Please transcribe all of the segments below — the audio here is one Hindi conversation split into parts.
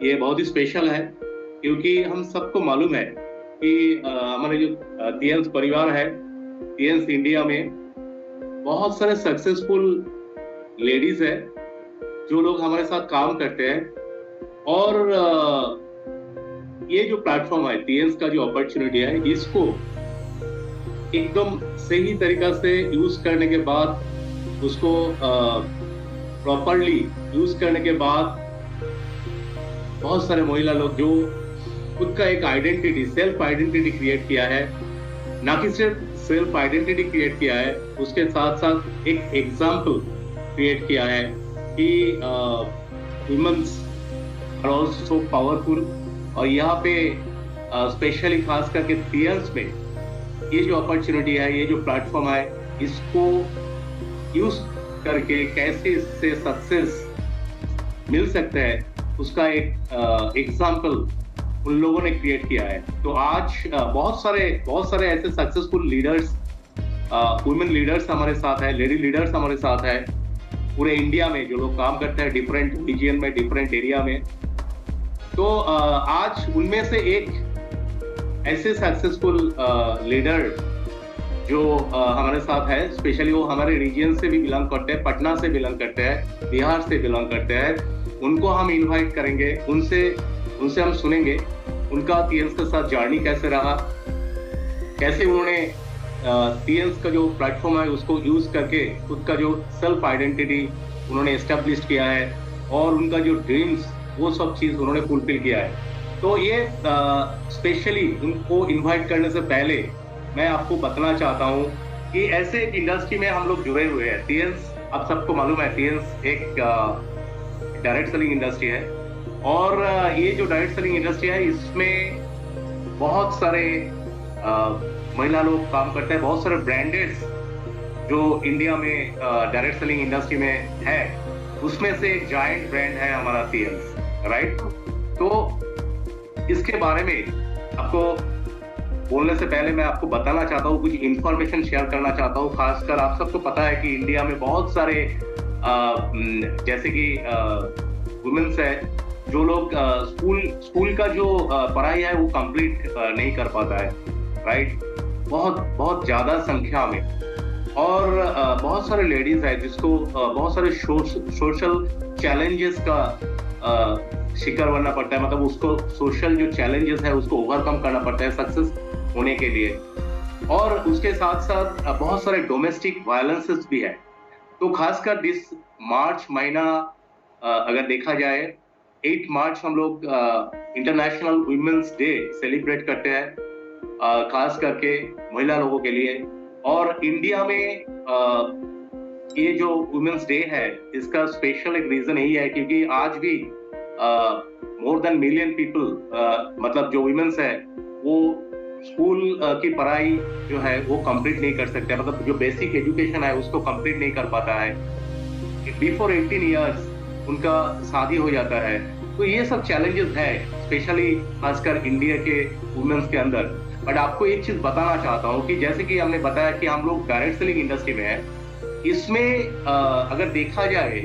ये बहुत ही स्पेशल है क्योंकि हम सबको मालूम है कि हमारे जो टीएन्स परिवार है, टीएन्स इंडिया में बहुत सारे सक्सेसफुल लेडीज है जो लोग हमारे साथ काम करते हैं। और ये जो प्लेटफॉर्म है टीएन्स का जो अपॉर्चुनिटी है, इसको एकदम सही तरीका से यूज करने के बाद, उसको प्रॉपरली यूज करने के बाद बहुत सारे महिला लोग जो खुद का एक आइडेंटिटी, सेल्फ आइडेंटिटी क्रिएट किया है, ना कि सिर्फ सेल्फ आइडेंटिटी क्रिएट किया है, उसके साथ साथ एक एग्जाम्पल क्रिएट किया है कि वुमेन्स आर ऑल्सो पावरफुल। और यहाँ पे स्पेशली खास करके टीएन्स में ये जो अपॉर्चुनिटी है, ये जो प्लेटफॉर्म है, इसको यूज करके कैसे इससे सक्सेस मिल सकता है, उसका एक एग्जाम्पल उन लोगों ने क्रिएट किया है। तो आज बहुत सारे ऐसे सक्सेसफुल लीडर्स, वुमेन लीडर्स हमारे साथ है, लेडी लीडर्स हमारे साथ है पूरे इंडिया में, जो लोग काम करते हैं डिफरेंट रीजन में, डिफरेंट एरिया में। तो आज उनमें से एक ऐसे सक्सेसफुल लीडर जो हमारे साथ है, स्पेशली वो हमारे रीजन से भी बिलोंग करते हैं, पटना से बिलोंग करते हैं, बिहार से बिलोंग करते हैं। उनको हम इनवाइट करेंगे, उनसे हम सुनेंगे उनका टीएन्स के साथ जर्नी कैसे रहा, कैसे उन्होंने टीएन्स का जो प्लेटफॉर्म है उसको यूज करके खुद का जो सेल्फ आइडेंटिटी उन्होंने एस्टेब्लिश किया है, और उनका जो ड्रीम्स, वो सब चीज उन्होंने फुलफिल किया है। तो ये स्पेशली उनको इनवाइट करने से पहले मैं आपको बताना चाहता हूँ कि ऐसे एक इंडस्ट्री में हम लोग जुड़े हुए हैं। टीएन्स, आप सबको मालूम है, टीएन्स एक डायरेक्ट सेलिंग इंडस्ट्री है। और ये जो डायरेक्ट सेलिंग इंडस्ट्री है, इसमें बहुत सारे महिला लोग काम करते हैं, बहुत सारे ब्रांडेड्स जो इंडिया में डायरेक्ट सेलिंग इंडस्ट्री में है, उसमें से एक जायंट ब्रांड है हमारा टीएन्स, राइट। तो इसके बारे में आपको बोलने से पहले मैं आपको बताना चाहता हूँ, कुछ इंफॉर्मेशन शेयर करना चाहता हूँ। खासकर आप सबको पता है कि इंडिया में बहुत सारे जैसे कि वुमेन्स है जो लोग स्कूल का जो पढ़ाई है वो कंप्लीट नहीं कर पाता है, राइट, बहुत ज्यादा संख्या में। और बहुत सारे लेडीज है जिसको बहुत सारे सोशल चैलेंजेस का शिकार बनना पड़ता है, मतलब उसको सोशल जो चैलेंजेस है उसको ओवरकम करना पड़ता है सक्सेस होने के लिए। और उसके साथ साथ बहुत सारे डोमेस्टिक वायलेंसेस भी है। तो खासकर दिस मार्च महीना अगर देखा जाए, 8 मार्च हम लोग इंटरनेशनल वुमेन्स डे सेलिब्रेट करते हैं, खास करके महिला लोगों के लिए। और इंडिया में ये जो वुमेन्स डे है, इसका स्पेशल एक रीजन यही है क्योंकि आज भी मोर देन मिलियन पीपल, मतलब जो वुमेन्स है वो स्कूल की पढ़ाई जो है वो कंप्लीट नहीं कर सकते, मतलब जो बेसिक एजुकेशन है उसको कंप्लीट नहीं कर पाता है। बिफोर 18 इयर्स उनका शादी हो जाता है। तो ये सब चैलेंजेस है, स्पेशली खासकर इंडिया के वुमेन्स के अंदर। बट आपको एक चीज बताना चाहता हूँ कि जैसे कि हमने बताया कि हम लोग डायरेक्ट सेलिंग इंडस्ट्री में है, इसमें अगर देखा जाए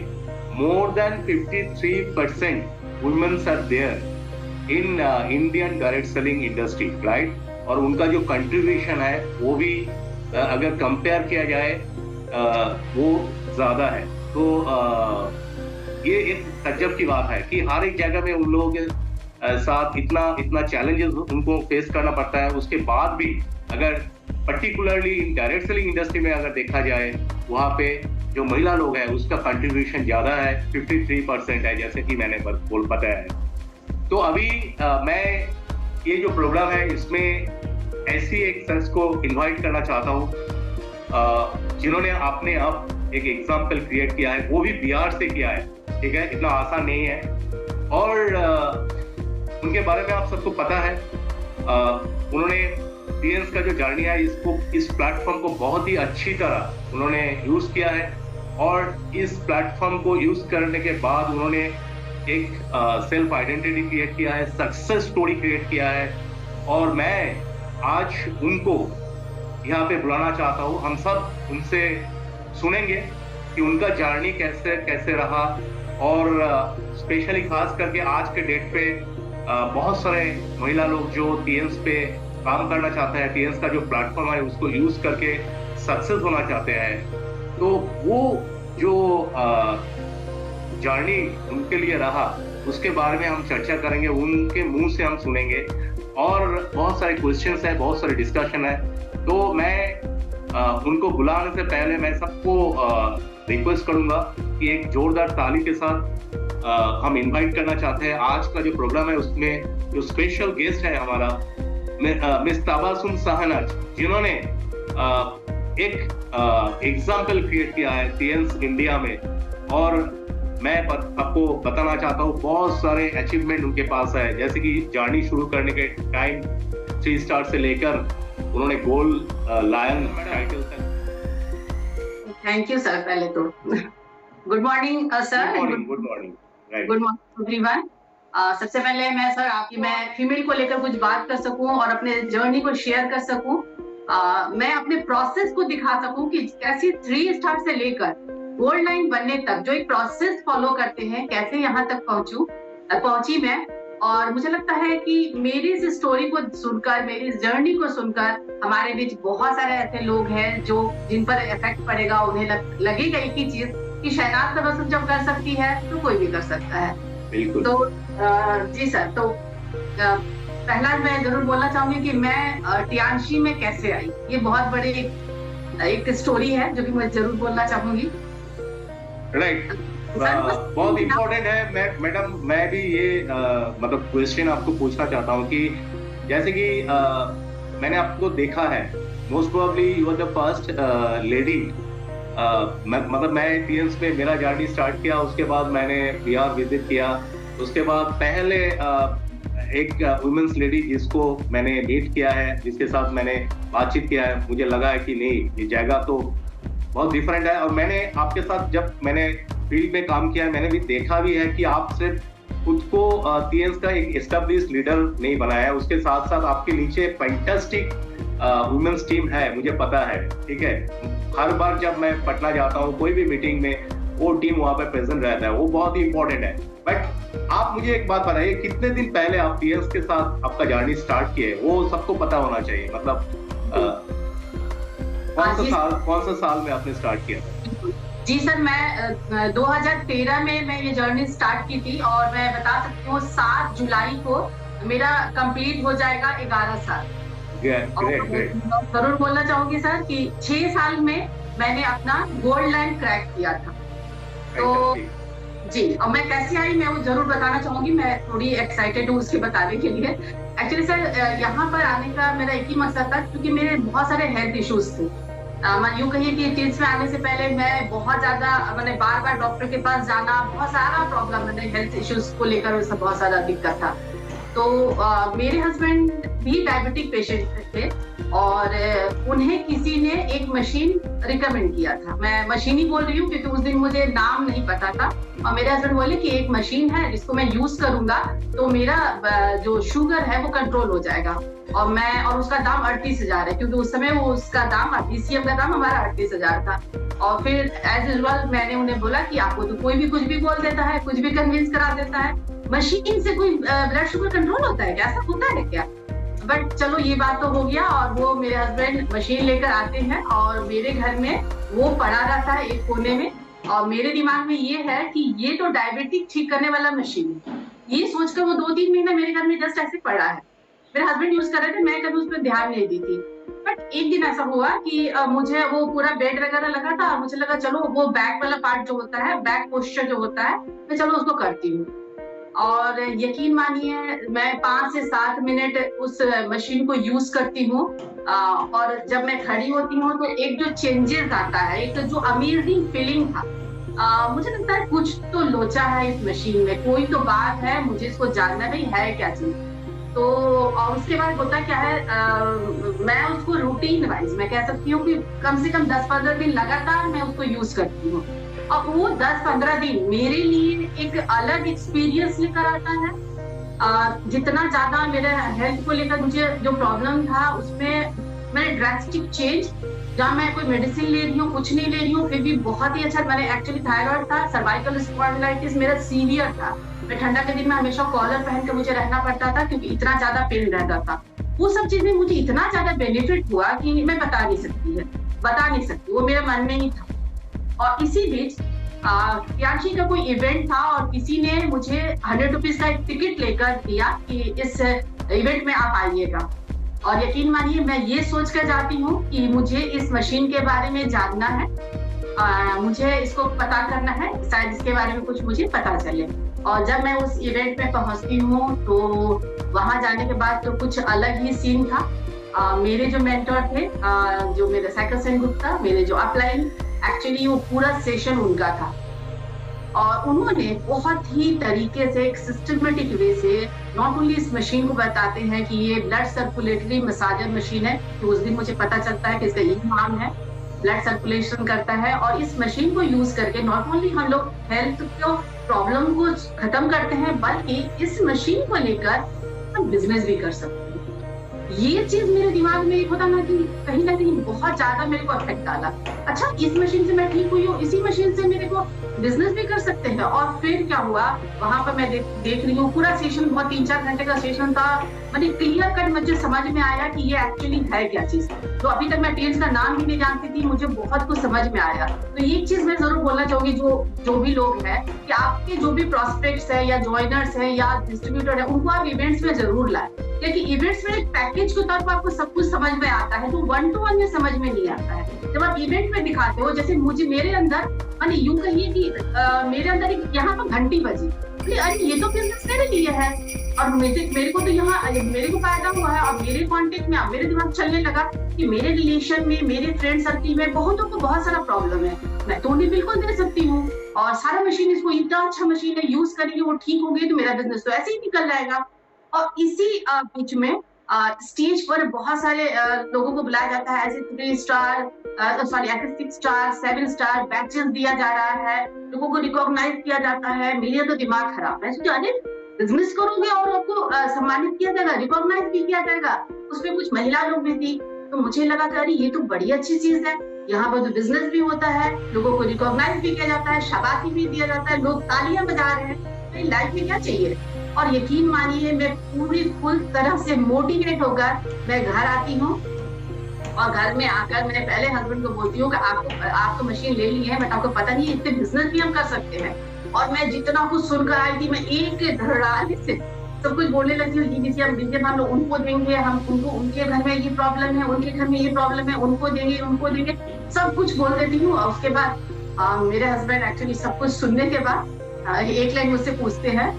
more than 53% womens are there in Indian direct selling industry, right. और उनका जो कंट्रीब्यूशन है वो भी अगर कंपेयर किया जाए वो ज्यादा है। तो ये एक तज्जब की बात है कि हर एक जगह में उन लोगों के साथ इतना चैलेंजेस उनको फेस करना पड़ता है। उसके बाद भी अगर particularly in direct selling industry में अगर देखा जाए, वहाँ पे जो महिला लोग हैं उसका कंट्रीब्यूशन ज्यादा है, 53% है, जैसे कि मैंने बोल बताया है। तो अभी मैं ये जो प्रोग्राम है इसमें ऐसी एक शख्स को इनवाइट करना चाहता हूँ जिन्होंने अपने आप एक एग्जाम्पल क्रिएट किया है, वो भी बिहार से किया है, ठीक है, इतना आसान नहीं है। और उनके बारे में आप सबको पता है, उन्होंने टीएन्स का जो जर्नी है इस प्लेटफॉर्म को बहुत ही अच्छी तरह उन्होंने यूज किया है। और इस प्लेटफॉर्म को यूज करने के बाद उन्होंने एक सेल्फ आइडेंटिटी क्रिएट किया है, सक्सेस स्टोरी क्रिएट किया है। और मैं आज उनको यहाँ पे बुलाना चाहता हूँ। हम सब उनसे सुनेंगे कि उनका जर्नी कैसे रहा और स्पेशली खास करके आज के डेट पे बहुत सारे महिला लोग जो टीएन्स पे काम करना चाहते हैं, टीएन्स का जो प्लेटफॉर्म है उसको यूज करके सक्सेस होना चाहते हैं, तो वो जो जर्नी उनके लिए रहा उसके बारे में हम चर्चा करेंगे, उनके मुंह से हम सुनेंगे और बहुत सारे क्वेश्चंस है, बहुत सारे डिस्कशन है। तो मैं उनको बुलाने से पहले मैं सबको रिक्वेस्ट करूंगा कि एक जोरदार ताली के साथ हम इनवाइट करना चाहते हैं। आज का जो प्रोग्राम है उसमें जो स्पेशल गेस्ट है हमारा मिस तबासुम शाहनाज, जिन्होंने एक एग्जाम्पल क्रिएट किया है टीएन्स इंडिया में, और मैं आपको बताना चाहता हूँ बहुत सारे अचीवमेंट उनके पास है, जैसे कि जर्नी शुरू करने के टाइम 3 स्टार से लेकर उन्होंने गोल्ड लायन टाइटल तक। Thank you sir. पहले तो good morning sir. Good morning everyone. सबसे पहले मैं फीमेल को लेकर कुछ बात कर सकूं और अपने जर्नी को शेयर कर सकूं, मैं अपने प्रोसेस को दिखा सकूं कि कैसे 3 स्टार से लेकर गोल्ड लाइन बनने तक जो एक प्रोसेस फॉलो करते हैं, कैसे यहाँ तक पहुंची मैं। और मुझे लगता है कि मेरी इस स्टोरी को सुनकर, मेरी इस जर्नी को सुनकर हमारे बीच बहुत सारे ऐसे लोग हैं जो जिन पर इफेक्ट पड़ेगा, उन्हें लगेगा एक ही चीज कि शहनाज तबस्सुम जब कर सकती है तो कोई भी कर सकता है। बिल्कुल। तो जी सर, तो पहला मैं जरूर बोलना चाहूंगी कि मैं टियानशी में कैसे आई, ये बहुत बड़ी एक स्टोरी है जो कि मैं जरूर बोलना चाहूंगी। राइट, बहुत इम्पोर्टेंट है। मैडम मैं भी ये मतलब क्वेश्चन आपको पूछना चाहता हूँ कि जैसे कि मैंने आपको देखा है, most probably you are the first lady, मतलब मैं टीएन्स में मेरा जर्नी स्टार्ट किया, उसके बाद मैंने बिहार विजिट किया, उसके बाद पहले एक वुमेन्स लेडी जिसको मैंने मीट किया है, जिसके साथ मैंने बातचीत किया है, मुझे लगा है कि नहीं ये जगह तो बहुत डिफरेंट है। और मैंने आपके साथ जब मैंने फील्ड में काम किया है, मैंने भी देखा भी है कि आप सिर्फ खुद को टीएन्स का एक एस्टेब्लिश्ड लीडर नहीं बनाया है, उसके साथ साथ आपके नीचे फैंटास्टिक वुमेन्स टीम है, मुझे पता है। ठीक है, हर बार जब मैं पटना जाता हूँ कोई भी मीटिंग में वो टीम वहाँ पे प्रेजेंट रहता है, वो बहुत ही इंपॉर्टेंट है। बट आप मुझे एक बात बताइए, कितने दिन पहले आप टीएन्स के साथ आपका जर्नी स्टार्ट किए, वो सबको पता होना चाहिए। मतलब कौन सा साल में आपने स्टार्ट किया? जी सर, मैं 2013 में मैं ये जर्नी स्टार्ट की थी, और मैं बता सकती हूँ 7 जुलाई को मेरा कंप्लीट हो जाएगा 11 साल। ग्रेट। जरूर बोलना चाहूंगी सर कि 6 साल में मैंने अपना गोल्ड लाइन क्रैक किया था। तो जी, और मैं कैसे आई मैं वो जरूर बताना चाहूंगी, मैं थोड़ी एक्साइटेड हूँ उसके बताने के लिए। एक्चुअली सर यहाँ पर आने का मेरा एक ही मकसद था, क्योंकि मेरे बहुत सारे हेल्थ इश्यूज थे। यूँ कहिए कि टीएन्स में आने से पहले मैं बहुत ज्यादा, मैंने बार डॉक्टर के पास जाना, बहुत सारा प्रॉब्लम, मैंने हेल्थ इश्यूज को लेकर बहुत ज्यादा दिक्कत था। तो मेरे हस्बैंड भी डायबिटिक पेशेंट थे, और उन्हें किसी ने एक मशीन रिकमेंड किया था। मैं मशीन ही बोल रही हूँ क्योंकि उस दिन मुझे नाम नहीं पता था, और मेरे हस्बैंड बोले कि एक मशीन है जिसको मैं यूज करूंगा तो मेरा जो शुगर है वो कंट्रोल हो जाएगा। और उसका दाम 38,000 है, क्योंकि उस समय वो उसका दाम DCM का दाम हमारा 38,000 था। और फिर एज यूजुअल मैंने उन्हें बोला कि आपको तो कोई भी कुछ भी बोल देता है, कुछ भी कन्विंस करा देता है, मशीन से कोई ब्लड शुगर कंट्रोल होता है क्या, ऐसा होता है क्या? बट चलो ये बात तो हो गया, और वो मेरे हस्बैंड मशीन लेकर आते हैं और मेरे घर में वो पड़ा रहता है एक कोने में, और मेरे दिमाग में ये है कि ये तो डायबिटिक ठीक करने वाला मशीन है। ये सोचकर वो 2-3 महीना मेरे घर में जस्ट ऐसे पड़ा है। मेरे हस्बैंड यूज कर रहे थे, मैं कभी उस पर ध्यान नहीं दी थी। बट एक दिन ऐसा हुआ कि मुझे वो पूरा बेड वगैरह लगा था, मुझे लगा चलो वो बैक वाला पार्ट जो होता है, बैक पोस्चर जो होता है, मैं चलो उसको करती हूँ। और यकीन मानिए मैं 5 से 7 मिनट उस मशीन को यूज करती हूँ, और जब मैं खड़ी होती हूँ तो एक जो चेंजेस आता है, एक जो अमेजिंग फीलिंग था, मुझे लगता है कुछ तो लोचा है इस मशीन में, कोई तो बात है, मुझे इसको जानना भी है क्या चीज। तो और उसके बाद होता क्या है, मैं उसको रूटीन वाइज मैं कह सकती हूँ कि कम से कम 10-15 दिन लगातार मैं उसको यूज करती हूँ, और वो 10-15 दिन मेरे लिए एक अलग एक्सपीरियंस लेकर आता है। जितना ज्यादा मेरे हेल्थ को लेकर मुझे जो प्रॉब्लम था उसमें मैंने ड्रास्टिक चेंज जहाँ मैं कोई मेडिसिन ले रही हूँ, कुछ नहीं ले रही हूँ, फिर भी बहुत ही अच्छा। मैंने एक्चुअली थायराइड था, सर्वाइकल स्पॉन्डिलाइटिस मेरा सीवियर था। मैं ठंडा के दिन में हमेशा कॉलर पहन के मुझे रहना पड़ता था क्योंकि इतना ज्यादा पेन रहता था। वो सब चीजें मुझे इतना ज्यादा बेनिफिट हुआ कि मैं बता नहीं सकती, वो मेरे मन में ही था। और इसी बीच प्रियांशी का कोई इवेंट था और किसी ने मुझे 100 रुपीज का एक टिकट लेकर दिया कि इस इवेंट में आप आइएगा। और यकीन मानिए मैं ये सोच कर जाती हूँ कि मुझे इस मशीन के बारे में जानना है, मुझे इसको पता करना है, शायद इसके बारे में कुछ मुझे पता चले। और जब मैं उस इवेंट में पहुंचती हूँ तो वहां जाने के बाद तो कुछ अलग ही सीन था। मेरे जो मेंटर थे, जो मेरे साइकिल सेन गुप्ता, मेरे जो अपलाइन, एक्चुअली वो पूरा सेशन उनका था और उन्होंने बहुत ही तरीके से एक सिस्टमेटिक वे से नॉट ओनली इस मशीन को बताते हैं कि ये ब्लड सर्कुलेटरी मसाजर मशीन है, तो उस दिन मुझे पता चलता है कि इसका यही नाम है, ब्लड सर्कुलेशन करता है। और इस मशीन को यूज करके नॉट ओनली हम लोग हेल्थ को प्रॉब्लम को खत्म करते हैं, बल्कि इस मशीन को लेकर हम बिजनेस भी कर सकते हैं। ये चीज मेरे दिमाग में एक होता ना कि कहीं ना कहीं बहुत ज्यादा मेरे को अफेक्ट डाला। अच्छा, इस मशीन से मैं ठीक हुई हूँ, इसी मशीन से मेरे को बिजनेस भी कर सकते हैं। और फिर क्या हुआ, वहां पर मैं देख रही हूँ पूरा सेशन, बहुत 3-4 घंटे का सेशन था। मैंने क्लियर कट मुझे समझ में आया कि ये एक्चुअली है क्या चीज। तो अभी तक मैं पेज का नाम भी नहीं जानती थी, मुझे बहुत कुछ समझ में आया। तो ये चीज मैं जरूर बोलना चाहूंगी, जो भी लोग हैं कि आपके जो भी प्रोस्पेक्ट्स है या ज्वाइनर्स है या डिस्ट्रीब्यूटर है, उनको आप इवेंट्स में जरूर लाएं, क्योंकि इवेंट्स में एक पैकेज के तौर पर आपको सब कुछ समझ में आता है, तो 1-to-1 में समझ में नहीं आता है। जब आप इवेंट में दिखाते हो, जैसे मुझे मेरे अंदर, यानी यूं कहिए कि मेरे अंदर एक यहाँ पर घंटी बजी, अरे ये तो बिजनेस मेरे लिए है और मेरे को तो यहाँ मेरे को फायदा हुआ है। और मेरे कॉन्टेक्ट में अब मेरे दिमाग चलने लगा कि मेरे रिलेशन में, मेरे फ्रेंड सर्किल में बहुतों को बहुत सारा प्रॉब्लम है, मैं तो उन्हें बिल्कुल दे सकती हूँ। और सारा मशीन, इसको इतना अच्छा मशीन है, यूज करेंगे, वो ठीक होंगे तो मेरा बिजनेस तो ऐसे ही निकल जाएगा। और इसी बीच में स्टेज पर बहुत सारे लोगों को बुलाया जाता है, ऐसे 3 स्टार, ऐसे 6 स्टार, 7 स्टार बैचेस दिया जा रहा है, लोगों को रिकॉग्नाइज किया जाता है। मेरा तो दिमाग खराब है, अरे बिजनेस करोगे और आपको सम्मानित किया जाएगा, रिकॉग्नाइज भी किया जाएगा। उसमें कुछ महिला लोग भी थी, तो मुझे लगा कि अरे ये तो बड़ी अच्छी चीज है, यहाँ पर तो बिजनेस भी होता है, लोगों को रिकॉग्नाइज भी किया जाता है, शाबाशी भी दिया जाता है, लोग तालियां बजा रहे हैं। लाइफ में क्या चाहिए। और यकीन मानिए मैं पूरी फुल तरह से मोटिवेट होकर मैं घर आती हूँ और घर में आकर मैंने पहले हस्बैंड को बोलती हूँ कि आपको मशीन ले ली है, बट आपको पता नहीं इतने बिजनेस भी हम कर सकते हैं। और मैं जितना कुछ सुनकर आई थी, मैं एक धड़ाके से सब कुछ बोलने लगी हूँ, हम लोग उनको देंगे, हम उनको, उनके घर में ये प्रॉब्लम है, उनके घर में ये प्रॉब्लम है, उनको देंगे, सब कुछ बोल देती हूँ। और उसके बाद मेरे हस्बैंड एक्चुअली सब कुछ सुनने के बाद एक लाइन मुझसे पूछते हैं,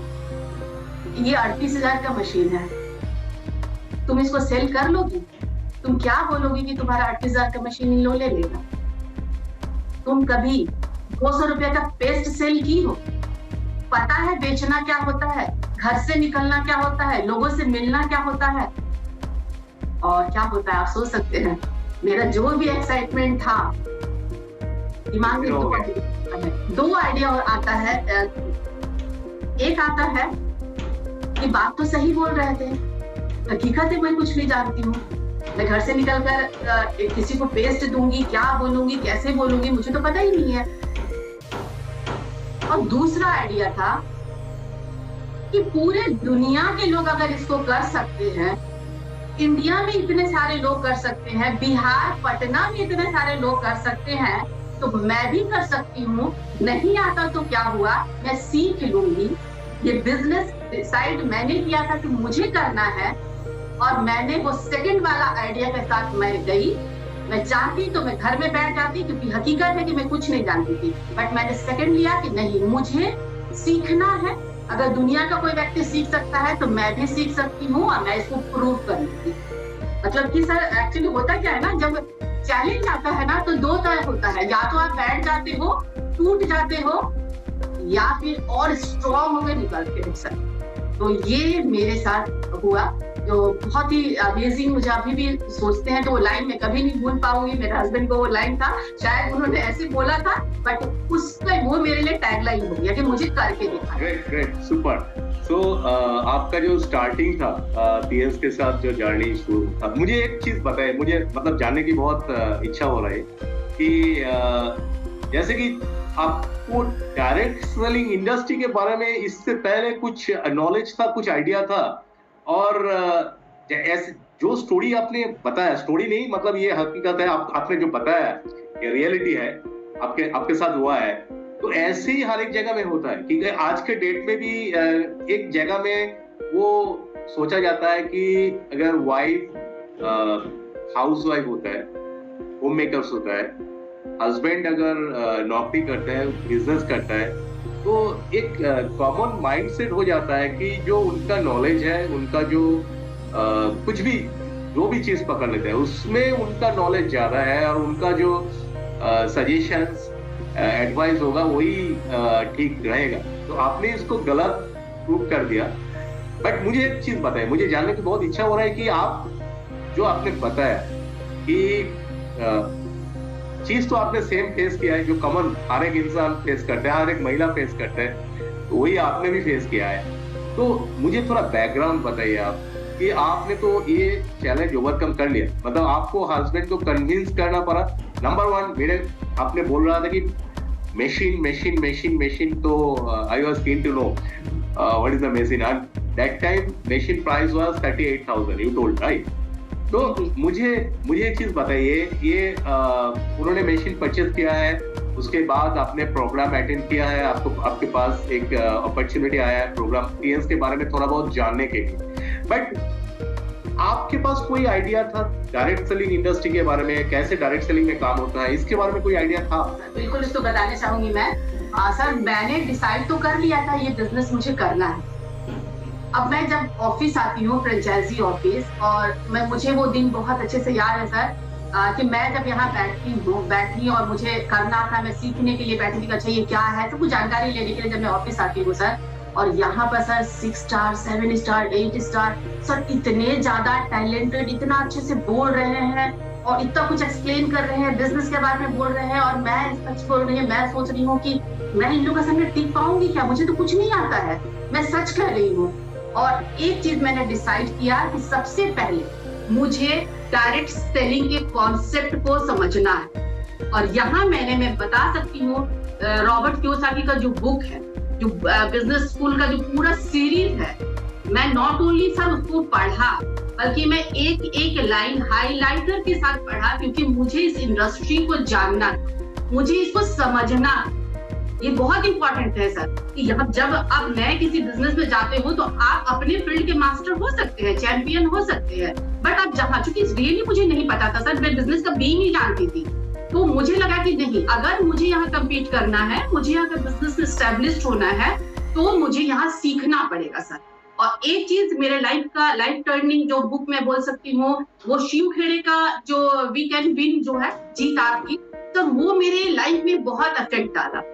ये 38,000 का मशीन है, तुम इसको सेल कर लोगी? तुम क्या बोलोगी कि तुम्हारा 38,000 का मशीन इन लोग ले लेगा? तुम कभी 200 रुपए का पेस्ट सेल की हो? पता है बेचना क्या होता है, घर से निकलना क्या होता है, लोगों से मिलना क्या होता है और क्या होता है आप सोच सकते हैं। मेरा जो भी एक्साइटमेंट था, दिमाग में 2 आइडिया और आता है। एक आता है कि बात तो सही बोल रहे थे, हकीकत है मैं कुछ नहीं जानती हूँ, मैं घर से निकलकर किसी को पेस्ट दूंगी, क्या बोलूंगी, कैसे बोलूंगी, मुझे तो पता ही नहीं है। और दूसरा आइडिया था कि पूरे दुनिया के लोग अगर इसको कर सकते हैं, इंडिया में इतने सारे लोग कर सकते हैं, बिहार पटना में इतने सारे लोग कर सकते हैं, तो मैं भी कर सकती हूँ। नहीं आता तो क्या हुआ, मैं सीख लूंगी। ये बिजनेस डिसाइड मैंने किया था कि मुझे करना है और मैंने वो सेकंड वाला आइडिया के साथ मैं गई। मैं चाहती तो मैं घर में बैठ जाती, क्योंकि हकीकत है कि मैं कुछ नहीं जानती थी, बट मैंने सेकंड लिया कि नहीं, मुझे सीखना है। अगर दुनिया का कोई व्यक्ति सीख सकता है तो मैं भी सीख सकती हूँ और मैं इसको प्रूव करूंगी। मतलब कि सर एक्चुअली होता क्या है ना, जब चैलेंज आता है ना तो 2 तरह होता है, या तो आप बैठ जाते हो, टूट जाते हो, या फिर और स्ट्रॉन्ग होकर निकलते हो सर। तो ये मेरे साथ हुआ, जो बहुत ही अमेजिंग, मुझे अभी भी सोचते हैं तो वो लाइन मैं कभी नहीं भूल पाऊंगी। मेरे हस्बैंड को वो लाइन था, शायद उन्होंने ऐसे बोला था, बट उसका वो मेरे लिए टैगलाइन हो गया कि मुझे करके दिखा। Great, super. सो आपका जो स्टार्टिंग था पीएस के साथ जो जर्नी शुरू था, मुझे एक चीज बताए, मुझे मतलब जानने की बहुत इच्छा हो रही कि जैसे कि आपको डायरेक्ट सेलिंग इंडस्ट्री के बारे में इससे पहले कुछ नॉलेज था, कुछ आइडिया था, और ऐसे जो स्टोरी आपने बताया, स्टोरी नहीं मतलब ये हकीकत है, आपने जो बताया ये रियलिटी है, आपके साथ हुआ है, तो ऐसे ही हर एक जगह में होता है कि आज के डेट में भी एक जगह में वो सोचा जाता है कि अगर वाइफ हाउस वाइफ होता है, होम मेकर्स होता है, हस्बैंड अगर नौकरी करता है, बिजनेस करता है, तो एक कॉमन माइंडसेट हो जाता है कि जो उनका नॉलेज है, उनका जो कुछ भी जो भी चीज पकड़ लेते हैं उसमें उनका नॉलेज ज्यादा है और उनका जो सजेशंस एडवाइस होगा वही ठीक रहेगा। तो आपने इसको गलत प्रूव कर दिया। बट मुझे एक चीज बताइए, मुझे जानने की बहुत इच्छा हो रहा है कि आप जो आपने बताया कि चीज तो आपने सेम फेस किया है, जो कॉमन हर एक इंसान फेस करता है, हर एक महिला फेस करता है, तो वही आपने भी फेस किया है। तो मुझे थोड़ा बैकग्राउंड बताइए आप कि आपने तो ये चैलेंज ओवरकम कर लिया, मतलब आपको हस्बैंड को कन्विंस करना पड़ा। नंबर वन, मेरे आपने बोल रहा था कि machine, तो I was keen to know what is the machine. At that time machine price was 38,000 you told, right? तो मुझे एक चीज बताइए, ये उन्होंने मशीन परचेज किया है, उसके बाद आपने प्रोग्राम अटेंड किया है, आपके पास एक अपॉर्चुनिटी आया है प्रोग्राम पीएस के बारे में थोड़ा बहुत जानने के लिए, बट आपके पास कोई आइडिया था डायरेक्ट सेलिंग इंडस्ट्री के बारे में, कैसे डायरेक्ट सेलिंग में काम होता है, इसके बारे में कोई आइडिया था? बिल्कुल, इसको बताना चाहूंगी मैं। सर, मैंने डिसाइड तो कर लिया था ये बिजनेस मुझे करना है। अब मैं जब ऑफिस आती हूँ, फ्रेंचाइजी ऑफिस, और मुझे वो दिन बहुत अच्छे से याद है सर, कि मैं जब यहाँ बैठी और मुझे करना था, मैं सीखने के लिए बैठी थी, अच्छा ये क्या है, तो कुछ जानकारी लेने के लिए जब मैं ऑफिस आती हूँ सर, और यहाँ पर sir 6 star, 7 star, 8 star sir इतने ज्यादा टैलेंटेड, इतना अच्छे से बोल रहे हैं और इतना कुछ एक्सप्लेन कर रहे हैं, बिजनेस के बारे में बोल रहे हैं, और मैं सच बोल रही हूँ, मैं सोच रही हूँ कि मैं इन लोगों के सामने टिक पाऊंगी क्या, मुझे तो कुछ नहीं आता है, मैं सच कह रही हूँ। और एक चीज मैंने डिसाइड किया कि सबसे पहले मुझे डायरेक्ट सेलिंग के कॉन्सेप्ट को समझना है। और यहाँ मैं बता सकती हूँ, रॉबर्ट कियोसाकी का जो बुक है, जो बिजनेस स्कूल का जो पूरा सीरीज है, मैं नॉट ओनली सर उसको पढ़ा, बल्कि मैं एक लाइन हाइलाइटर के साथ पढ़ा, क्योंकि मुझे इस इंडस्ट्री को जानना, मुझे इसको समझना, ये बहुत इंपॉर्टेंट है सर। कि जब आप नए किसी बिजनेस में जाते हो तो आप अपने फील्ड के मास्टर हो सकते हैं, चैंपियन हो सकते हैं, बट आप जहाँ, चूंकि रियली मुझे नहीं पता था सर, मैं बिजनेस का बी नहीं जानती थी, तो मुझे लगा कि नहीं, अगर मुझे यहाँ कम्पीट करना है, मुझे यहाँ का बिजनेस में एस्टेब्लिश होना है, तो मुझे यहाँ सीखना पड़ेगा सर। और एक चीज मेरे लाइफ टर्निंग जो बुक में बोल सकती हूँ, वो शिव खेड़े का जो वी कैन विन जो है, जीत आपकी, तो वो मेरे लाइफ में बहुत अफेक्ट डाला।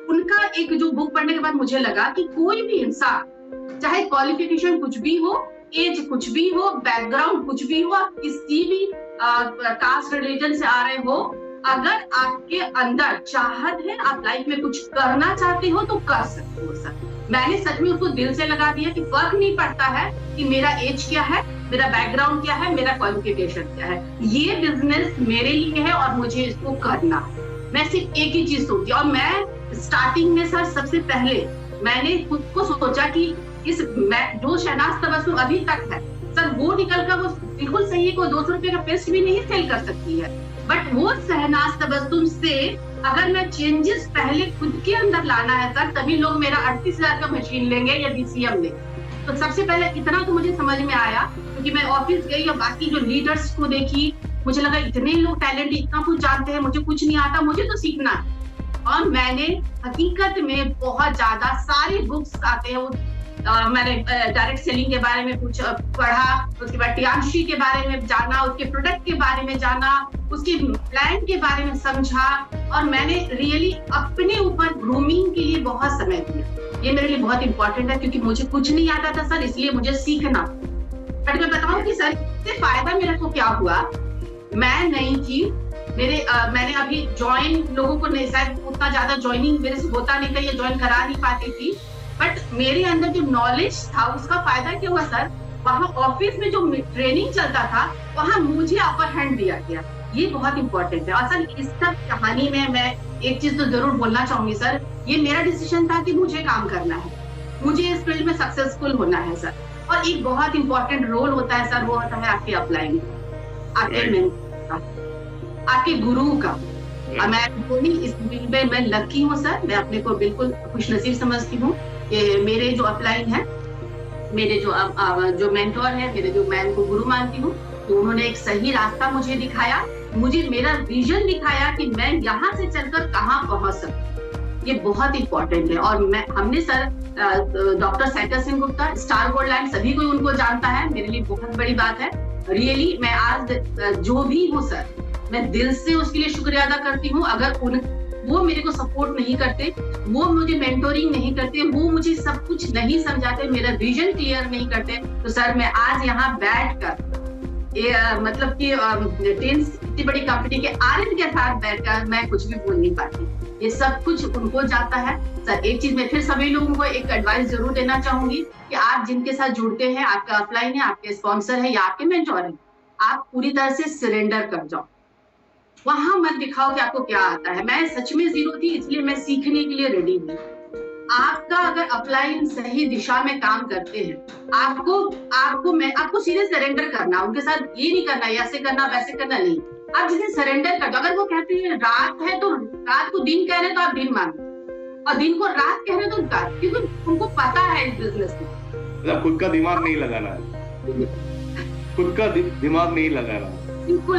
उनका एक जो बुक पढ़ने के बाद मुझे लगा कि कोई भी इंसान, चाहे क्वालिफिकेशन कुछ भी हो, एज कुछ भी हो, बैकग्राउंड कुछ भी हो, आप किसी भी कास्ट रिलीजन से आ रहे हो, अगर आपके अंदर चाहत है, आप लाइफ में कुछ करना चाहते हो, तो कर सकते हो सर। मैंने सच में उसको दिल से लगा दिया कि फर्क नहीं पड़ता है कि मेरा एज क्या है, मेरा बैकग्राउंड क्या है, मेरा क्वालिफिकेशन क्या है, ये बिजनेस मेरे लिए है और मुझे इसको करना है। मैं सिर्फ एक ही चीज सोची, और मैं स्टार्टिंग में सर सबसे पहले मैंने खुद को सोचा कि जो शहनाज तबस्सुम अभी तक है सर, वो निकल कर, वो बिल्कुल सही है, कोई 200 रुपए का पेस्ट भी नहीं सेल कर सकती है, बट वो शहनाज तबस्सुम से अगर मैं चेंजेस पहले खुद के अंदर लाना है सर, तभी लोग मेरा 38,000 का मशीन लेंगे या DCM लेंगे। तो सबसे पहले इतना तो मुझे समझ में आया, क्योंकि मैं ऑफिस गई और बाकी जो लीडर्स को देखी, मुझे लगा इतने लोग टैलेंट, इतना कुछ जानते हैं, मुझे कुछ नहीं आता, मुझे तो सीखना है। और मैंने हकीकत में बहुत ज्यादा सारी बुक्स आते हैं, मैंने डायरेक्ट सेलिंग के बारे में कुछ पढ़ा, उसके बाद टियांशी के बारे में जाना, उसके प्रोडक्ट के बारे में जाना, उसके प्लान के बारे में समझा, और मैंने रियली अपने ऊपर ग्रूमिंग के लिए बहुत समय दिया। ये मेरे लिए बहुत इंपॉर्टेंट है, क्योंकि मुझे कुछ नहीं आता था सर, इसलिए मुझे सीखना। बट मैं बताऊं कि सर इससे फायदा मेरे को क्या हुआ, मैं नहीं थी, मैंने अभी ज्वाइन लोगों को नहीं, शायद उतना ज्यादा ज्वाइनिंग मेरे से होता नहीं था, ये ज्वाइन करा नहीं पाती थी, बट मेरे अंदर जो नॉलेज था उसका फायदा क्या हुआ सर, वहाँ ऑफिस में जो ट्रेनिंग चलता था वहाँ मुझे अपर हैंड दिया गया। ये बहुत इंपॉर्टेंट है। और सर इस सब कहानी में मैं एक चीज तो जरूर बोलना चाहूंगी सर, ये मेरा डिसीजन था कि मुझे काम करना है, मुझे इस फील्ड में सक्सेसफुल होना है सर। और एक बहुत इंपॉर्टेंट रोल होता है सर, वो होता है आपके अपलाइन, आपके मेंटर का, आपके गुरु का। मैं बोली इस फील्ड में मैं लकी हूँ सर, मैं अपने को बिल्कुल खुशनसीब समझती हूँ कि मेरे जो अपलाइन है, मेरे जो मेंटोर है, मेरे जो मैं उनको गुरु मानती हूँ, तो उन्होंने एक सही रास्ता मुझे दिखाया, मुझे मेरा विजन दिखाया कि मैं यहाँ से चलकर कहाँ पहुंच सकती। ये बहुत इंपॉर्टेंट है। और हमने sir doctor सैकर Singh Gupta, star गोल्डलैंड, सभी कोई उनको जानता है, मेरे लिए बहुत बड़ी बात है। रियली मैं आज जो भी हूँ सर, मैं दिल से उसके लिए शुक्रिया अदा करती हूँ। अगर वो मेरे को सपोर्ट नहीं करते, वो मुझे मेंटोरिंग नहीं करते, वो मुझे सब कुछ नहीं समझाते, मेरा विजन क्लियर नहीं करते, तो सर मैं आज यहाँ बैठकर मतलब कि इतनी बड़ी कंपनी के आरएम के साथ बैठकर मैं कुछ भी बोल नहीं पाती। ये सब कुछ उनको जाता है। सर एक चीज मैं फिर सभी लोगों को एक एडवाइस जरूर देना चाहूंगी कि आप जिनके साथ जुड़ते हैं, आपका अपलाइन है, आपके स्पॉन्सर है या आपके मेंटोर है, आप पूरी तरह से सरेंडर कर जाओ। वहां मत दिखाओ कि आपको क्या आता है। मैं सच में जीरो थी, इसलिए मैं सीखने के लिए रेडी हूँ। आपका अगर अपलाइन सही दिशा में काम करते हैं, आपको सीधे सरेंडर करना, उनके साथ ये नहीं करना ऐसे करना वैसे करना, नहीं। आप जिसे सरेंडर कर दो। अगर वो कहते हैं रात है तो रात को दिन कह रहे हैं तो आप दिन मानो, और दिन को रात कह रहे हैं तो रात, क्योंकि उनको पता है इस बिजनेस में। खुद का दिमाग नहीं लगाना है, खुद का दिमाग नहीं लगाना। बिल्कुल।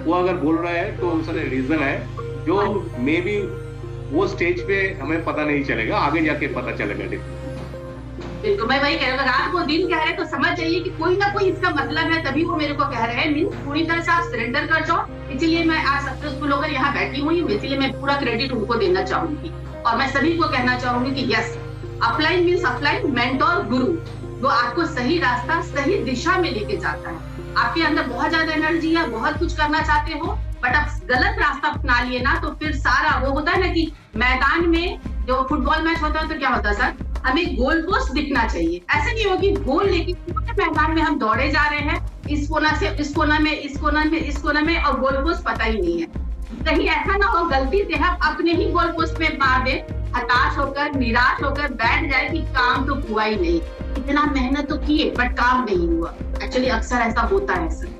वो अगर बोल रहा है तो उसका रीजन है जो मे बी वो स्टेज पे हमें पता नहीं चलेगा, आगे जाके पता चलेगा। बिल्कुल, मैं वही कह रहा हूँ, रात को दिन कह रहे हैं तो समझ जाइए कि कोई ना कोई इसका मतलब है, तभी वो मेरे को कह रहे हैं। मीन्स पूरी तरह से आप सरेंडर कर जाओ। इसीलिए मैं आज सक्सेसफुल होकर यहाँ बैठी हुई हूँ, इसीलिए मैं पूरा क्रेडिट उनको देना चाहूंगी। और मैं सभी को कहना चाहूंगी कि yes, upline means upline, mentor, गुरु, वो आपको सही रास्ता, सही दिशा में लेके जाता है। आपके अंदर बहुत ज्यादा एनर्जी है, बहुत कुछ करना चाहते हो, बट अब गलत रास्ता अपना लिए ना तो फिर सारा वो होता है ना कि मैदान में जो फुटबॉल मैच होता है तो क्या होता है सर, हमें गोल पोस्ट दिखना चाहिए। ऐसे नहीं होगी गोल लेके मैदान में हम दौड़े जा रहे हैं, इस कोना से इस कोना में, इस कोना में, इस कोना में, और गोल पोस्ट पता ही नहीं है। कहीं ऐसा ना हो गलती से हम अपने ही गोल पोस्ट में मार दे, हताश होकर, निराश होकर बैठ जाए कि काम तो हुआ ही नहीं, इतना मेहनत तो किए बट काम नहीं हुआ। एक्चुअली अक्सर ऐसा होता है सर।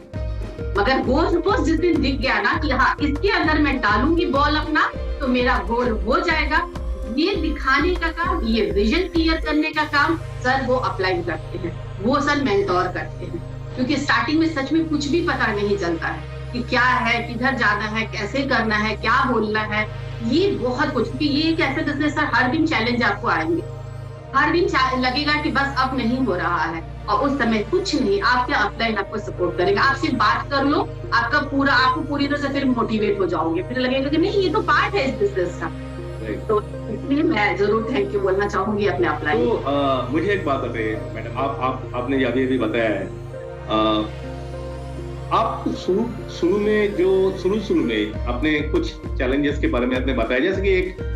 मगर गोल पोस्ट जिस दिन दिख गया ना कि हाँ इसके अंदर मैं डालूंगी बॉल अपना तो मेरा गोल हो जाएगा, ये दिखाने का काम, ये विजन क्लियर करने का काम सर वो अप्लाई करते हैं, वो सर मेंटोर करते हैं। क्योंकि स्टार्टिंग में सच में कुछ भी पता नहीं चलता है कि क्या है, किधर जाना है, कैसे करना है, क्या बोलना है, ये बहुत कुछ। क्योंकि ये एक ऐसे बिजनेस सर, हर दिन चैलेंज आपको आएंगे, हर दिन लगेगा कि बस अब नहीं हो रहा है, और उस समय कुछ नहीं, आपके अपलाइन आपको सपोर्ट करेगा। आप सिर्फ बात कर लो, आपको पूरी तरह से फिर मोटिवेट हो जाओगे, फिर लगेगा कि नहीं ये तो पार्ट है इस बिजनेस का। तो इसलिए मैं जरूर थैंक यू बोलना चाहूंगी अपने अपलाइन। तो मुझे एक बात बताइए मैडम, आपने अभी बताया है, आप शुरू में अपने कुछ चैलेंजेस के बारे में आपने बताया, जैसे कि एक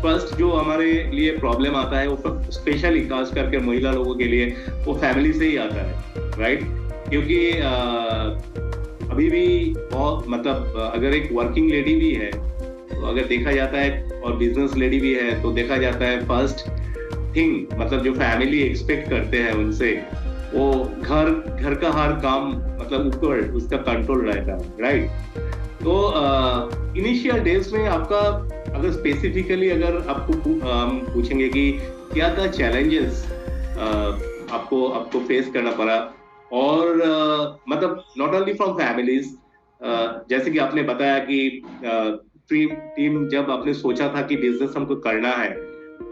फर्स्ट जो हमारे लिए प्रॉब्लम आता है वो स्पेशली खास करके महिला लोगों के लिए वो फैमिली से ही आता है, राइट? क्योंकि अभी भी बहुत मतलब अगर एक वर्किंग लेडी भी है तो अगर देखा जाता है, और बिजनेस लेडी भी है तो देखा जाता है, फर्स्ट थिंग मतलब जो फैमिली एक्सपेक्ट करते हैं उनसे, वो घर का हर काम मतलब ऊपर उसका कंट्रोल रहता है, राइट? तो इनिशियल डेज में आपका अगर स्पेसिफिकली अगर आपको पूछेंगे कि क्या था चैलेंजेस आपको फेस करना पड़ा, और मतलब नॉट ओनली फ्रॉम फैमिलीज, जैसे कि आपने बताया कि टीम जब आपने सोचा था कि बिजनेस हमको करना है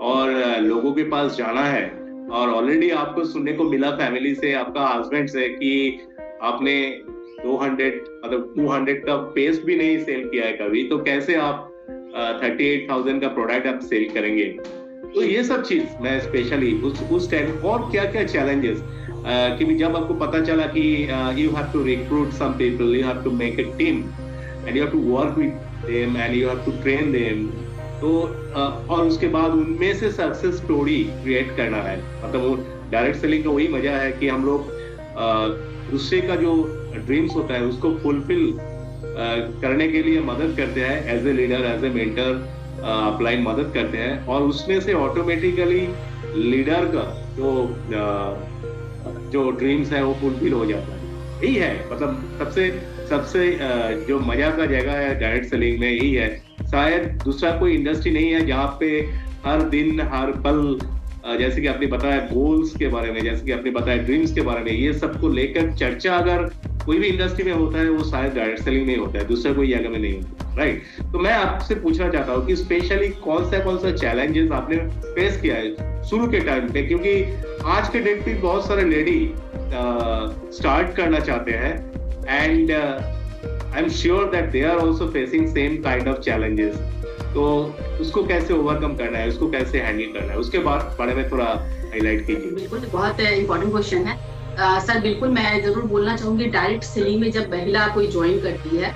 और लोगों के पास जाना है, और ऑलरेडी आपको सुनने को मिला फैमिली से, आपका हस्बैंड से कि आपने 200 का पेस्ट भी नहीं सेल किया है कभी, तो कैसे आप 38,000 का प्रोडक्ट आप सेल करेंगे? तो ये सब चीज मैं स्पेशली उस टाइम, और क्या क्या चैलेंजेस, कि जब आपको पता चला कि you have to recruit some people, you have to make a team and you have to work with them and you have to train them, तो और उसके बाद उनमें से सक्सेस स्टोरी क्रिएट करना है। मतलब वो डायरेक्ट सेलिंग का वही मजा है कि हम लोग दूसरे का जो ड्रीम्स होता है उसको फुलफिल करने के लिए मदद करते हैं, as a leader, as a mentor upline मदद करते हैं, और उसमें से ऑटोमेटिकली लीडर का जो ड्रीम्स है वो फुलफिल हो जाता है। यही है मतलब सबसे जो मजा का जगह है डायरेक्ट सेलिंग में, यही है। शायद दूसरा कोई इंडस्ट्री नहीं है जहाँ पे हर दिन हर पल जैसे कि आपने बताया गोल्स के बारे में, जैसे कि आपने बताया ड्रीम्स के बारे में, ये सबको लेकर चर्चा अगर कोई भी इंडस्ट्री में होता है वो शायद डायरेक्ट सेलिंग में होता है, दूसरा कोई जगह में नहीं होता, राइट। तो मैं आपसे पूछना चाहता हूँ कि स्पेशली कौन सा चैलेंजेस आपने फेस किया है शुरू के टाइम पे, क्योंकि आज के डेट पे बहुत सारे लेडी स्टार्ट करना चाहते हैं, and I am sure that they are also facing same kind of challenges. तो उसको कैसे ओवरकम करना है, उसको कैसे हैंडल करना है, उसके बारे में थोड़ा हाईलाइट कीजिए। बिल्कुल, बहुत इंपॉर्टेंट क्वेश्चन है सर। बिल्कुल, मैं जरूर बोलना चाहूंगी, डायरेक्ट सेलिंग में जब महिला कोई ज्वाइन करती है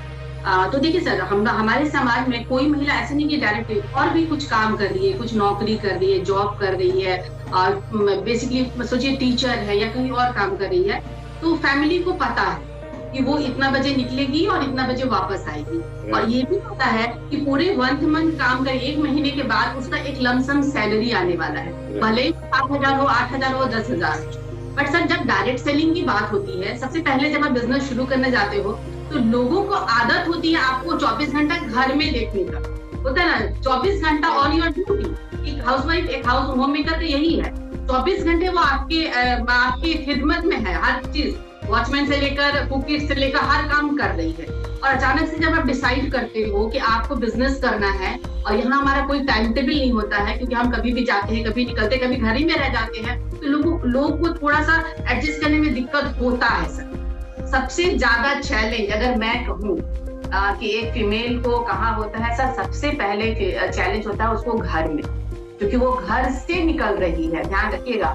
तो देखिए सर, हमारे समाज में कोई महिला ऐसे नहीं कि डायरेक्ट और भी कुछ काम कर रही है, कुछ नौकरी कर रही है, जॉब कर रही है, और बेसिकली सोचिए टीचर है या कहीं और काम कर रही है, तो फैमिली को पता है कि वो इतना बजे निकलेगी और इतना बजे वापस आएगी, और ये भी पता है कि पूरे 1 मंथ काम कर 1 महीने के बाद उसका एक लमसम सैलरी आने वाला है, भले ही 7,000 हो, 8,000 हो, 10,000। बट सर, जब डायरेक्ट सेलिंग की बात होती है, सबसे पहले जब आप बिजनेस शुरू करने जाते हो तो लोगों को आदत होती है आपको 24 घंटा घर में देखने का, होता है ना, 24 घंटा ऑन योर ड्यूटी। एक हाउसवाइफ, एक हाउस होम मेकर तो यही है, 24 घंटे वो आपके खिदमत में है, हर चीज, वॉचमैन से लेकर कुकिंग से लेकर हर काम कर रही है। और अचानक से जब आप डिसाइड करते हो कि आपको बिजनेस करना है, और यहाँ हमारा कोई टाइम टेबल नहीं होता है, क्योंकि हम कभी भी जाते हैं, कभी निकलते, कभी घर ही में रह जाते हैं, तो लोग को थोड़ा सा एडजस्ट करने में दिक्कत होता है सर। सबसे ज्यादा चैलेंज अगर मैं कहूँ कि एक फीमेल को कहाँ होता है सर, सबसे पहले चैलेंज होता है उसको घर में, क्योंकि वो घर से निकल रही है, ध्यान रखिएगा,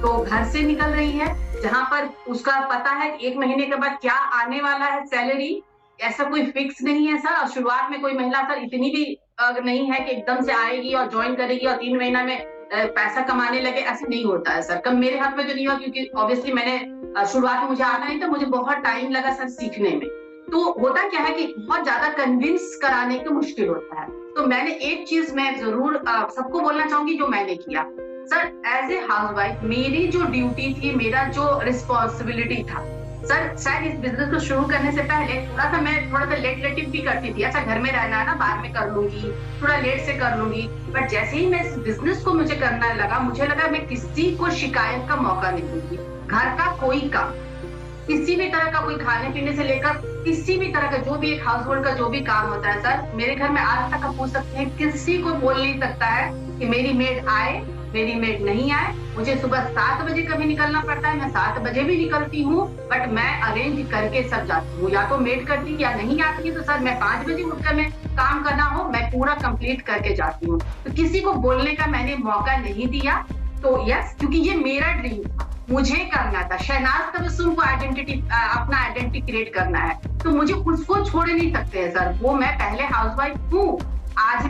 तो घर से निकल रही है जहां पर उसका पता है 1 महीने के बाद क्या आने वाला है सैलरी, ऐसा कोई फिक्स नहीं है सर। और शुरुआत में कोई महिला सर इतनी भी नहीं है कि एकदम से आएगी और ज्वाइन करेगी और 3 महीना में पैसा कमाने लगे, ऐसा नहीं होता है सर। कब मेरे हाथ में तो नहीं हुआ, क्योंकि ऑब्वियसली मैंने शुरुआत में मुझे आता नहीं था, मुझे बहुत टाइम लगा सर सीखने में। तो होता क्या है कि बहुत ज्यादा कन्विंस कराने का मुश्किल होता है। तो मैंने एक चीज मैं जरूर सबको बोलना चाहूंगी जो मैंने किया सर, एज ए हाउसवाइफ मेरी जो ड्यूटी थी, मेरा जो रिस्पॉन्सिबिलिटी था सर, शायद इस बिजनेस को शुरू करने से पहले थोड़ा सा लेट भी करती थी। अच्छा, घर में रहना है ना, बाद में कर लूंगी, थोड़ा लेट से कर लूंगी। बट जैसे ही मैं इस बिजनेस को मुझे करना लगा, मुझे लगा मैं किसी को शिकायत का मौका नहीं दूंगी। घर का कोई काम, किसी भी तरह का, कोई खाने पीने से लेकर किसी भी तरह का, जो भी एक हाउस होल्ड का जो भी काम होता है सर, मेरे घर में आज तक आप पूछ सकते हैं, किसी को बोल नहीं सकता है कि मेरी मेड आए, मेरी मेड नहीं आए। मुझे सुबह 7 बजे कभी निकलना पड़ता है, मैं 7 बजे भी निकलती हूँ, बट मैं अरेंज करके सब जाती हूँ। या तो मेड करती या नहीं आती है, तो सर मैं 5 बजे उठकर मैं काम करना हो, मैं पूरा कंप्लीट करके जाती हूँ। तो किसी को बोलने का मैंने मौका नहीं दिया। तो यस, क्योंकि ये मेरा ड्रीम था, मुझे करना था। शहनाज तबस्सुम को अपना आइडेंटिटी क्रिएट करना है, तो मुझे उसको छोड़ नहीं सकते हैं सर। वो मैं पहले हाउसवाइफ हूँ, आज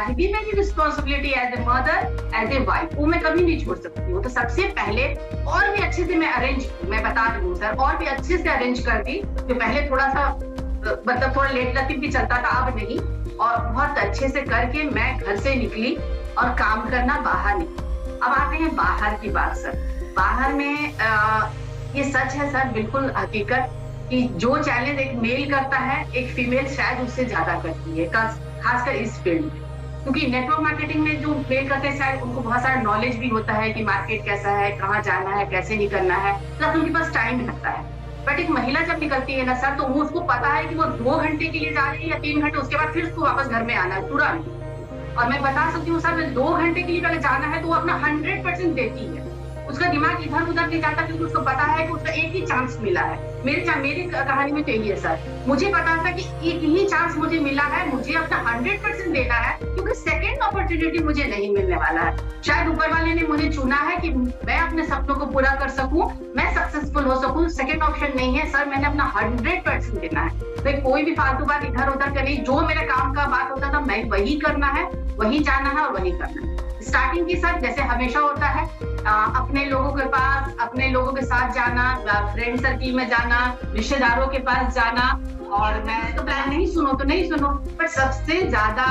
भी मेरी responsibility as a mother, as a wife, वो मैं कभी नहीं छोड़ सकती हूँ। तो सबसे पहले और भी अच्छे से मैं बता रही हूँ सर, और भी अच्छे से अरेंज कर दी। तो पहले थोड़ा सा मतलब थोड़ा लेट लतीफ भी चलता था, अब नहीं, और बहुत अच्छे से करके मैं घर से निकली और काम करना बाहर निकली। अब आते हैं बाहर की बात सर। बाहर में ये सच है सर, बिल्कुल हकीकत, कि जो चैलेंज एक मेल करता है, एक फीमेल शायद उससे ज्यादा करती है, खासकर इस फील्ड में। क्योंकि नेटवर्क मार्केटिंग में जो मेल करते हैं शायद उनको बहुत सारा नॉलेज भी होता है कि मार्केट कैसा है, कहाँ जाना है, कैसे नहीं करना है, प्लस उनके पास टाइम लगता है। बट एक महिला जब निकलती है ना सर, तो वो उसको पता है कि वो 2 घंटे के लिए जा रही है या 3 घंटे, उसके बाद फिर उसको वापस घर में आना है तुरंत। और मैं बता सकती हूँ सर, 2 घंटे के लिए पहले जाना है तो वो अपना 100% देती है। उसका दिमाग इधर उधर नहीं जाता, क्योंकि उसको पता है कि उसका एक ही चांस मिला है। मेरी कहानी में तो यही है सर, मुझे पता था कि एक ही चांस मुझे मिला है, मुझे अपना 100% देना है, क्योंकि सेकंड अपॉर्चुनिटी मुझे नहीं मिलने वाला है। शायद ऊपर वाले ने मुझे चुना है कि मैं अपने सपनों को पूरा कर सकूं, मैं सक्सेसफुल हो सकूं। सेकंड ऑप्शन नहीं है सर, मैंने अपना 100% देना है। मैं कोई भी फालतू बात इधर उधर का नहीं, जो मेरे काम का बात होता था मैं वही करना है। वही जाना है और वही करना है। स्टार्टिंग के साथ जैसे हमेशा होता है, अपने लोगों के पास, अपने लोगों के साथ जाना, फ्रेंड सर्किल में जाना, रिश्तेदारों के पास जाना, और मैं तो प्लान नहीं सुनो तो नहीं सुनो, पर सबसे ज्यादा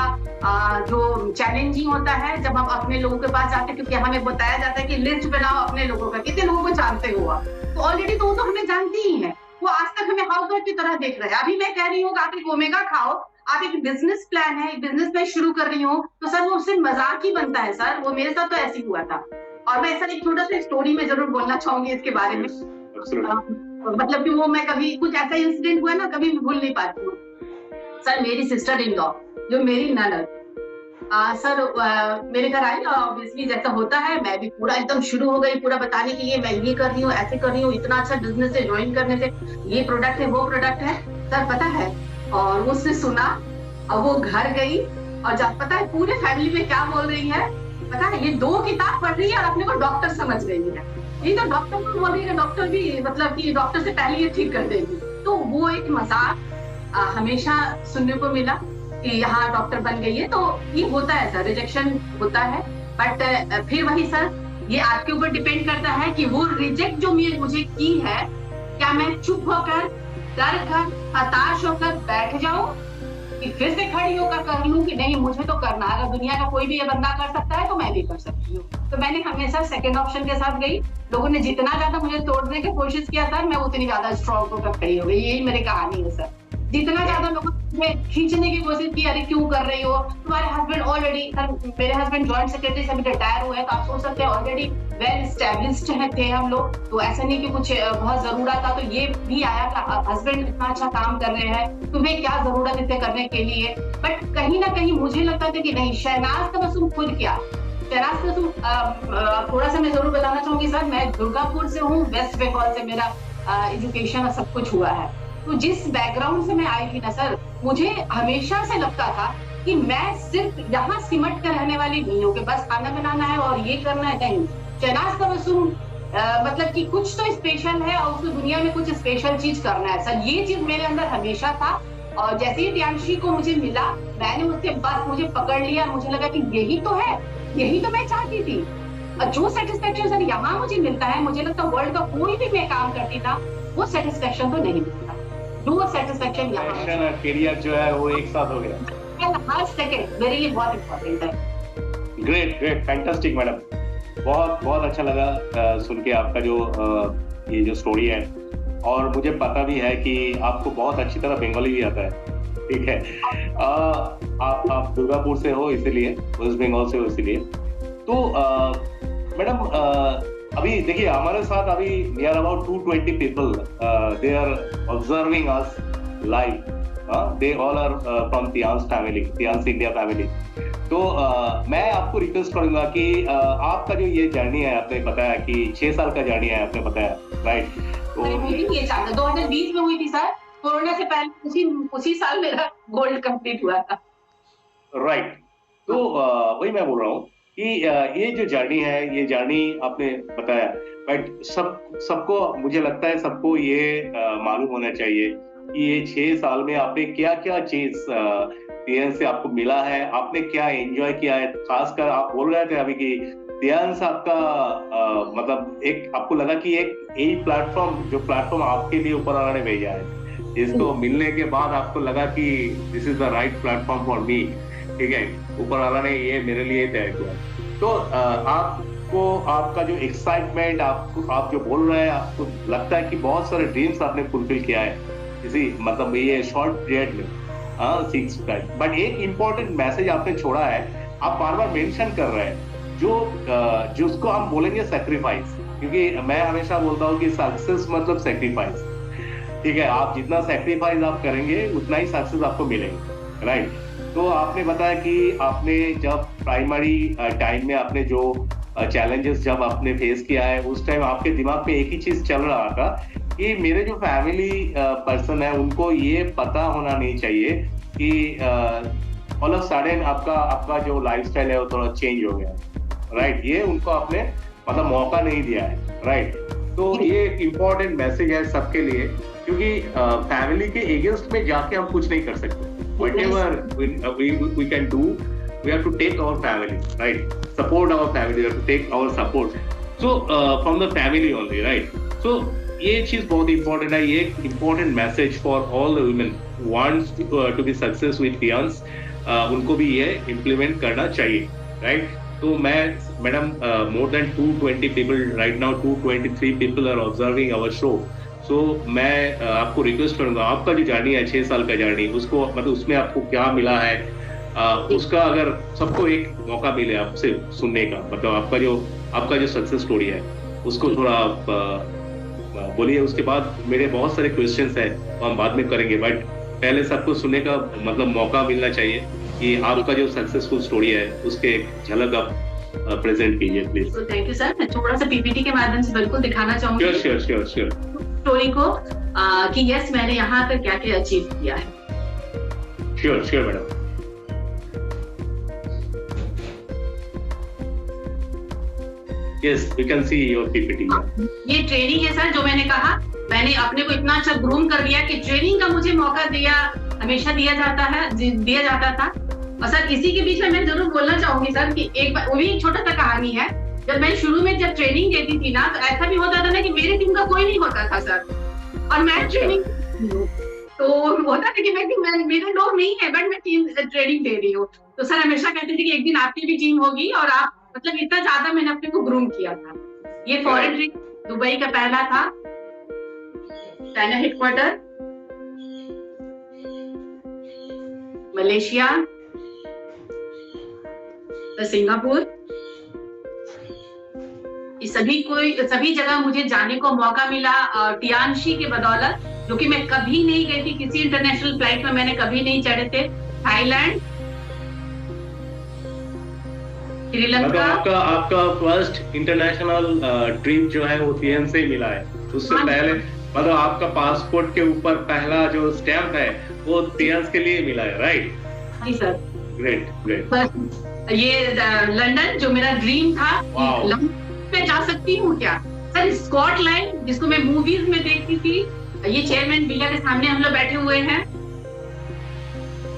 जो चैलेंजिंग होता है जब हम अपने लोगों के पास जाते हैं, क्योंकि हमें बताया जाता है कि लिस्ट बनाओ अपने लोगों का, कितने लोगों को जानते हो आप, तो ऑलरेडी तो वो तो हमें जानती ही है, वो आज तक हमें हाउस वाइफ की तरह देख रहे हैं। अभी मैं कह रही हूँ आप एक ओमेगा खाओ, आप एक बिजनेस प्लान है, एक बिजनेस मैं शुरू कर रही हूँ, तो सर वो उससे मजाक ही बनता है सर, वो मेरे साथ तो ऐसे ही हुआ था। और मैं ऐसा एक छोटा सा स्टोरी में जरूर बोलना चाहूंगी इसके बारे में, मतलब कि वो मैं कभी कुछ ऐसा इंसिडेंट हुआ ना, कभी भूल नहीं पाती हूँ। सर मेरी सिस्टर इन लॉ, जो मेरी ननद, सर मेरे घर आई, ऑब्वियसली जैसा होता है मैं भी पूरा एकदम शुरू हो गई, पूरा बताने के लिए मैं ये कर रही हूँ, ऐसे कर रही हूँ, इतना अच्छा बिजनेस है, ज्वाइन करने से, ये प्रोडक्ट है, वो प्रोडक्ट है, सर पता है। और उसने सुना और वो घर गई, और जब पता है पूरे फैमिली में क्या बोल रही है, पता है ये 2 किताब पढ़ रही है और अपने को डॉक्टर समझ रही है, ये तो डॉक्टर को बोल रही है, डॉक्टर भी मतलब कि डॉक्टर से पहले ये ठीक कर देगी। तो वो एक मजाक हमेशा सुनने को मिला कि यहाँ डॉक्टर बन गई है, तो ये होता है सर, रिजेक्शन होता है, बट फिर वही सर, ये आपके ऊपर डिपेंड करता है कि वो रिजेक्ट जो मुझे की है, क्या मैं चुप होकर, डर कर, हताश होकर बैठ जाऊं, कि फिर से खड़ी होकर कर लूं कि नहीं मुझे तो करना है, अगर दुनिया का कोई भी ये बंदा कर सकता है तो मैं भी कर सकती हूँ। तो मैंने हमेशा सेकंड ऑप्शन के साथ गई। लोगों ने जितना ज्यादा मुझे तोड़ने की कोशिश किया सर, मैं उतनी ज्यादा स्ट्रॉन्ग होकर खड़ी हो गई। यही मेरी कहानी है सर। जितना ज्यादा लोगों ने खींचने की कोशिश की, अरे क्यों कर रही हो, तुम्हारे हस्बैंड ऑलरेडी, मेरे हस्बैंड जॉइंट सेक्रेटरी से अभी रिटायर हुए हैं, तो आप सोच सकते हैं ऑलरेडी वेल एस्टेब्लिश्ड थे हम लोग, तो ऐसा नहीं कि कुछ बहुत जरूरत था तो ये भी आया कि हस्बैंड इतना अच्छा काम कर रहे हैं, तुम्हें क्या जरूरत इसे करने के लिए। बट कहीं ना कहीं मुझे लगता था कि नहीं, शहनाज तबस्सुम खुद क्या, शहनाज तबस्सुम, थोड़ा सा मैं जरूर बताना चाहूंगी सर, मैं दुर्गापुर से हूँ, वेस्ट बंगाल से मेरा एजुकेशन सब कुछ हुआ है। तो जिस बैकग्राउंड से मैं आई थी ना सर, मुझे हमेशा से लगता था कि मैं सिर्फ यहाँ सिमट कर रहने वाली नहीं हूँ कि बस खाना बनाना है और ये करना है, नहीं। शहनाज तबस्सुम मतलब कि कुछ तो स्पेशल है और उसको दुनिया में कुछ स्पेशल चीज करना है सर, ये चीज मेरे अंदर हमेशा था। और जैसे ही प्रियांशी को मुझे मिला, मैंने उसके बाद मुझे पकड़ लिया, मुझे लगा कि यही तो है, यही तो मैं चाहती थी। और जो सेटिस्फेक्शन सर यहाँ मुझे मिलता है, मुझे लगता है वर्ल्ड का कोई भी मैं काम करती था वो सेटिस्फेक्शन तो नहीं मिलता, जो सेटिस्फेक्शन यहाँ कैरियर जो है वो एक साथ हो गया। हर सेकंड मेरे लिए बहुत इम्पोर्टेंट है। ग्रेट ग्रेट, फैंटास्टिक मैडम, बहुत बहुत अच्छा लगा सुन के आपका जो ये जो स्टोरी है, और मुझे पता भी है कि आपको बहुत अच्छी तरह बंगाली भी आता है, ठीक है। आप दुर्गापुर से हो इसीलिए, वेस्ट बंगाल से हो इसीलिए। तो मैडम अभी देखिए हमारे साथ अभी near about 220 people, they are observing us live, they all are from Tiens family, Tiens India family. तो मैं आपको रिक्वेस्ट करूंगा कि आपका जो ये जर्नी है, आपने बताया कि 6 साल का जर्नी है, आपने बताया, राइट? तो ये 2020 में हुई थी सर, कोरोना से पहले उसी साल मेरा गोल्ड कंप्लीट हुआ था, राइट। तो वही मैं बोल रहा हूँ कि ये जो जर्नी है, ये जर्नी आपने बताया, बट सबको मुझे लगता है सबको ये मालूम होना चाहिए कि ये 6 साल में आपने क्या क्या चीज तियांस से आपको मिला है, आपने क्या एंजॉय किया है। खासकर आप बोल रहे थे अभी कि तियांस आपका मतलब एक आपको लगा कि एक प्लेटफॉर्म, जो प्लेटफॉर्म आपके लिए ऊपर वाला ने भेजा है, इसको मिलने के बाद आपको लगा कि this is the right platform for me, ठीक है, ऊपर वाला ने ये मेरे लिए तय किया। तो आपको आपका जो एक्साइटमेंट, आप जो बोल रहे हैं, आपको लगता है कि बहुत सारे ड्रीम्स आपने फुलफिल किया है इसी मतलब ये शॉर्ट पीरियड में, 6 टाइम। बट एक इम्पोर्टेंट मैसेज आपने छोड़ा है, आप बार बार मेंशन कर रहे हैं, जो उसको हम बोलेंगे सैक्रिफाइस, क्योंकि मैं हमेशा बोलता हूँ कि सक्सेस मतलब सैक्रिफाइस, ठीक है। आप जितना सैक्रिफाइस आप करेंगे उतना ही सक्सेस आपको मिलेंगे, राइट? तो आपने बताया कि आपने जब प्राइमरी टाइम में आपने जो चैलेंजेस जब आपने फेस किया है, उस टाइम आपके दिमाग में एक ही चीज चल रहा था कि मेरे जो फैमिली पर्सन है उनको ये पता होना नहीं चाहिए कि ऑल ऑफ सडन आपका जो लाइफस्टाइल है वो थोड़ा चेंज हो गया, राइट? ये उनको आपने मतलब मौका नहीं दिया है, राइट? तो ये एक इम्पोर्टेंट मैसेज है सबके लिए, क्योंकि फैमिली के अगेंस्ट में जाके हम कुछ नहीं कर सकते। Whatever we can do, we have to take our family, right? Support our family, we have to take our support. So from the family only, right? So ये चीज बहुत important है, ये एक important message for all the women who wants to be success with fiance, उनको भी ये implement करना चाहिए, right? तो मैं madam more than 220 people right now, 223 people are observing our show. So मैं आपको रिक्वेस्ट करूंगा, आपका जो जर्नी है 6 साल का जर्नी, उसको मतलब उसमें आपको क्या मिला है, उसका अगर सबको एक मौका मिले आपसे सुनने का, मतलब आपका जो सक्सेस स्टोरी है उसको थोड़ा आप बोलिए। उसके बाद मेरे बहुत सारे क्वेश्चंस हैं तो हम बाद में करेंगे, बट पहले सबको सुनने का मतलब मौका मिलना चाहिए कि आपका जो सक्सेसफुल स्टोरी है उसके एक झलक आप प्रेजेंट कीजिए प्लीज। तो थैंक यू सर, मैं थोड़ा सा पीपीटी के माध्यम से बिल्कुल दिखाना चाहूंगी श्योर स्टोरी को कि यस मैंने यहाँ आकर क्या क्या अचीव किया है। Sure madam. Yes, we can see your PPT. ये ट्रेनिंग है सर, जो मैंने कहा मैंने अपने को इतना अच्छा ग्रूम कर दिया कि ट्रेनिंग का मुझे मौका हमेशा दिया जाता था। और सर इसी के बीच में मैं जरूर बोलना चाहूंगी सर कि एक बार वो भी एक छोटा सा कहानी है। जब मैं शुरू में जब ट्रेनिंग देती थी ना, तो ऐसा भी होता था ना कि मेरी टीम का कोई नहीं होता था सर, और मैं ट्रेनिंग तो होता था कि मेरे लोग नहीं है बट मैं टीम ट्रेनिंग दे रही हूँ। तो सर हमेशा कहते थे कि एक दिन आपकी भी टीम होगी, और आप मतलब इतना ज्यादा मैंने अपने को ग्रूम किया था। ये फॉरेन ट्रिप दुबई का पहला था, चाइना हेडक्वार्टर, मलेशिया, सिंगापुर, ये सभी जगह मुझे जाने को मौका मिला टियानशी के बदौलत, जो कि मैं कभी नहीं गई थी, किसी इंटरनेशनल फ्लाइट में मैंने कभी नहीं चढ़े थे। थाईलैंड, श्रीलंका। आपका फर्स्ट इंटरनेशनल ट्रिप जो है वो टीएन से ही मिला है। उससे पहले मतलब आपका पासपोर्ट के ऊपर पहला जो स्टैम्प है वो टीएन के लिए मिला है, राइट? जी सर। ग्रेट। ये लंदन जो मेरा ड्रीम था, मैं जा सकती हूँ क्या सर? स्कॉटलैंड जिसको मैं मूवीज में देखती थी, ये चेयरमैन बिल्ला के सामने हम लोग बैठे हुए हैं।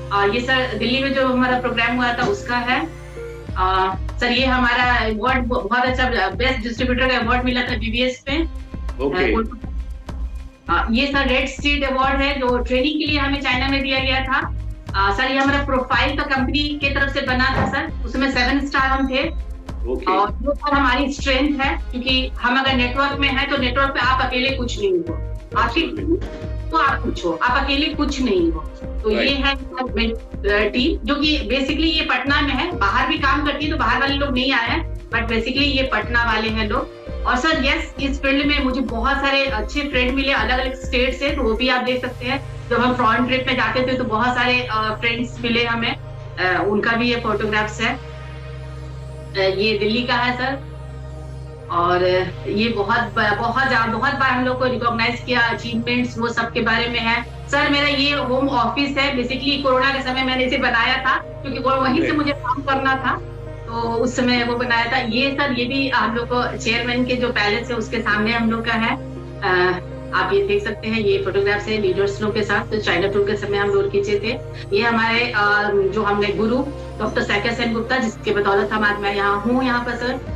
और ये सर दिल्ली में जो हमारा प्रोग्राम हुआ था उसका है। सर ये हमारा अवार्ड बहुत अच्छा बेस्ट डिस्ट्रीब्यूटर का अवार्ड मिला था बीबीएस पे। ये सर रेड स्ट्रीट अवार्ड है जो ट्रेनिंग के लिए हमें चाइना में दिया गया था। सर ये हमारा प्रोफाइल का कंपनी की तरफ से बना था सर, उसमें 7 स्टार हम थे। और वो सर हमारी स्ट्रेंथ है, क्योंकि हम अगर नेटवर्क में है तो नेटवर्क पे आप अकेले कुछ नहीं हो, आपकी तो आप कुछ हो, आप अकेले कुछ नहीं हो। तो ये है टीम जो कि बेसिकली ये पटना में है, बाहर भी काम करती है तो बाहर वाले लोग नहीं आए हैं, बट बेसिकली ये पटना वाले हैं लोग। और सर यस इस फील्ड में मुझे बहुत सारे अच्छे फ्रेंड मिले अलग अलग स्टेट से, तो वो भी आप देख सकते हैं। जब हम फॉरेन ट्रिप में जाते थे तो बहुत सारे फ्रेंड्स मिले हमें, उनका भी ये फोटोग्राफ्स है। ये दिल्ली का है सर, और ये बहुत बार हम लोग को रिकॉग्नाइज किया, अचीवमेंट्स वो सब के बारे में है। सर मेरा ये होम ऑफिस है, बेसिकली कोरोना के समय मैंने इसे बनाया था क्योंकि वहीं से मुझे काम करना था, तो उस समय वो बनाया था। ये सर ये भी हम लोग को चेयरमैन के जो पैलेस है उसके सामने हम लोग का है। आप ये देख सकते हैं, ये फोटोग्राफ्स है लीडर्स लोग के साथ, तो चाइना टूर के समय हम लोग खींचे थे। ये हमारे जो हमने गुरु डॉक्टर सैकेत सेन गुप्ता, जिसके बदौलत हम आज मैं यहाँ हूँ यहाँ पर सर।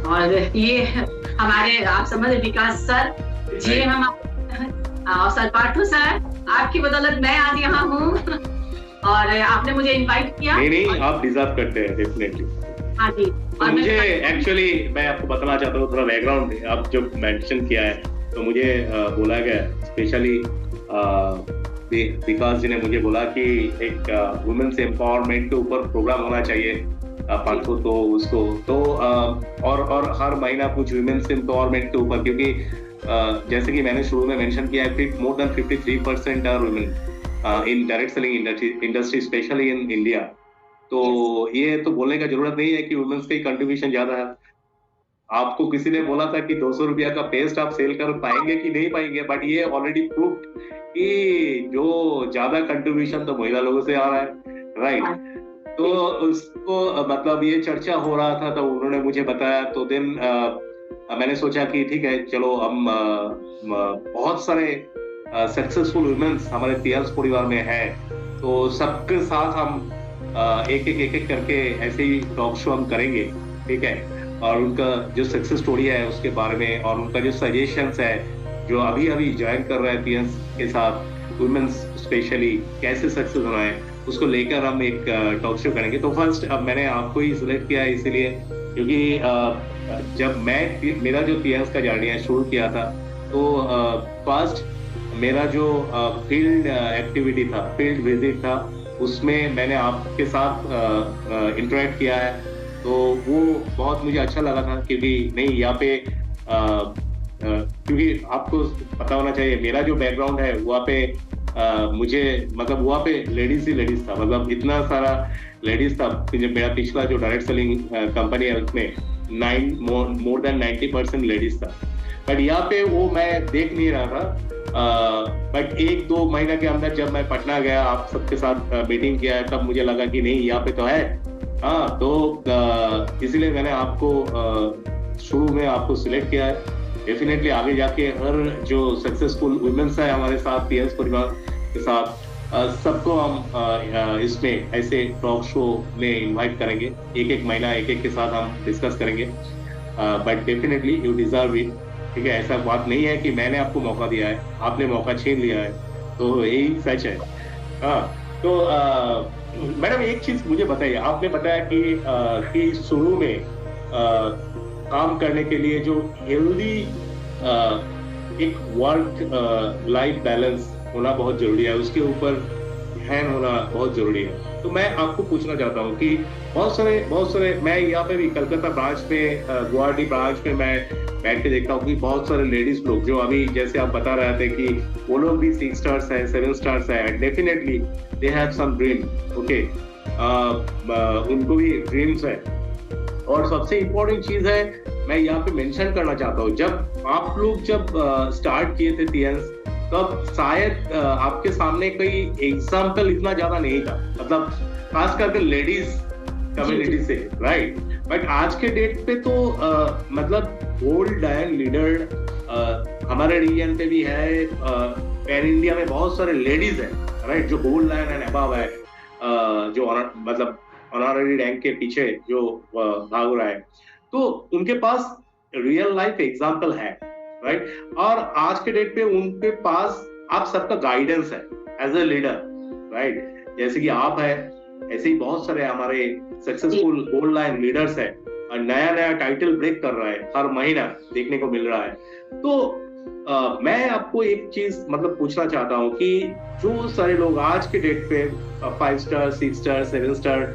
और ये हमारे आप समझ विकास सर जी, हम और सर पाठू सर, आपकी बदौलत मैं आज यहाँ हूँ और आपने मुझे इनवाइट किया। नहीं आप डिजर्व करते हैं डेफिनेटली। हाँ जी। और मुझे एक्चुअली मैं आपको बताना चाहता हूँ थोड़ा बैकग्राउंड, आप जो मेंशन किया है तो मुझे बोला गया स्पेशली विकास जी ने मुझे बोला कि एक वुमेन्स एम्पावरमेंट के ऊपर प्रोग्राम होना चाहिए पांचो, तो उसको तो और हर महीना कुछ वुमेन्स एम्पावरमेंट के ऊपर, क्योंकि जैसे कि मैंने शुरू में मेंशन किया है, more than 53% are women in direct selling industry specially in India. तो ये तो बोलने का जरूरत नहीं है कि वुमेन्स का कंट्रीब्यूशन ज्यादा है। आपको किसी ने बोला था कि 200 रुपया का पेस्ट आप सेल कर पाएंगे कि नहीं पाएंगे, बट ये ऑलरेडी प्रूफ कि जो ज्यादा कंट्रीब्यूशन तो महिला लोगों से आ रहा है, राइट? तो उसको मतलब ये चर्चा हो रहा था तो उन्होंने मुझे बताया, तो दिन मैंने सोचा कि ठीक है चलो हम बहुत सारे सक्सेसफुल वुमेन्स हमारे टीएल्स परिवार में है, तो सबके साथ हम एक एक करके ऐसे ही टॉक शो हम करेंगे, ठीक है। और उनका जो सक्सेस स्टोरी है उसके बारे में, और उनका जो सजेशंस है, जो अभी अभी ज्वाइन कर रहे हैं पीएंस के साथ, वुमेन्स स्पेशली कैसे सक्सेस होना है, उसको लेकर हम एक टॉक शो करेंगे। तो फर्स्ट अब मैंने आपको ही सिलेक्ट किया है इसीलिए क्योंकि जब मेरा जो पीएंस का जर्नी है शुरू किया था, तो फर्स्ट मेरा जो फील्ड एक्टिविटी था, फील्ड विजिट था, उसमें मैंने आपके साथ इंटरेक्ट किया है। तो वो बहुत मुझे अच्छा लगा था क्योंकि नहीं यहाँ पे क्योंकि आपको पता होना चाहिए मेरा जो बैकग्राउंड है वहाँ पे मुझे मतलब वहाँ पे लेडीज ही लेडीज था, मतलब इतना सारा लेडीज था। मेरा पिछला जो डायरेक्ट सेलिंग कंपनी है उसमें मोर देन 90% लेडीज था। बट यहाँ पे वो मैं देख नहीं रहा था। बट 1-2 महीना के अंदर जब मैं पटना गया, आप सबके साथ मीटिंग किया है, तब मुझे लगा कि नहीं यहाँ पे तो है। हाँ, तो इसीलिए मैंने आपको शुरू में आपको सिलेक्ट किया है। डेफिनेटली आगे जाके हर जो सक्सेसफुल वुमेन्स है हमारे साथ पीएंस परिवार के साथ, सबको हम इसमें ऐसे टॉक शो में इनवाइट करेंगे। एक महीना एक के साथ हम डिस्कस करेंगे। But definitely you deserve it, ठीक है। ऐसा बात नहीं है कि मैंने आपको मौका दिया है, आपने मौका छीन लिया है, तो यही सच है। हाँ, तो मैडम एक चीज मुझे बताइए, आपने बताया कि शुरू में काम करने के लिए जो हेल्दी एक वर्क लाइफ बैलेंस होना बहुत जरूरी है, उसके ऊपर ध्यान होना बहुत जरूरी है। तो मैं आपको पूछना चाहता हूँ कि बहुत सारे मैं यहाँ पे भी कलकत्ता ब्रांच में, गुवाहाटी ब्रांच में मैं बैठ के देखता हूँ कि बहुत सारे लेडीज लोग जो अभी जैसे आप बता रहे थे कि वो लोग भी 6 स्टार्स है, 7 स्टार्स है, definitely they have some dream, okay. उनको भी ड्रीम्स है। और सबसे इम्पोर्टेंट चीज है, मैं यहाँ पे मेंशन करना चाहता हूँ, जब आप लोग स्टार्ट किए थे पीएंस, तब शायद आपके सामने कोई एग्जाम्पल इतना ज्यादा नहीं था, मतलब खास करके लेडीज कम्युनिटी से, राइट। बट आज के डेट पे तो मतलब गोल्ड एंड लीडर हमारे रीजन पे भी है, पैन इंडिया में बहुत सारे लेडीज है, राइट, जो गोल्ड लाइन एंड अबव है, जो मतलब ऑनररी रैंक के पीछे जो भाग रहा है, तो उनके पास रियल लाइफ एग्जाम्पल है, राइट। और आज के डेट पे उनके पास आप सबका गाइडेंस है एज ए लीडर, राइट। जैसे कि आप है, ऐसे ही बहुत सारे हमारे सक्सेसफुल गोल्ड लाइन लीडर्स है, और नया टाइटल ब्रेक कर रहा है, हर महीना देखने को मिल रहा है। तो मैं आपको एक चीज मतलब पूछना चाहता हूँ कि जो सारे लोग आज के डेट पे 5 स्टार, 6 स्टार, 7 स्टार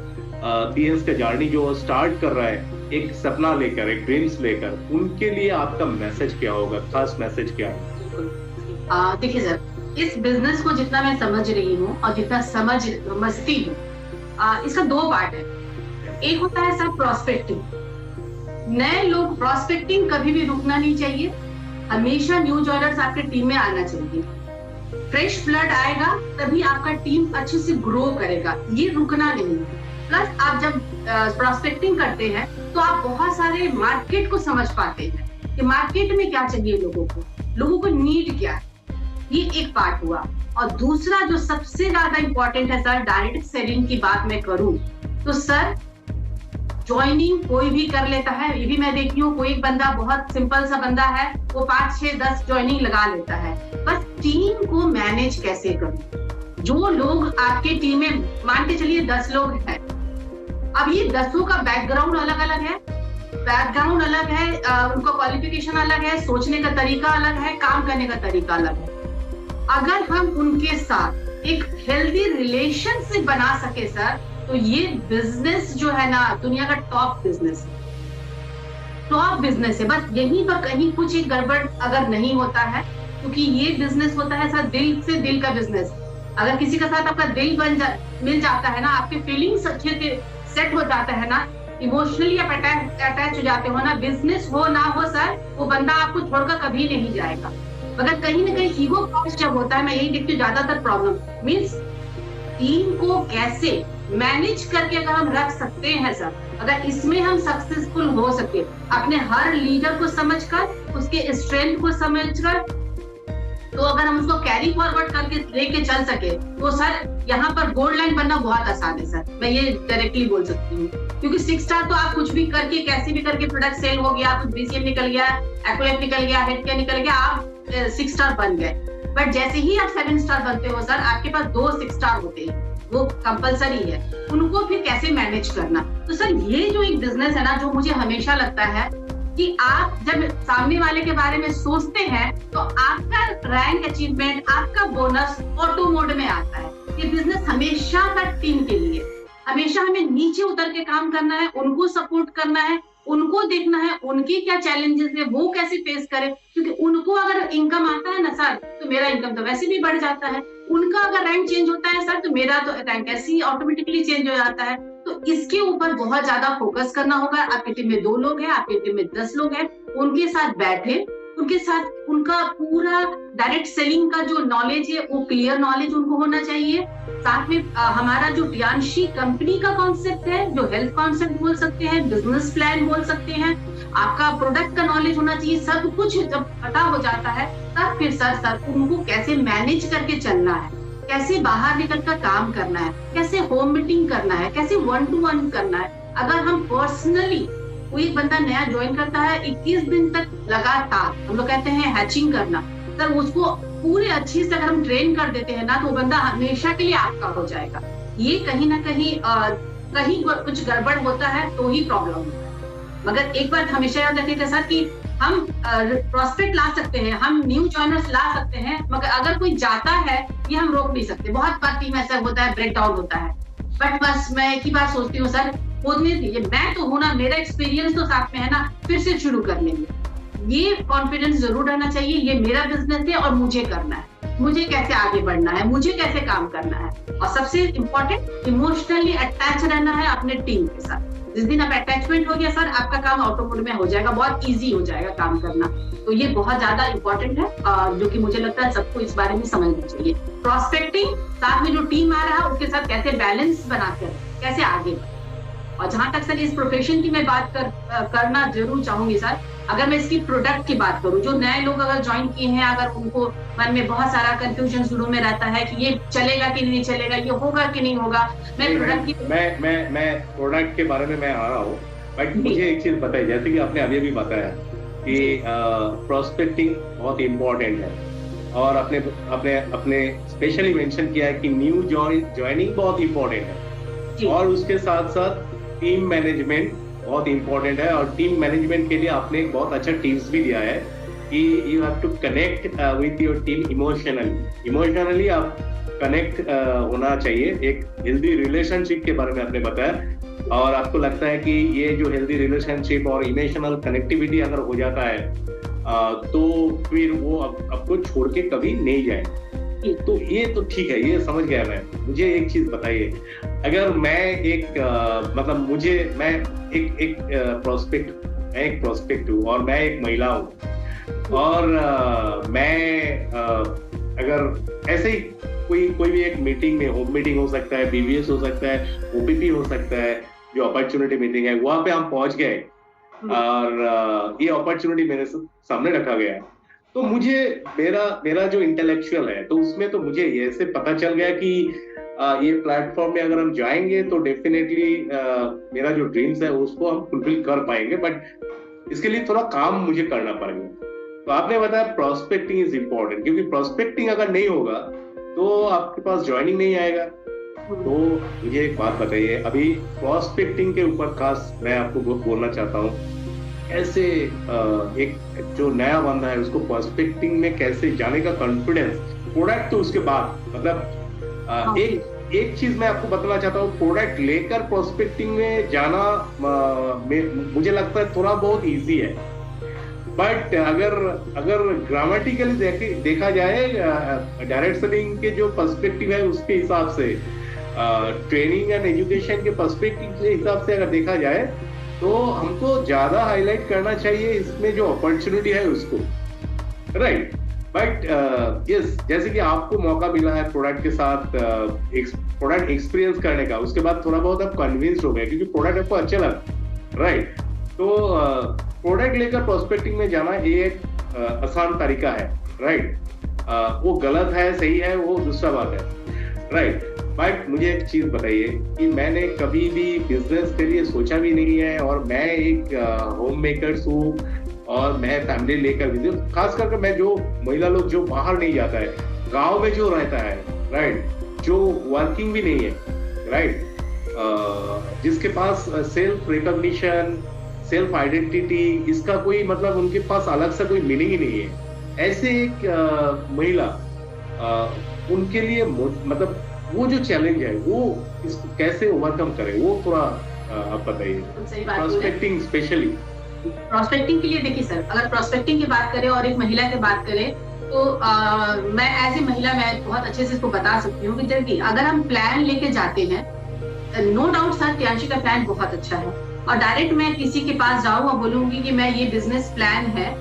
पीएंस का जर्नी जो स्टार्ट कर रहा है, एक सपना लेकर, एक ड्रीम्स लेकर, उनके लिए आपका मैसेज क्या होगा, खास मैसेज क्या है? देखिए सर, इस बिजनेस को जितना मैं समझ रही हूँ और जितना समझती हूँ, इसका 2 पार्ट है। एक होता है सर प्रॉस्पेक्टिंग। नए लोग, प्रॉस्पेक्टिंग कभी भी रुकना नहीं चाहिए, हमेशा न्यू जॉइनर्स आपके टीम में आना चाहिए। फ्रेश ब्लड आएगा तभी आपका टीम अच्छे से ग्रो करेगा, ये रुकना नहीं। प्लस आप जब प्रॉस्पेक्टिंग करते हैं तो आप बहुत सारे मार्केट को समझ पाते हैं कि मार्केट में क्या चाहिए लोगों को नीड क्या है, ये एक पार्ट हुआ। और दूसरा जो सबसे ज्यादा इंपॉर्टेंट है सर, डायरेक्ट सेलिंग की बात मैं करूं तो सर, ज्वाइनिंग कोई भी कर लेता है। ये भी मैं देखती हूँ, कोई एक बंदा बहुत सिंपल सा बंदा है, वो 5, 6, 10 ज्वाइनिंग लगा लेता है। बस टीम को मैनेज कैसे करूं। जो लोग आपके टीम में, मान के चलिए 10 लोग हैं, अब ये 10 का बैकग्राउंड अलग अलग है, उनका क्वालिफिकेशन अलग है, सोचने का तरीका अलग है, काम करने का तरीका अलग है। अगर हम उनके साथ एक हेल्दी रिलेशनशिप बना सके सर, तो ये बिजनेस जो है ना, दुनिया का टॉप बिजनेस है। बस यहीं पर कहीं कुछ एक गड़बड़ अगर नहीं होता है, क्योंकि ये बिजनेस होता है सर दिल से दिल का बिजनेस। अगर किसी के साथ आपका दिल मिल जाता है ना, आपके फीलिंग्स अच्छे से सेट हो जाता है ना, इमोशनली आप अटैच हो जाते हो ना, बिजनेस हो ना हो सर, वो बंदा आपको छोड़कर कभी नहीं जाएगा। मगर कहीं ना कहीं ईगो क्लैश जब होता है, मैं यही देखती हूँ ज्यादातर प्रॉब्लम मीन्स टीम को कैसे मैनेज करके अगर हम रख सकते हैं सर, अगर इसमें हम सक्सेसफुल हो सके, अपने हर लीडर को समझकर, उसके स्ट्रेंथ को समझकर, तो अगर हम उसको कैरी फॉरवर्ड करके लेके चल सके तो सर यहाँ पर गोल्ड लाइन बनना बहुत आसान है सर, मैं ये डायरेक्टली बोल सकती हूँ। क्योंकि 6 स्टार तो आप कुछ भी करके कैसे भी करके प्रोडक्ट सेल हो गया, कुछ BCM निकल गया, एक्वालाइफ निकल गया, हेड केयर निकल गया, आप 6 स्टार बन गए। बट जैसे ही आप 7 स्टार बनते हो सर, आपके पास 2 6 स्टार होते हैं, वो कंपलसरी है, उनको फिर कैसे मैनेज करना। तो सर ये जो एक बिजनेस है ना, जो मुझे हमेशा लगता है कि आप जब सामने वाले के बारे में सोचते हैं तो आपका रैंक अचीवमेंट, आपका बोनस ऑटो मोड में आता है। ये बिजनेस हमेशा का टीम के लिए, हमेशा हमें नीचे उतर के काम करना है, उनको सपोर्ट करना है, उनको देखना है उनके क्या चैलेंजेस है, वो कैसे फेस करें। क्योंकि उनको अगर इनकम आता है ना सर, तो मेरा इनकम तो वैसे भी बढ़ जाता है। उनका अगर रैंक चेंज होता है सर, तो मेरा तो रैंक ऐसे ही ऑटोमेटिकली चेंज हो जाता है। तो इसके ऊपर बहुत ज्यादा फोकस करना होगा। आपकी टीम में 2 लोग हैं, आपकी टीम में 10 लोग हैं, उनके साथ बैठे, उनके साथ उनका पूरा डायरेक्ट सेलिंग का जो नॉलेज है वो क्लियर नॉलेज उनको होना चाहिए। साथ में हमारा जो टियांशी कंपनी का कॉन्सेप्ट है, जो हेल्थ कॉन्सेप्ट बोल सकते हैं, बिजनेस प्लान बोल सकते हैं, आपका प्रोडक्ट का नॉलेज होना चाहिए। सब कुछ जब पता हो जाता है तब फिर सर उनको कैसे मैनेज करके चलना है, कैसे बाहर निकल कर काम करना है, कैसे होम मीटिंग करना है, कैसे 1 to 1 करना है। अगर हम पर्सनली, कोई बंदा नया ज्वाइन करता है 21 दिन तक लगातार, हम लोग कहते हैं हैचिंग करना, सर उसको पूरे अच्छे से अगर हम ट्रेन कर देते हैं ना, तो बंदा हमेशा के लिए आपका हो जाएगा। ये कहीं ना कहीं कहीं कुछ गड़बड़ होता है तो ही प्रॉब्लम होता है। मगर एक बात हमेशा याद रखिएगा सर कि हम प्रोस्पेक्ट ला सकते हैं, हम न्यू जॉइनर्स ला सकते हैं, मगर अगर कोई जाता है ये हम रोक नहीं सकते। बहुत बार टीम ऐसा होता है, ब्रेक डाउन होता है। बट बस मैं एक ही बात सोचती हूँ सर, होने दीजिए, मैं तो हूं ना, मेरा एक्सपीरियंस तो साथ में है ना, फिर से शुरू कर लेंगे। ये कॉन्फिडेंस जरूर रहना चाहिए, ये मेरा बिजनेस है और मुझे करना है, मुझे कैसे आगे बढ़ना है, मुझे कैसे काम करना है। और सबसे इम्पोर्टेंट, इमोशनली अटैच रहना है अपने टीम के साथ। जिस दिन आप अटैचमेंट हो गया सर, आपका काम ऑटो मोड में हो जाएगा, बहुत इजी हो जाएगा काम करना। तो ये बहुत ज्यादा इम्पोर्टेंट है, जो कि मुझे लगता है सबको इस बारे में समझना चाहिए। प्रोस्पेक्टिंग, साथ में जो टीम आ रहा है उसके साथ कैसे बैलेंस बनाकर कैसे आगे। और जहां तक सर इस प्रोफेशन की मैं बात करना जरूर चाहूंगी सर, अगर मैं इसकी प्रोडक्ट की बात करूं, जो नए लोग अगर ज्वाइन किए हैं, अगर उनको मन में बहुत सारा कंफ्यूजन शुरू में रहता है कि ये चलेगा कि नहीं चलेगा, ये होगा कि नहीं होगा, मैं प्रोडक्ट की मैं प्रोडक्ट के बारे में मैं आ रहा हूँ। बट मुझे एक चीज बताइए, जैसे कि आपने अभी भी बताया कि प्रोस्पेक्टिंग बहुत इम्पोर्टेंट है, और अपने स्पेशली मेंशन किया है कि न्यू ज्वाइनिंग बहुत इम्पोर्टेंट है, और उसके साथ साथ टीम मैनेजमेंट बहुत इंपॉर्टेंट है। और टीम मैनेजमेंट के लिए आपने एक बहुत अच्छा टिप्स भी दिया है कि you have to connect with your team emotionally आप कनेक्ट होना चाहिए। एक हेल्दी रिलेशनशिप के बारे में आपने बताया, और आपको लगता है कि ये जो हेल्दी रिलेशनशिप और इमोशनल कनेक्टिविटी अगर हो जाता है तो फिर वो आपको छोड़ के कभी नहीं जाए। तो ये तो ठीक है, ये समझ गया मैं। मुझे एक चीज बताइए, अगर मैं मैं एक प्रोस्पेक्ट हूँ और मैं एक महिला हूँ, और मैं अगर ऐसे ही कोई भी एक मीटिंग में, होम मीटिंग हो सकता है, BBS हो सकता है, OPP हो सकता है, जो अपॉर्चुनिटी मीटिंग है, वहां पे हम पहुंच गए और ये अपॉर्चुनिटी मेरे सामने रखा गया है, तो मुझे मेरा जो इंटेलेक्चुअल है, तो उसमें तो मुझे ऐसे पता चल गया कि ये प्लेटफॉर्म में अगर हम जाएंगे तो डेफिनेटली मेरा जो ड्रीम्स है उसको हम फुलफिल कर पाएंगे, बट इसके लिए थोड़ा काम मुझे करना पड़ेगा। तो आपने बताया प्रोस्पेक्टिंग इज इम्पोर्टेंट, क्योंकि प्रोस्पेक्टिंग अगर नहीं होगा तो आपके पास ज्वाइनिंग नहीं आएगा। तो मुझे एक बात बताइए, अभी प्रोस्पेक्टिंग के ऊपर खास मैं आपको बोलना चाहता हूँ, ऐसे एक जो नया बंदा है उसको प्रोस्पेक्टिंग में कैसे जाने का कॉन्फिडेंस, प्रोडक्ट तो उसके बाद, मतलब एक चीज मैं आपको बताना चाहता हूँ, प्रोडक्ट लेकर प्रोस्पेक्टिंग में जाना मुझे लगता है थोड़ा बहुत इजी है, बट अगर ग्रामेटिकली देखा जाए, डायरेक्ट सेलिंग के जो पर्सपेक्टिव है उसके हिसाब से, ट्रेनिंग एंड एजुकेशन के पर्सपेक्टिव के हिसाब से अगर देखा जाए, तो हमको ज्यादा हाईलाइट करना चाहिए इसमें जो अपॉर्चुनिटी है उसको, राइट। बट यस, जैसे कि आपको मौका मिला है प्रोडक्ट के साथ प्रोडक्ट एक्सपीरियंस करने का, उसके बाद थोड़ा बहुत आप कन्विंस्ड हो गए क्योंकि प्रोडक्ट आपको अच्छा लगा, राइट। तो प्रोडक्ट लेकर प्रोस्पेक्टिंग में जाना ये एक आसान तरीका है, राइट। वो गलत है सही है वो दूसरा बात है, राइट। बट मुझे एक चीज बताइए कि मैंने कभी भी बिजनेस के लिए सोचा भी नहीं है, और मैं एक होम मेकर हूँ, और मैं फैमिली लेकर भी, खास करके मैं जो महिला लोग जो बाहर नहीं जाता है, गांव में जो रहता है, राइट, जो वर्किंग भी नहीं है, राइट, जिसके पास सेल्फ रिकॉग्निशन, सेल्फ आइडेंटिटी, इसका कोई मतलब उनके पास अलग सा कोई मीनिंग ही नहीं है, ऐसे एक महिला, उनके लिए मतलब वो जो चैलेंज है वो इसको कैसे ओवरकम करे, वो थोड़ा आप बताइए, प्रोस्पेक्टिंग स्पेशली। प्रोस्पेक्टिंग के लिए देखिए सर, अगर प्रोस्पेक्टिंग की बात करें और एक महिला की बात करें तो मैं एज ए महिला मैं बहुत अच्छे से इसको बता सकती हूँ कि देखिए अगर हम प्लान लेके जाते हैं, नो डाउट सर प्रियांशी का प्लान बहुत अच्छा है, और डायरेक्ट मैं किसी के पास जाऊँ और बोलूंगी कि मैं ये बिजनेस प्लान है,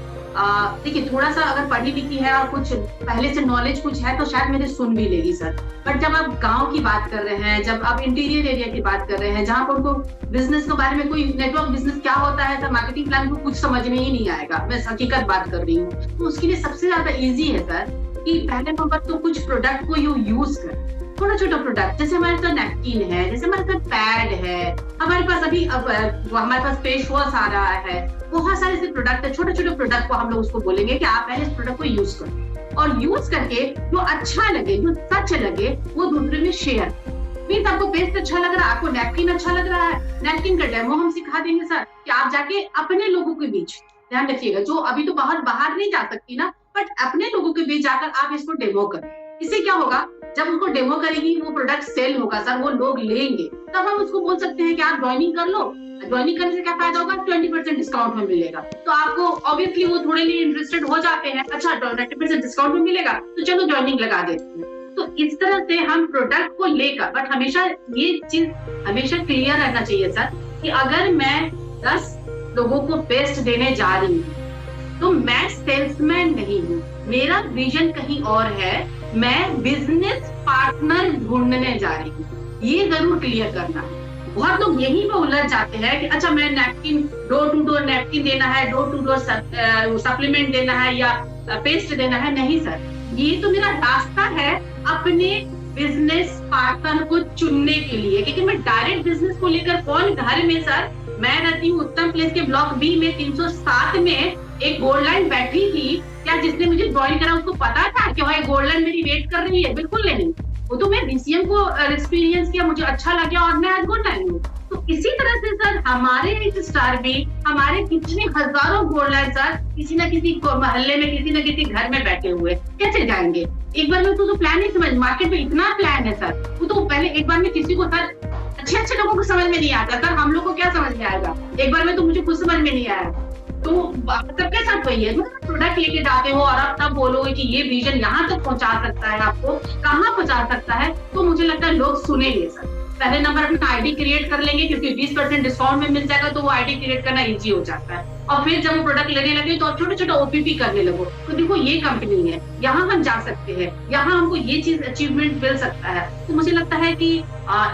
देखिए थोड़ा सा अगर पढ़ी लिखी है और कुछ पहले से नॉलेज कुछ है तो शायद मेरे सुन भी लेगी सर। बट जब आप गांव की बात कर रहे हैं, जब आप इंटीरियर एरिया की बात कर रहे हैं, जहां पर उनको बिजनेस के बारे में कोई नेटवर्क बिजनेस क्या होता है सर, मार्केटिंग प्लान को कुछ समझ में ही नहीं आएगा, मैं हकीकत बात कर रही हूँ, तो उसके लिए सबसे ज्यादा ईजी है सर कि पहले नंबर तो कुछ प्रोडक्ट को यूज कर, छोटा छोटा प्रोडक्ट, जैसे हमारे पास नैपकिन है, जैसे हमारे पास पैड है, हमारे पास अभी हमारे पास फेस वॉश आ रहा है, बहुत सारे ऐसे प्रोडक्ट है, छोटे छोटे प्रोडक्ट को हम लोग उसको बोलेंगे कि आप पहले इस प्रोडक्ट को यूज करो, और यूज करके जो अच्छा लगे, जो सच लगे, वो दूसरे में शेयर। मीन्स आपको पेस्ट अच्छा लग रहा है, आपको नैपकिन अच्छा लग रहा है, नैपकिन का डेमो हम सिखा देंगे सर कि आप जाके अपने लोगों के बीच, ध्यान रखिएगा, जो अभी तो बाहर नहीं जा सकती ना, बट अपने लोगों के बीच जाकर आप इसको डेमो करें। इससे क्या होगा, जब उनको डेमो करेगी वो प्रोडक्ट सेल होगा सर, वो लोग लेंगे, तब हम उसको बोल सकते हैं कि आप ज्वाइनिंग कर लो। ज्वाइनिंग करने से क्या फायदा होगा, 20% डिस्काउंट में मिलेगा, तो आपको ऑब्वियसली वो थोड़े लिए इंटरेस्टेड हो जाते हैं, अच्छा 20% डिस्काउंट में मिलेगा तो चलो ज्वाइनिंग लगा देते हैं। तो इस तरह से हम प्रोडक्ट को लेकर, बट हमेशा ये चीज हमेशा क्लियर रहना चाहिए सर कि अगर मैं 10 लोगों को पेस्ट देने जा रही हूँ तो मैं सेल्समैन नहीं हूँ, मेरा विजन कहीं और है, मैं बिजनेस पार्टनर ढूंढने जा रही हूँ, ये जरूर क्लियर करना है। बहुत लोग यही पे उलझ जाते हैं कि अच्छा मैं napkin, door to door napkin देना है, डोर टू डोर सप्लीमेंट देना है या पेस्ट देना है, नहीं सर, ये तो मेरा रास्ता है अपने बिजनेस पार्टनर को चुनने के लिए, क्योंकि मैं डायरेक्ट बिजनेस को लेकर कौन घर में सर, मैं रहती हूँ उत्तम प्लेस के ब्लॉक बी में 307 में, एक गोल्ड लाइन बैठी थी, क्या जिसने मुझे ज्वाइन करा उसको पता था कि भाई गोल्ड लाइन मेरी वेट कर रही है, बिल्कुल नहीं, वो तो मैं बीसीएम को एक्सपीरियंस किया, मुझे अच्छा लगा और मैं आज गोल्ड लाइन हूँ। तो इसी तरह से सर हमारे एक स्टार भी, हमारे कितने हजारों गोल्ड लाइन सर किसी न किसी मोहल्ले में, किसी न किसी घर में बैठे हुए, कैसे जाएंगे? एक बार में तो प्लान नहीं समझ, मार्केट में इतना प्लान है सर, वो तो पहले एक बार में किसी को सर अच्छे लोगों को समझ में नहीं आता सर, हम लोग को क्या समझ में आएगा, एक बार में तो मुझे कुछ समझ में नहीं आया। तो सबके साथ वही है, प्रोडक्ट लेके जाते हो और आप तब बोलोगे कि ये विजन यहाँ तक पहुंचा सकता है, आपको कहाँ पहुंचा सकता है, तो मुझे लगता है लोग सुनेंगे सर। पहले नंबर अपना आईडी क्रिएट कर लेंगे, क्योंकि 20% डिस्काउंट में मिल जाएगा, तो वो आईडी क्रिएट करना इजी हो जाता है, और फिर जब वो प्रोडक्ट लेने लगे तो आप छोटे छोटे ओपीपी करने लगो, तो देखो ये कंपनी है, यहाँ हम जा सकते हैं, यहाँ हमको ये चीज अचीवमेंट मिल सकता है। तो मुझे लगता है कि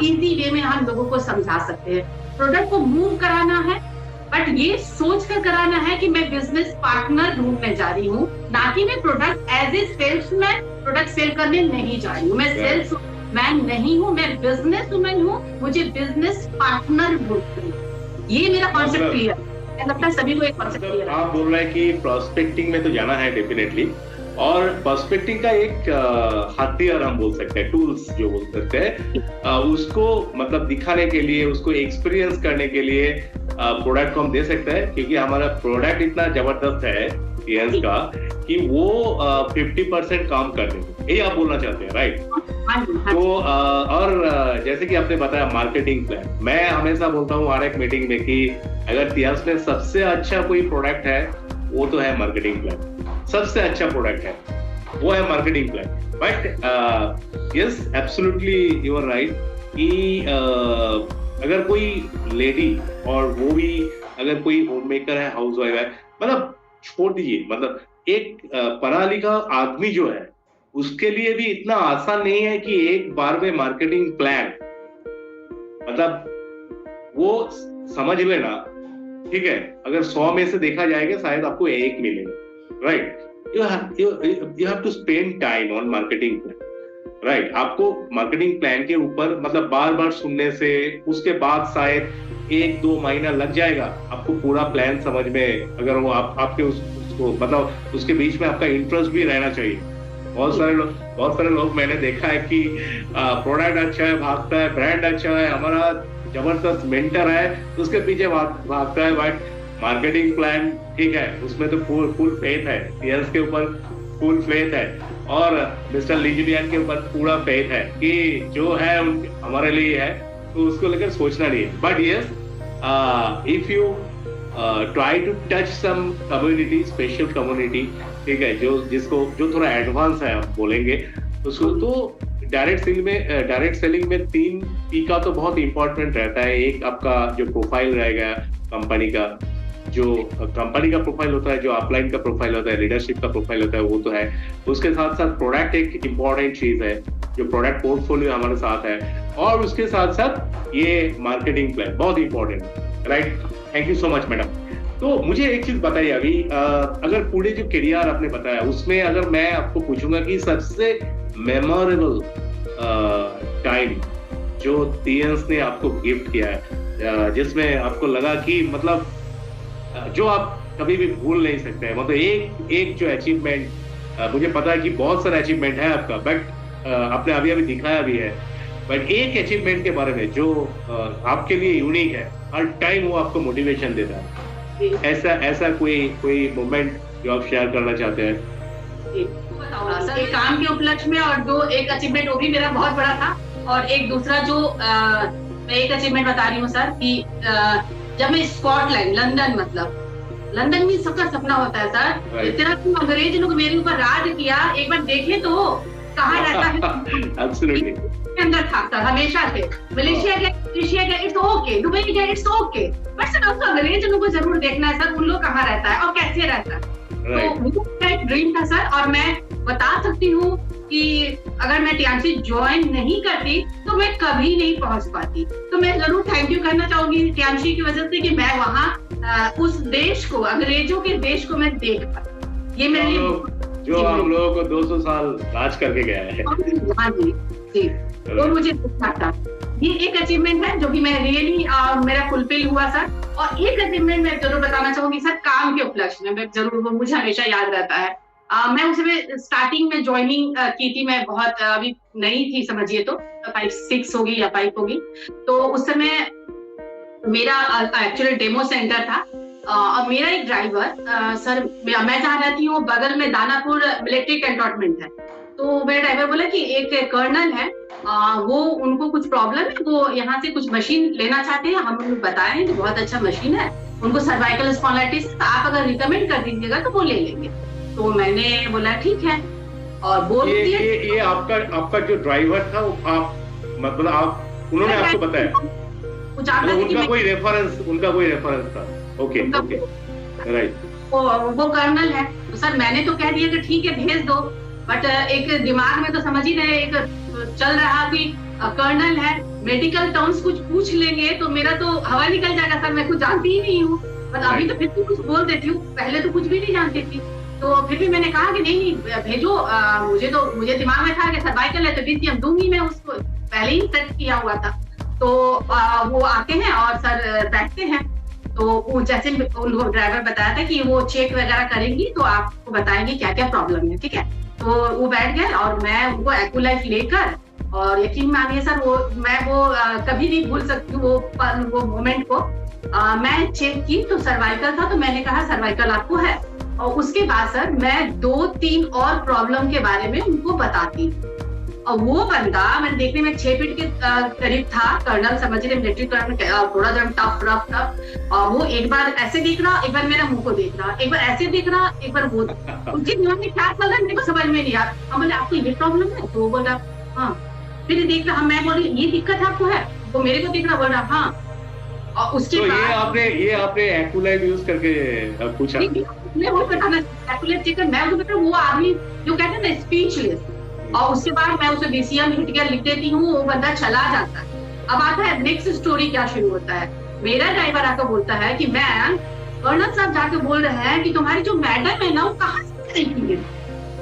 इजी वे में हम लोगों को समझा सकते हैं। प्रोडक्ट को मूव कराना है, बट ये सोच कर कराना है कि मैं बिजनेस पार्टनर ढूंढने जा रही हूँ, ना कि मैं product as a salesman product sale करने नहीं जा रही हूँ। मैं सेल्समैन नहीं हूँ, मैं बिजनेस वुमन हूँ, मुझे बिजनेस पार्टनर ढूंढती हूँ। ये मेरा कॉन्सेप्ट क्लियर है, लगता है सभी को एक कॉन्सेप्ट क्लियर है। आप बोल रहे हैं कि प्रोस्पेक्टिंग में तो जाना है डेफिनेटली, और प्रोस्पेक्टिंग का एक हथियार हम बोल सकते हैं, टूल्स जो बोल सकते हैं, उसको मतलब दिखाने के लिए, उसको एक्सपीरियंस करने के लिए प्रोडक्ट को हम दे सकते हैं, क्योंकि हमारा प्रोडक्ट इतना जबरदस्त है टीएंस का कि वो 50% काम कर देंगे, यही आप बोलना चाहते हैं, राइट? तो और जैसे कि आपने बताया मार्केटिंग प्लान, मैं हमेशा बोलता हूँ हर एक मीटिंग में कि अगर टीएंस में सबसे अच्छा कोई प्रोडक्ट है वो तो है मार्केटिंग प्लान, सबसे अच्छा प्रोडक्ट है वो है marketing plan. But yes absolutely you are right कि अगर कोई लेडी, और वो भी अगर कोई होम मेकर है, हाउस वाइफ है, मतलब छोड़ दीजिए, मतलब एक पढ़ा लिखा आदमी जो है उसके लिए भी इतना आसान नहीं है कि एक बार में मार्केटिंग प्लान, मतलब वो समझ में ना, ठीक है, अगर 100 में से देखा जाएगा शायद आपको एक मिलेगा, right? you have to spend time on marketing plan, right? आपको मार्केटिंग प्लान के ऊपर मतलब बार बार सुनने से उसके बाद शायद 1-2 महीना लग जाएगा आपको पूरा प्लान समझ में, अगर वो आपके उसको मतलब उसके बीच में आपका इंटरेस्ट भी रहना चाहिए। बहुत सारे लोग मैंने देखा है कि प्रोडक्ट अच्छा है भागता है, ब्रांड अच्छा है, हमारा जबरदस्त मेंटर है, उसके पीछे भागता है, बट मार्केटिंग प्लान ठीक है, उसमें तो फुल फेथ है, सेल्स के ऊपर फुल फेथ है, और मिस्टर ली जुलियन के ऊपर पूरा फेथ है कि जो है हमारे लिए है, तो उसको लेकर सोचना नहीं है। But yes, if you try to touch some community, special community, ठीक है, जो थोड़ा एडवांस है आप बोलेंगे उसको, तो डायरेक्ट सेलिंग में 3 P का तो बहुत इंपॉर्टेंट रहता है। एक आपका जो प्रोफाइल रहेगा कंपनी का, जो कंपनी का प्रोफाइल होता है, जो अपलाइन का प्रोफाइल होता है, लीडरशिप का प्रोफाइल होता है, वो तो है। उसके साथ साथ प्रोडक्ट एक इम्पॉर्टेंट चीज है, जो प्रोडक्ट पोर्टफोलियो हमारे साथ है, और उसके साथ साथ ये मार्केटिंग प्लान बहुत इंपॉर्टेंट है, right? Thank you so much madam. तो मुझे एक चीज बताइए अभी, अगर पूरे जो करियर आपने बताया उसमें अगर मैं आपको पूछूंगा कि सबसे मेमोरेबल टाइम जो टीएंस ने आपको गिफ्ट किया है, जिसमें आपको लगा कि मतलब जो आप कभी भी भूल नहीं सकते हैं, मतलब एक जो अचीवमेंट, मुझे पता है कि बहुत सारे अचीवमेंट है आपका, बट आपने अभी दिखाया भी है, बट एक अचीवमेंट के बारे में जो आपके लिए यूनिक है, हर टाइम वो आपको मोटिवेशन देता है, ऐसा कोई मोमेंट जो आप शेयर करना चाहते हैं? सर, एक काम के उपलक्ष्य में, और एक अचीवमेंट वो भी मेरा बहुत बड़ा था, और एक दूसरा जो मैं एक अचीवमेंट बता रही हूँ सर कि जब मैं स्कॉटलैंड, लंदन में सबका सपना होता है सर, इतना तुम अंग्रेज लोग मेरे ऊपर राज किया, एक बार देखे तो कहाँ रहता है Absolutely. अंदर था सर, हमेशा थे। मलेशिया गया इट्स ओके, दुबई गया इट्स ओके, बट सर आपको अंग्रेज लोगों को जरूर देखना है सर, उन लोग कहाँ रहता है और कैसे रहता है। तो मेरा एक ड्रीम था सर, और मैं बता सकती हूँ कि अगर मैं टीएमसी ज्वाइन नहीं करती तो मैं कभी नहीं पहुंच पाती। तो मैं जरूर थैंक यू करना चाहूंगी टीएमसी की वजह से कि मैं वहाँ उस देश को, अंग्रेजों के देश को मैं देख पाई। ये मेरे लिए जो हम लोगों को 200 साल राज करके गया है। हाँ जी, तो मुझे अच्छा था। ये एक अचीवमेंट है जो कि मैं रियली मेरा फुलफिल हुआ सर। और एक अचीवमेंट मैं जरूर बताना चाहूंगी सर, काम के उपलक्ष्य में, मैं जरूर, वो मुझे हमेशा याद रहता है। मैं उसमें स्टार्टिंग में ज्वाइनिंग की थी, मैं बहुत अभी नई थी समझिए, तो 5-6 होगी या 5 होगी। तो उस समय मेरा एक्चुअली डेमो सेंटर था, और मेरा एक ड्राइवर सर, मैं जहाँ रहती हूँ बगल में दानापुर मिलिट्री कैंटोनमेंट है, तो मेरा ड्राइवर बोला कि एक कर्नल है, वो उनको कुछ प्रॉब्लम है, वो यहाँ से कुछ मशीन लेना चाहते हैं। हम उनको बताए हैं कि बहुत अच्छा मशीन है, उनको सर्वाइकल स्पॉन्डिलाइटिस, आप अगर रिकमेंड कर दीजिएगा तो वो ले लेंगे। तो मैंने बोला ठीक है, और बोल दिया। ये आपका जो ड्राइवर था, वो आप मतलब आप उन्होंने आपको बताया, उनका कोई रेफरेंस था? Okay, right. वो कर्नल है, तो सर मैंने तो कह दिया कि ठीक है भेज दो, बट एक दिमाग में तो समझ ही रहे, एक चल रहा कि कर्नल है, मेडिकल टर्म्स कुछ पूछ लेंगे तो मेरा तो हवा निकल जाएगा सर, मैं कुछ जानती ही नहीं हूँ। पर अभी तो फिर भी कुछ बोल देती हूँ, पहले तो कुछ भी नहीं जानती थी। तो फिर भी मैंने कहा कि नहीं भेजो, मुझे दिमाग में था कि सर्वाइकल है तो DCM दूंगी, मैं उसको पहले ही सेट किया हुआ था। तो वो आते हैं और सर बैठते हैं, तो वो जैसे उनको ड्राइवर बताया था कि वो चेक वगैरह करेंगी तो आपको बताएंगे क्या क्या प्रॉब्लम है, ठीक है। तो वो बैठ गए और मैं उनको एक्यूलाइफ लेकर, और यकीन मानिए सर मैं कभी नहीं भूल सकती वो मोमेंट को। मैं चेक की तो सर्वाइकल था, तो मैंने कहा सर्वाइकल आपको है, और उसके बाद सर मैं 2-3 और प्रॉब्लम के बारे में उनको बताती। और वो बंदा मैंने देखने में 6 फीट के करीब था, कर्नल समझ रहे, मिलिट्री कर्नल, थोड़ा टफ रफ था। और वो एक बार ऐसे देख रहा, एक बार मेरा मुंह को देख रहा, एक बार ऐसे देख रहा, एक बार वो, उनके दिमाग में क्या चल रहा है मेरे को समझ में नहीं आ रहा। हम बोले आपको ये प्रॉब्लम है? तो वो बोला हाँ। फिर देख रहा, मैं बोली ये दिक्कत आपको है? वो मेरे को देख रहा, बोल रहा हाँ। और उसके बाद ये आपने एक्यूलाइफ यूज करके पूछा? मैं वो बताना, एक्यूलाइफ चेक कर, मैं उसको बता, वो आदमी जो कहते हैं ना स्पीचलेस। और उसके बाद मैं उसे DCM हिट कर लिख देती हूँ, वो बंदा चला जाता है। अब आता है नेक्स्ट स्टोरी, क्या शुरू होता है। मेरा ड्राइवर आकर बोलता है कि मैम कर्नल साहब जाके बोल रहे हैं कि तुम्हारी जो मैडम है ना, वो कहाँ से नहीं किए।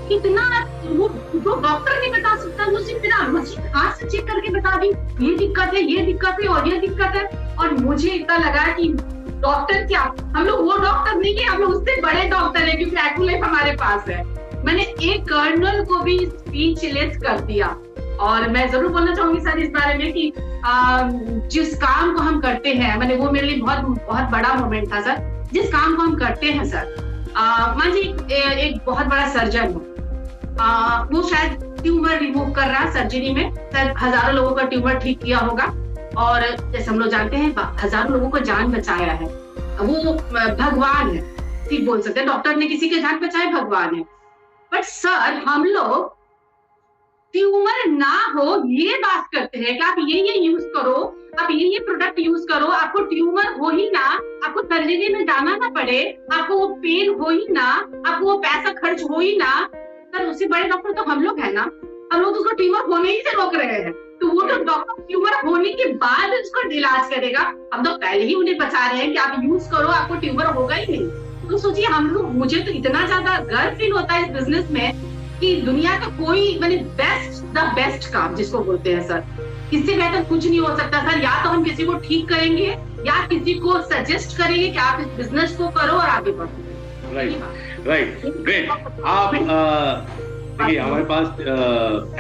कितना वो जो डॉक्टर नहीं बता सकता वो सिर्फ मेरा मशीन हाथ से चेक करके बता दी ये दिक्कत है, ये दिक्कत है और ये दिक्कत है। और मुझे इतना लगा कि डॉक्टर क्या, हम लोग वो डॉक्टर नहीं है, हम लोग उससे बड़े डॉक्टर है, क्योंकि एक्यूलाइफ हमारे पास है। मैंने एक कर्नल को भी स्पीचलेस कर दिया। और मैं जरूर बोलना चाहूंगी सर इस बारे में कि जिस काम को हम करते हैं, मैंने वो मेरे लिए बहुत बड़ा मोमेंट था सर। जिस काम को हम करते हैं सर, मान लीजिए एक बहुत बड़ा सर्जन है, वो शायद ट्यूमर रिमूव कर रहा है सर्जरी में, शायद हजारों लोगों का ट्यूमर ठीक किया होगा, और जैसे हम लोग जानते हैं हजारों लोगों को जान बचाया है, वो भगवान है, ठीक बोल सकते हैं। डॉक्टर ने किसी के जान बचाए, भगवान है। बट सर हम लोग ट्यूमर ना हो ये बात करते हैं कि आप ये यूज करो, आप ये प्रोडक्ट यूज करो, आपको ट्यूमर हो ही ना, आपको सर्जरी में जाना ना पड़े, आपको वो पेन हो ही ना, आपको वो पैसा खर्च हो ही ना। सर उससे बड़े डॉक्टर तो हम लोग है ना, हम लोग उसको ट्यूमर होने ही से रोक रहे हैं। तो वो तो डॉक्टर ट्यूमर होने के बाद उसको इलाज करेगा, हम तो पहले ही उन्हें बचा रहे हैं कि आप यूज करो, आपको ट्यूमर होगा ही नहीं। तो सोचिए हम लोग, मुझे तो इतना ज्यादा गर्व फील होता है इस बिजनेस में कि दुनिया का कोई मैंने बेस्ट काम जिसको बोलते हैं सर, इससे बेहतर कुछ नहीं हो सकता सर। या तो हम किसी को ठीक करेंगे या किसी को सजेस्ट करेंगे कि आप इस बिजनेस को करो और आगे बढ़ो। Right, great. आप देखिए हमारे पास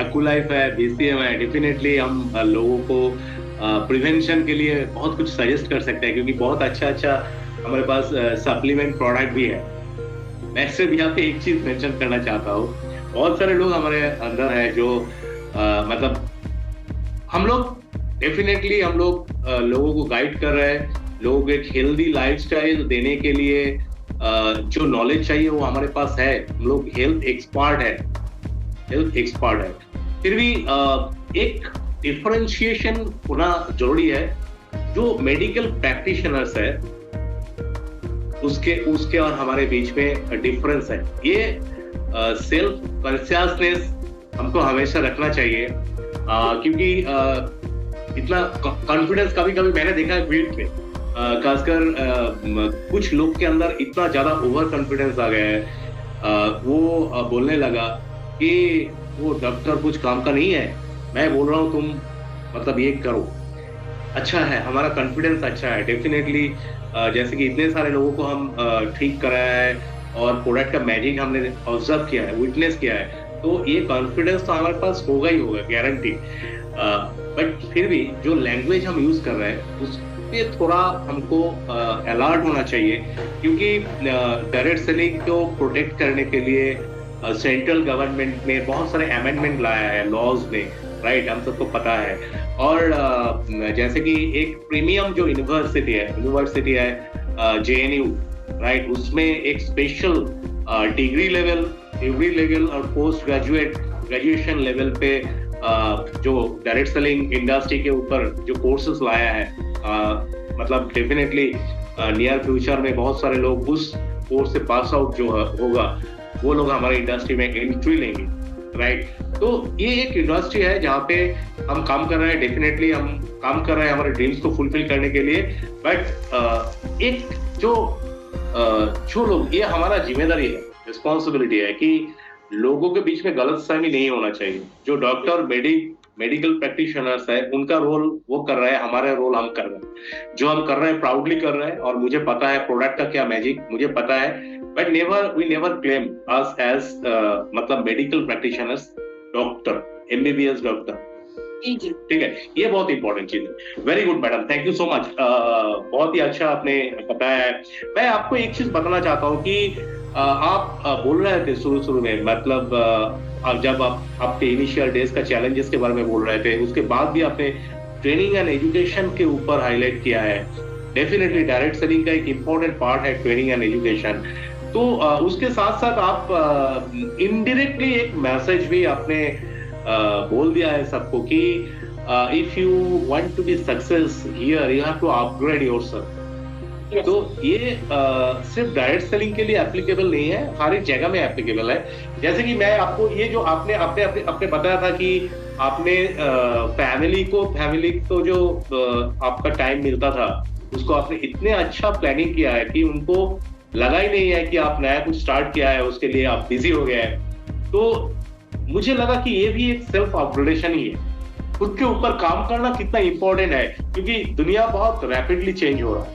एक्यूलाइफ है, बीसीएम है, डेफिनेटली हम लोगों को प्रिवेंशन के लिए बहुत कुछ सजेस्ट कर सकते हैं, क्योंकि बहुत अच्छा हमारे पास सप्लीमेंट प्रोडक्ट भी है। मैं इससे भी यहाँ पे एक चीज मेंशन करना चाहता हूँ, बहुत सारे लोग हमारे अंदर है जो मतलब हम लोग डेफिनेटली हम लोग लोगों को गाइड कर रहे हैं, लोगों को एक हेल्दी लाइफस्टाइल देने के लिए जो नॉलेज चाहिए वो हमारे पास है। हम लोग हेल्थ एक्सपर्ट है, फिर भी एक डिफरेंशिएशन होना जरूरी है। जो मेडिकल प्रैक्टिशनर्स है उसके और हमारे बीच में डिफरेंस है। ये सेल्फ कॉन्शियसनेस हमको हमेशा रखना चाहिए, क्योंकि इतना कॉन्फिडेंस कभी मैंने देखा है फील्ड में, खासकर कुछ लोग के अंदर इतना ज्यादा ओवर कॉन्फिडेंस आ गया है, वो बोलने लगा कि वो डॉक्टर कुछ काम का नहीं है, मैं बोल रहा हूँ तुम मतलब ये करो। अच्छा है, हमारा कॉन्फिडेंस अच्छा है डेफिनेटली। जैसे कि इतने सारे लोगों को हम ठीक कराया है और प्रोडक्ट का मैजिक हमने ऑब्जर्व किया है, विटनेस किया है, तो ये कॉन्फिडेंस तो हमारे पास होगा ही होगा, गारंटी। बट फिर भी जो लैंग्वेज हम यूज कर रहे हैं उस पे थोड़ा हमको अलर्ट होना चाहिए, क्योंकि डायरेक्ट सेलिंग को प्रोटेक्ट करने के लिए सेंट्रल गवर्नमेंट ने बहुत सारे अमेंडमेंट लाया है लॉज में, राइट, हम सबको पता है। और जैसे कि एक प्रीमियम जो यूनिवर्सिटी है JNU, राइट, उसमें एक स्पेशल डिग्री लेवल और पोस्ट ग्रेजुएशन लेवल पे जो डायरेक्ट सेलिंग इंडस्ट्री के ऊपर जो कोर्सेस लाया है, मतलब डेफिनेटली नियर फ्यूचर में बहुत सारे लोग उस कोर्स से पास आउट जो होगा वो लोग हमारे इंडस्ट्री में एंट्री लेंगे, राइट। तो ये एक इंडस्ट्री है जहाँ पे हम काम कर रहे हैं, डेफिनेटली हम काम कर रहे हैं हमारे ड्रीम्स को फुलफिल करने के लिए। बट एक जो लोग, ये हमारा जिम्मेदारी है, रिस्पॉन्सिबिलिटी है कि लोगों के बीच में गलतफहमी नहीं होना चाहिए। जो डॉक्टर मेडिकल प्रैक्टिशनर्स है उनका रोल वो कर रहे हैं, हमारा रोल हम कर रहे हैं, जो हम कर रहे हैं प्राउडली कर रहे हैं। और मुझे पता है प्रोडक्ट का क्या मैजिक, मुझे पता है। But we never claim us as मतलब medical practitioners, doctor, MBBS doctor, ठीक है, ये बहुत इंपॉर्टेंट चीज है। Very good madam, thank you so much, बहुत ही अच्छा आपने बताया है। मैं आपको एक चीज बताना चाहता हूँ कि आप बोल रहे थे शुरू में, मतलब जब आप आपके इनिशियल डेज का चैलेंजेस के बारे में बोल रहे थे, उसके बाद भी आपने ट्रेनिंग एंड एजुकेशन के ऊपर हाईलाइट किया है। डेफिनेटली डायरेक्ट सेलिंग का एक इम्पोर्टेंट पार्ट है ट्रेनिंग एंड एजुकेशन। तो उसके साथ साथ आप इनडायरेक्टली एक मैसेज भी आपने बोल दिया है सबको कि if you want to be success here you have to upgrade yourself. तो ये सिर्फ डायरेक्ट सेलिंग के लिए एप्लीकेबल नहीं है, हर एक जगह में एप्लीकेबल है। जैसे कि मैं आपको ये जो आपने बताया था कि आपने फैमिली को जो आपका टाइम मिलता था उसको आपने इतने अच्छा प्लानिंग किया है कि उनको लगा ही नहीं है कि आप नया कुछ स्टार्ट किया है, उसके लिए आप बिजी हो गए हैं। तो मुझे लगा कि ये भी एक सेल्फ अपग्रेडेशन ही है, खुद के ऊपर काम करना कितना इंपॉर्टेंट है, क्योंकि दुनिया बहुत रैपिडली चेंज हो रहा है,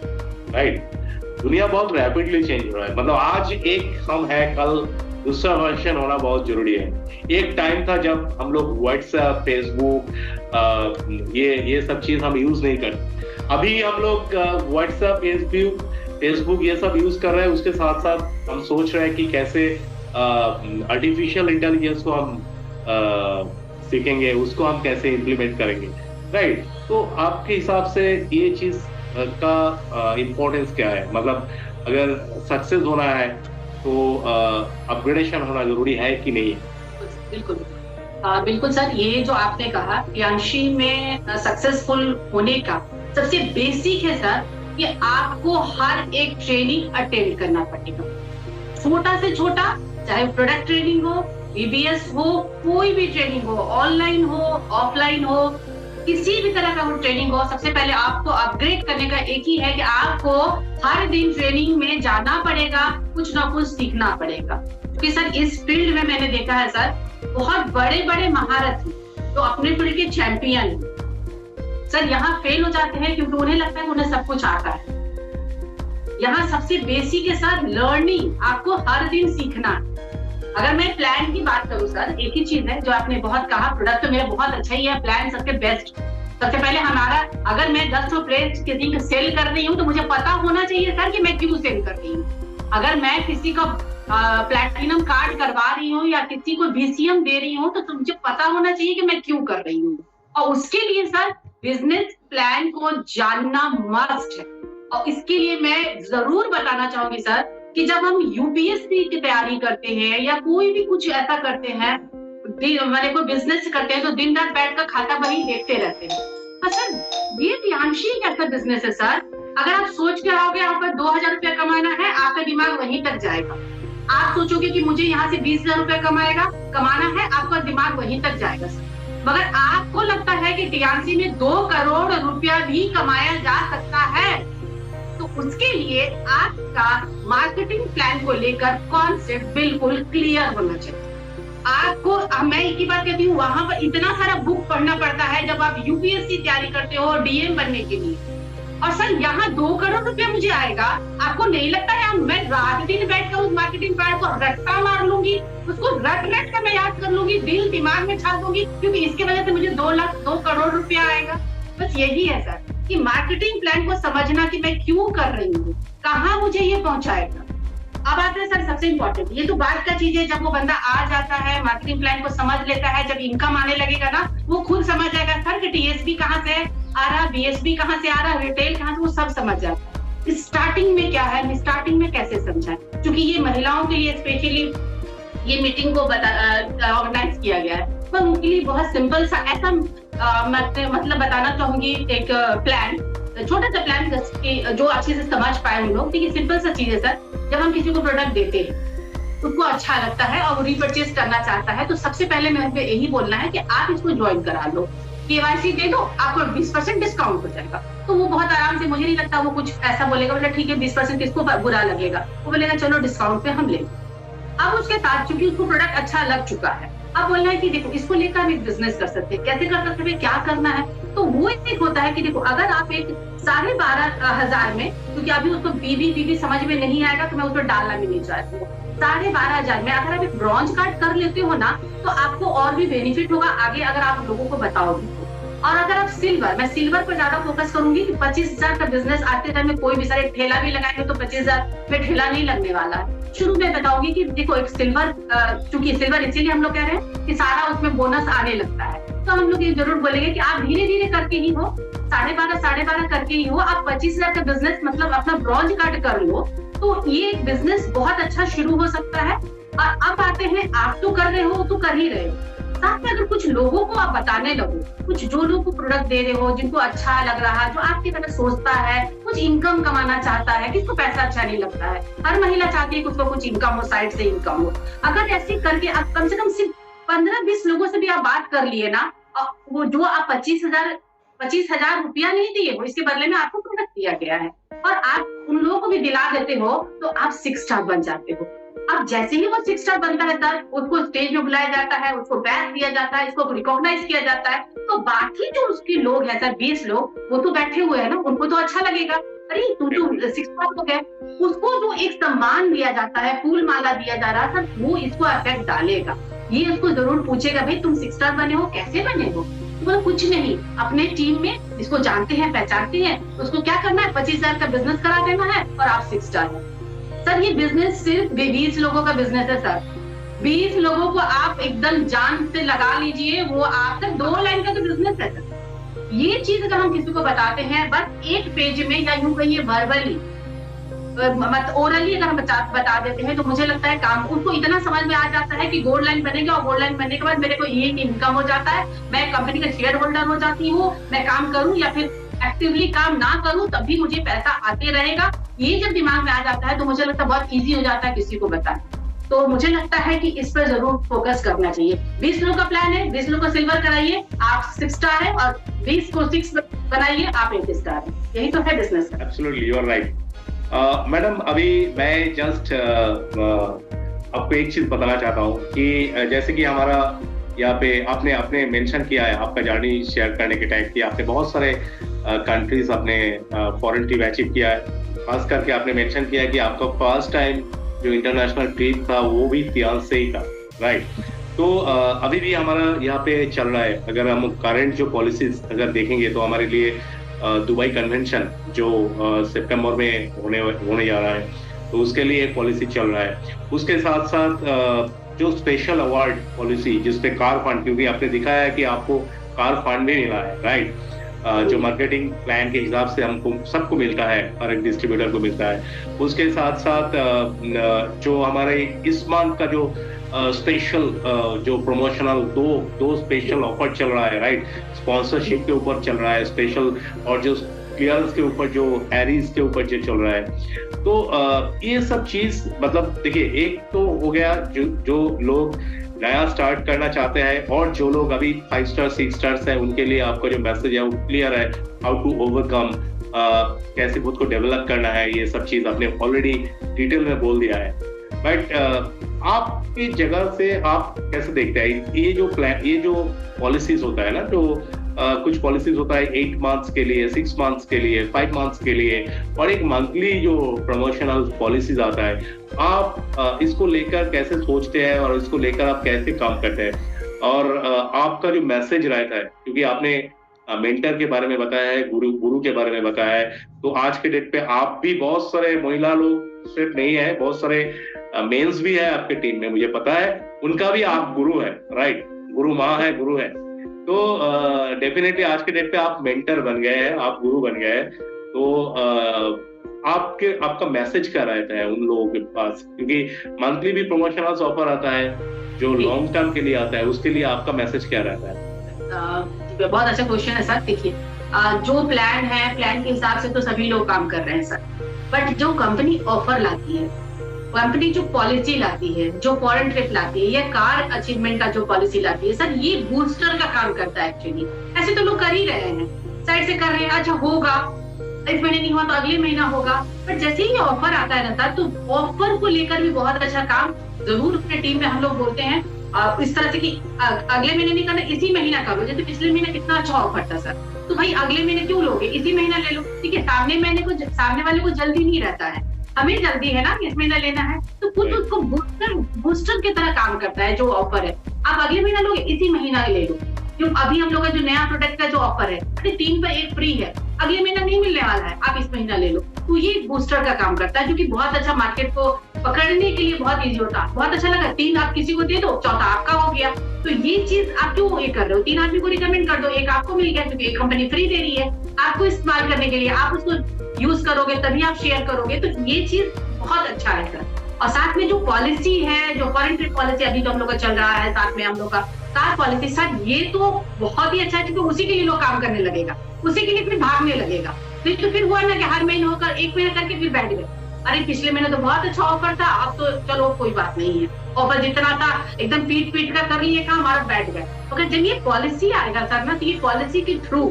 राइट। दुनिया बहुत रैपिडली चेंज हो रहा है, मतलब आज एक हम है, कल दूसरा वर्जन होना बहुत जरूरी है। एक टाइम था जब हम लोग व्हाट्सएप, फेसबुक, ये सब चीज हम यूज नहीं करते। अभी हम लोग व्हाट्सएप, फेसबुक ये सब यूज कर रहे हैं। उसके साथ साथ हम सोच रहे हैं कि कैसे आर्टिफिशियल इंटेलिजेंस को हम सीखेंगे, उसको हम कैसे इम्प्लीमेंट करेंगे, राइट। तो आपके हिसाब से ये चीज का इम्पोर्टेंस क्या है? मतलब अगर सक्सेस होना है तो अपग्रेडेशन होना जरूरी है कि नहीं? बिल्कुल बिल्कुल सर, ये जो आपने कहा प्रियांशी में सक्सेसफुल होने का सबसे बेसिक है सर कि आपको हर एक ट्रेनिंग अटेंड करना पड़ेगा, छोटा से छोटा, चाहे प्रोडक्ट ट्रेनिंग हो, बीबीएस हो, कोई भी ट्रेनिंग हो, ऑनलाइन हो, ऑफलाइन हो, किसी भी तरह का वो ट्रेनिंग हो। सबसे पहले आपको अपग्रेड करने का एक ही है कि आपको हर दिन ट्रेनिंग में जाना पड़ेगा, कुछ ना कुछ सीखना पड़ेगा। क्योंकि सर इस फील्ड में मैंने देखा है सर, बहुत बड़े बड़े महारथी जो अपने फील्ड के चैंपियन हैं सर, यहाँ फेल हो जाते हैं क्योंकि उन्हें लगता है कि उन्हें सब कुछ आता है। यहाँ सबसे बेसिक है सर लर्निंग, आपको हर दिन सीखना है। अगर मैं प्लान की बात करूं सर, एक ही चीज है जो आपने बहुत कहा, प्रोडक्ट तो मेरा बहुत अच्छा ही है, प्लान सबसे बेस्ट। सबसे पहले हमारा, अगर मैं 10 प्लेट किसी को सेल कर रही हूँ तो मुझे पता होना चाहिए सर कि मैं क्यों सेल कर रही हूँ। अगर मैं किसी को प्लैटिनम कार्ड करवा रही हूँ या किसी को VCM दे रही हूँ तो मुझे पता होना चाहिए कि मैं क्यों कर रही हूँ। और उसके लिए सर बिजनेस प्लान को जानना मस्ट है। और इसके लिए मैं जरूर बताना चाहूंगी सर कि जब हम UPSC की तैयारी करते हैं या कोई भी कुछ ऐसा करते हैं, मैंने कोई बिजनेस करते हैं, तो दिन रात बैठ कर खाता बही देखते रहते हैं। सर ये प्रियांशी एक ऐसा बिजनेस है सर, अगर आप सोच के आओगे आपका 2000 रुपया कमाना है, आपका दिमाग वहीं तक जाएगा। आप सोचोगे कि मुझे यहाँ से 20,000 रुपया कमाना है, आपका दिमाग वहीं तक जाएगा सर। मगर आपको लगता है कि प्रियांशी में 2 करोड़ रुपया भी कमाया जा सकता है, तो उसके लिए आपका मार्केटिंग प्लान को लेकर कॉन्सेप्ट बिल्कुल क्लियर होना चाहिए। आपको, मैं एक ही बात कहती हूँ, वहां पर इतना सारा बुक पढ़ना पड़ता है जब आप UPSC तैयारी करते हो DM बनने के लिए। और सर यहाँ 2 करोड़ रुपया मुझे आएगा, आपको नहीं लगता है मैं रात दिन बैठ कर उस मार्केटिंग प्लान को रट्टा मार लूंगी, उसको रट कर मैं याद कर लूंगी, दिल दिमाग में छाप दूंगी, क्योंकि इसके वजह से मुझे 2 करोड़ रुपया आएगा। बस यही है सर कि मार्केटिंग प्लान को समझना कि मैं क्यों कर रही हूँ, कहाँ मुझे ये पहुंचाएगा। अब आते हैं सर सबसे इंपॉर्टेंट, ये तो बात का चीज है, जब वो बंदा आ जाता है, मार्केटिंग प्लान को समझ लेता है, जब इनकम आने लगेगा ना, वो खुद समझ जाएगा सर कि TSP कहाँ से आ रहा, BSP कहाँ से आ रहा, रिटेल कहाँ से, वो सब समझ जाता है। स्टार्टिंग में क्या है, स्टार्टिंग में कैसे समझाएं, क्योंकि ये महिलाओं के लिए स्पेशली ये मीटिंग को ऑर्गेनाइज किया गया है, पर उनके लिए बहुत सिंपल सा ऐसा मतलब बताना चाहूंगी एक प्लान, छोटा सा प्लान जो अच्छे से समझ पाए हम लोग। देखिए सिंपल सा चीज है सर, जब हम किसी को प्रोडक्ट देते हैं, उसको अच्छा लगता है और वो रीपरचेज करना चाहता है, तो सबसे पहले मैं उनको यही बोलना है कि आप इसको ज्वाइन करा लो, KYC दे दो, आपको 20% डिस्काउंट हो जाएगा। तो वो बहुत आराम से, मुझे नहीं लगता वो कुछ ऐसा बोलेगा, बोला ठीक है 20% किसको बुरा लगेगा, वो बोलेगा चलो डिस्काउंट पे हम लेंगे। अब उसके साथ चूंकि उसको प्रोडक्ट अच्छा लग चुका है, अब बोलना है कि देखो इसको लेकर हम एक बिजनेस कर सकते हैं, कैसे कर सकते हैं, क्या करना है। तो वो एक होता है कि देखो अगर आप एक 12,500 में, क्योंकि अभी उसको बीबी समझ में नहीं आएगा तो मैं उसको डालना भी नहीं चाहती हूँ, 12,500 में अगर आप एक ब्रॉन्ज कार्ड कर लेते हो ना, तो आपको और भी बेनिफिट होगा आगे अगर आप लोगों को बताओगे। और अगर आप सिल्वर, मैं सिल्वर पर ज्यादा फोकस करूंगी कि 25,000 का बिजनेस आते टाइम में कोई भी सारे ठेला भी लगाएंगे तो 25,000 में ठेला नहीं लगने वाला है। शुरू में बताऊंगी कि देखो एक सिल्वर, चूंकि सिल्वर इसीलिए हम लोग कह रहे हैं कि सारा उसमें बोनस आने लगता है, तो हम लोग ये जरूर बोलेंगे कि आप धीरे धीरे करके ही हो, 12,500 करके ही हो, आप 25,000 का बिजनेस मतलब अपना ब्रॉन्ज कार्ड कर लो, तो ये बिजनेस बहुत अच्छा शुरू हो सकता है। और अब आते हैं, आप तो कर रहे हो तो कर ही रहे हो, साथ में अगर कुछ लोगों को आप बताने लगो, कुछ जो लोग को प्रोडक्ट दे रहे हो, जिनको अच्छा लग रहा है, जो आपकी तरह सोचता है, कुछ इनकम कमाना चाहता है, किसको पैसा अच्छा नहीं लगता है, हर महिला चाहती है कि उसको कुछ इनकम हो, साइड से इनकम हो। अगर ऐसे करके आप कम से कम सिर्फ 15-20 लोगों से भी आप बात कर लिए ना, वो जो आप 25,000 25,000 रुपया नहीं दिए हो, इसके बदले में आपको प्रोडक्ट दिया गया है और आप उन लोगों को भी दिला देते हो तो आप 6 स्टार बन जाते हो। अब जैसे ही वो 6 स्टार बनता है सर, उसको स्टेज में बुलाया जाता है, उसको बैच दिया जाता है, इसको रिकॉग्नाइज किया जाता है, तो बाकी जो उसके लोग हैं सर 20 लोग, वो तो बैठे हुए हैं ना, उनको तो अच्छा लगेगा, अरे तू तो 6 स्टार हो गया। उसको जो एक सम्मान दिया जाता है, फूल माला दिया जा रहा था, वो इसको इफेक्ट डालेगा। ये उसको जरूर पूछेगा, भाई तुम 6 स्टार बने हो, कैसे बने हो? तो कुछ नहीं, अपने टीम में इसको जानते हैं, पहचानते हैं, उसको क्या करना है, 25,000 का बिजनेस करा देना है और आप 6 स्टार हो। सर ये बिजनेस सिर्फ 20 लोगों का बिजनेस है सर। 20 लोगों को आप एकदम जान से लगा लीजिए, वो आप तक 2 लाइन का तो बिजनेस है सर। ये चीज अगर हम किसी को बताते हैं बस एक पेज में या यूं कहिए वर्बली, ओरली अगर हम बता देते हैं, तो मुझे लगता है काम उसको इतना समझ में आ जाता है कि गोल्ड लाइन बनेगा और गोल्ड लाइन बनने के बाद मेरे को ये इनकम हो जाता है, मैं कंपनी का शेयर होल्डर हो जाती हूँ, मैं काम करूँ या फिर एक्टिवली काम ना करूँ तब भी मुझे पैसा आते रहेगा। ये जब दिमाग में आ जाता है तो मुझे लगता है बहुत ईजी हो जाता है किसी को बताना। तो मुझे लगता है कि इस पर जरूर फोकस करना चाहिए। 20 लोगों का प्लान है, 20 लोगों को सिल्वर कराइए, आप 6 स्टार है, और 20 को 6 बनाइए, आप 8 स्टार है। यही तो है business. Absolutely, you are right. Madam, अभी मैं जस्ट आपको एक चीज बताना चाहता हूँ कि जैसे कि हमारा यहाँ पे आपने मेंशन किया है आपका जर्नी शेयर करने के टाइम की, आपने बहुत सारे कंट्रीज अपने फॉरेन ट्रिप अचीव किया है। खास करके आपने मेंशन किया है कि आपका फर्स्ट टाइम जो इंटरनेशनल ट्रिप था वो भी फियांसे ही था, राइट? तो अभी भी हमारा यहाँ पे चल रहा है। अगर हम करंट जो पॉलिसीज अगर देखेंगे तो हमारे लिए दुबई कन्वेंशन जो सितंबर में होने जा रहा है, तो उसके लिए एक पॉलिसी चल रहा है। उसके साथ साथ जो स्पेशल अवार्ड पॉलिसी जिसपे कार फंड, क्योंकि आपने दिखाया है कि आपको कार फंड भी मिला है, राइट? जो मार्केटिंग प्लान के हिसाब से हमको सबको मिलता है, हर एक डिस्ट्रीब्यूटर को मिलता है। उसके साथ साथ जो हमारे इस मंथ का जो स्पेशल जो प्रमोशनल दो स्पेशल ऑफर चल रहा है, राइट? स्पॉन्सरशिप के ऊपर चल रहा है स्पेशल, और जो क्लियरेंस के ऊपर जो हैरीज के ऊपर जो चल रहा है। तो ये सब चीज मतलब देखिए, एक तो हो गया जो लोग नया स्टार्ट करना चाहते हैं, और जो लोग अभी 5 स्टार 6 स्टार्स हैं उनके लिए आपका जो मैसेज है वो क्लियर है, हाउ टू ओवरकम, कैसे खुद को डेवलप करना है, ये सब चीज आपने ऑलरेडी डिटेल में बोल दिया है। बट आपकी जगह से आप कैसे देखते हैं ये जो पॉलिसीज होता है ना, जो कुछ पॉलिसीज होता है 8 मंथ्स के लिए, 6 मंथ्स के लिए, 5 मंथ्स के लिए, और एक मंथली जो प्रमोशनल पॉलिसीज आता है, आप इसको लेकर कैसे सोचते हैं और इसको लेकर आप कैसे काम करते हैं, और आपका जो मैसेज रहता है, क्योंकि आपने मेंटर के बारे में बताया है, गुरु के बारे में बताया है, तो आज के डेट पे आप भी बहुत सारे महिला लोग सिर्फ नहीं है, बहुत सारे मेंस भी है आपके टीम में, मुझे पता है, उनका भी आप गुरु है, राइट? गुरु माँ है, गुरु है। तो डेफिनेटली आज के डेट पे आप मेंटर बन गए हैं, आप गुरु बन गए हैं। तो आपका मैसेज क्या रहता है उन लोगों के पास, क्योंकि मंथली भी प्रमोशनल ऑफर आता है, जो लॉन्ग टर्म के लिए आता है, उसके लिए आपका मैसेज क्या रहता है? बहुत अच्छा क्वेश्चन है सर। देखिए, जो प्लान है, प्लान के हिसाब से तो सभी लोग काम कर रहे हैं सर, बट जो कंपनी ऑफर लाती है, कंपनी जो पॉलिसी लाती है, जो फॉरेन ट्रिप लाती है, या कार अचीवमेंट का जो पॉलिसी लाती है सर, ये बूस्टर का काम करता है एक्चुअली। ऐसे तो लोग कर ही रहे हैं, साइड से कर रहे हैं, अच्छा होगा, इस महीने नहीं हुआ तो अगले महीना होगा, बट जैसे ही ऑफर आता है ना सर, तो ऑफर को लेकर भी बहुत अच्छा काम जरूर अपने टीम में हम लोग बोलते हैं इस तरह से कि अगले महीने नहीं करना, इसी महीना करो। जैसे पिछले महीने कितना अच्छा ऑफर था सर, तो भाई अगले महीने क्यों लोगे, इसी महीना ले लो, ठीक है? सामने वाले को जल्दी नहीं रहता है, हमें जल्दी है ना, इस महीना लेना है, तो खुद उसको बूस्टर की तरह काम करता है जो ऑफर है। आप अगले महीना लोगे, इसी महीना ले लो, क्यों? अभी हम लोग का जो नया प्रोडक्ट का जो ऑफर है, 3 पर 1 फ्री है, अगले महीना नहीं मिलने वाला है, आप इस महीना ले लो। तो ये बूस्टर का काम करता है, जो कि बहुत अच्छा मार्केट को पकड़ने के लिए बहुत इजी होता है। बहुत अच्छा लगा, 3 आप किसी को दे दो, चौथा आपका हो गया। तो ये चीज आप क्यों ये कर रहे हो? 3 आदमी को रिकमेंड कर दो, 1 आपको मिल गया, क्योंकि एक कंपनी फ्री दे रही है आपको इस्तेमाल करने के लिए, आप उसको यूज करोगे तभी आप शेयर करोगे। तो ये चीज बहुत अच्छा है सर। और साथ में जो पॉलिसी है, जो फॉरेन ट्रिप पॉलिसी अभी तो हम लोग का चल रहा है, साथ में हम लोग का कार पॉलिसी सर, ये तो बहुत ही अच्छा है, क्योंकि उसी के लिए लोग काम करने लगेगा, उसी के लिए फिर भागने लगेगा। तो फिर हुआ ना कि हर महीने होकर 1 महीना करके फिर बैठ गए, अरे पिछले महीने तो बहुत अच्छा ऑफर था, अब तो चलो कोई बात नहीं है, ऑफर जितना था एकदम पीट कर लिए काम, और बैठ गए। अगर जब ये पॉलिसी आएगा सर ना, तो ये पॉलिसी के थ्रू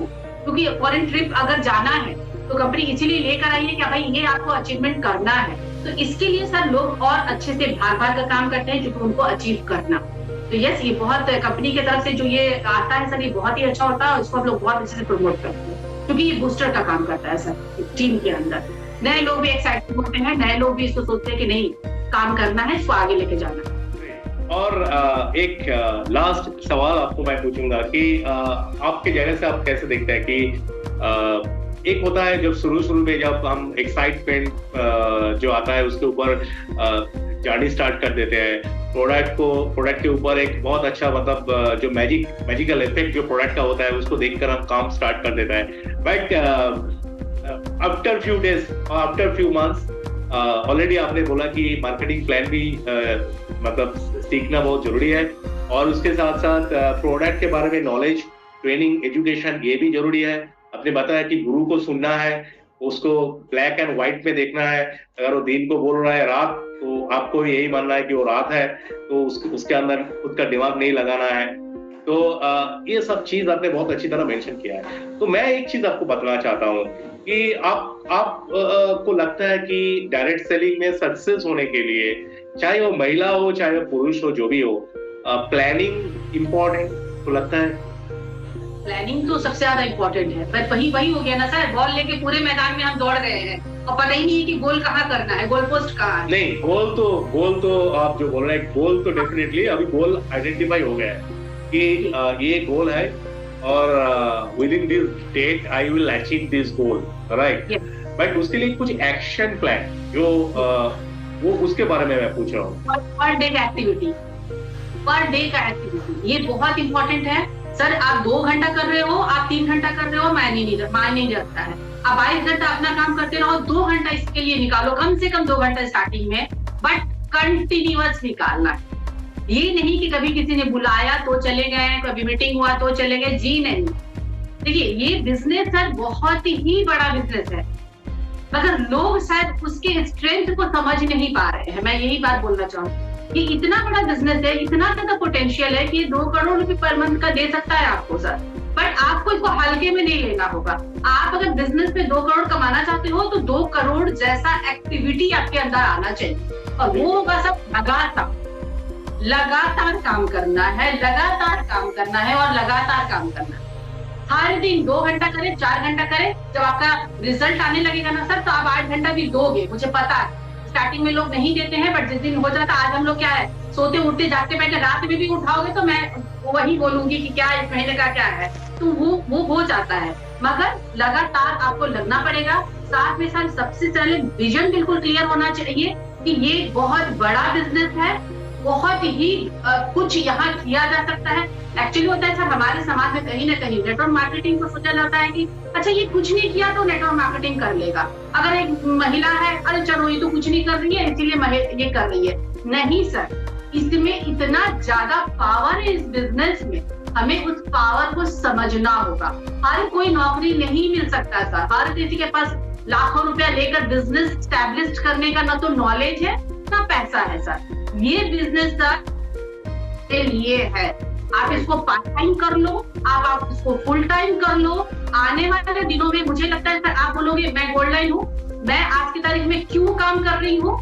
क्योंकि फॉरेन ट्रिप अगर जाना है तो कंपनी इसीलिए लेकर आई है कि भाई ये आपको अचीवमेंट करना है। तो इसके लिए सर लोग और अच्छे से भार का काम करते हैं क्योंकि उनको अचीव करना। तो यस, ये बहुत कंपनी की तरफ से जो ये आता है सर, ये बहुत ही अच्छा होता है और इसको हम लोग बहुत अच्छे से प्रमोट करते हैं क्योंकि ये बूस्टर का काम करता है सर टीम के अंदर। नए लोग भी एक्साइटेड होते हैं, नए लोग भी इसको सोचते हैं कि नहीं काम करना है, इसको आगे लेके जाना है। और एक लास्ट सवाल आपको मैं पूछूंगा कि आपके जगह से आप कैसे देखते हैं कि एक होता है जब शुरू में जब हम एक्साइटमेंट जो आता है उसके ऊपर जर्नी स्टार्ट कर देते हैं, प्रोडक्ट के ऊपर एक बहुत अच्छा मतलब जो मैजिकल इफेक्ट जो प्रोडक्ट का होता है उसको देखकर हम काम स्टार्ट कर देता है। बट आफ्टर फ्यू डेज और आफ्टर फ्यू मंथ्स ऑलरेडी आपने बोला कि मार्केटिंग प्लान भी मतलब सीखना बहुत जरूरी है और उसके साथ साथ प्रोडक्ट के बारे में नॉलेज, ट्रेनिंग, एजुकेशन ये भी जरूरी है। आपने बताया कि गुरु को सुनना है, उसको ब्लैक एंड व्हाइट में देखना है। अगर वो दिन को बोल रहा है रात, तो आपको यही मानना है कि वो रात है, तो उसके अंदर खुद का दिमाग नहीं लगाना है। तो ये सब चीज आपने बहुत अच्छी तरह मेंशन किया है। तो मैं एक चीज आपको बताना चाहता हूँ कि आप को लगता है कि डायरेक्ट सेलिंग में सक्सेस होने के लिए, चाहे वो महिला हो चाहे वो पुरुष हो, जो भी हो, प्लानिंग इम्पोर्टेंट तो लगता है? प्लानिंग तो सबसे ज्यादा इम्पोर्टेंट है, पर वही हो गया ना सर, बॉल लेके पूरे मैदान में हम दौड़ रहे हैं और पता ही नहीं है कि गोल कहाँ करना है, गोल पोस्ट कहाँ है। नहीं, गोल तो आप जो बोल रहे हैं, गोल तो डेफिनेटली अभी गोल आइडेंटिफाई हो गया है कि ये गोल है और within this date I will achieve this goal, right? But उसके लिए कुछ एक्शन प्लान जो वो उसके बारे में मैं पूछ रहा हूँ। पर डे का एक्टिविटी ये बहुत इंपॉर्टेंट है सर। आप 2 घंटा कर रहे हो, आप 3 घंटा कर रहे हो, मायने नहीं रखता है। आप 22 घंटा अपना काम करते रहो, 2 घंटा इसके लिए निकालो, कम से कम 2 घंटा स्टार्टिंग में, बट कंटिन्यूअस निकालना है। ये नहीं कि कभी किसी ने बुलाया तो चले गए, कभी मीटिंग हुआ तो चले गए, जी नहीं। देखिए ये बिजनेस सर बहुत ही बड़ा बिजनेस है, मगर लोग शायद उसके स्ट्रेंथ को समझ नहीं पा रहे हैं। मैं यही बात बोलना चाहूँ कि इतना बड़ा बिजनेस है, इतना ज्यादा पोटेंशियल है कि 2 करोड़ रुपए पर मंथ का दे सकता है आपको सर, बट आपको इसको हल्के में नहीं लेना होगा। आप अगर बिजनेस में 2 करोड़ कमाना चाहते हो तो 2 करोड़ जैसा एक्टिविटी आपके अंदर आना चाहिए और वो होगा सब लगातार काम करना है, लगातार काम करना है और लगातार काम करना है। हर दिन 2 घंटा करे, 4 घंटा करे, जब आपका रिजल्ट आने लगेगा ना सर, तो आप 8 घंटा भी दोगे, मुझे पता है। स्टार्टिंग में लोग नहीं देते हैं, बट जिस दिन हो जाता, आज हम लोग क्या है, सोते उठते जागते बैठे, रात में भी उठाओगे तो मैं वही बोलूंगी कि क्या इस महीने का क्या है, तो वो हो जाता है। मगर लगातार आपको लगना पड़ेगा। साथ में साथ सबसे पहले विजन बिल्कुल क्लियर होना चाहिए कि ये बहुत बड़ा बिजनेस है, बहुत ही कुछ यहाँ किया जा सकता है। एक्चुअली होता है सर, हमारे समाज में कहीं ना कहीं नेटवर्क मार्केटिंग को सोचा जाता है कि अच्छा ये कुछ नहीं किया तो नेटवर्क मार्केटिंग कर लेगा। अगर एक महिला है, अरे चलो ये तो कुछ नहीं कर रही है इसीलिए ये कर रही है। नहीं सर, इसमें इतना ज्यादा पावर है इस बिजनेस में, हमें उस पावर को समझना होगा। हर कोई नौकरी नहीं मिल सकता सर, हर किसी के पास लाखों रुपया लेकर बिजनेस स्टैब्लिश करने का ना तो नॉलेज है ना पैसा है सर। ये बिजनेस सर के लिए है, आप इसको पार्ट टाइम कर लो, आप इसको फुल टाइम कर लो। आने वाले दिनों में मुझे लगता है सर आप बोलोगे मैं गोल्ड लाइन हूँ, मैं आज की तारीख में क्यों काम कर रही हूँ।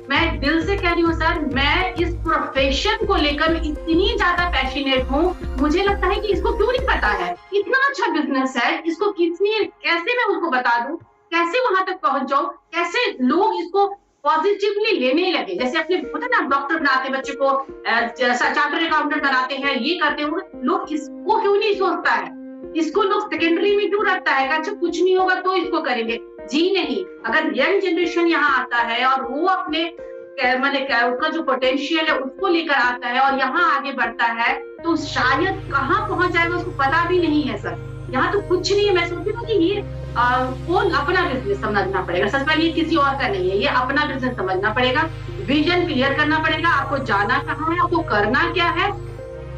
मैं दिल से कह रही हूँ सर, मैं इस प्रोफेशन को लेकर इतनी ज्यादा पैशनेट हूँ, मुझे लगता है कि इसको क्यों नहीं पता है। इतना अच्छा बिजनेस है, इसको कैसे मैं उसको बता दूं, कैसे वहां तक पहुंच जाऊं, कैसे लोग इसको पॉजिटिवली लेने लगे। जैसे अपने होता ना, डॉक्टर बनाते बच्चे को, चार्टर्ड अकाउंटेंट बनाते हैं, ये करते हैं लोग, इसको क्यों नहीं सोचता है, इसको लोग सेकेंडरी में क्यों रखता है, अच्छा कुछ नहीं होगा तो इसको करेंगे। जी नहीं, अगर यंग जनरेशन यहाँ आता है और वो अपने उसका जो पोटेंशियल है उसको लेकर आता है और यहाँ आगे बढ़ता है, तो शायद कहाँ पहुंच जाएगा उसको पता भी नहीं है सर। यहाँ तो कुछ नहीं है। मैं सोचती हूँ कि ये कौन अपना बिजनेस समझना पड़ेगा, सच में ये किसी और का नहीं है, ये अपना बिजनेस समझना पड़ेगा, विजन क्लियर करना पड़ेगा, आपको जाना कहाँ है, आपको करना क्या है।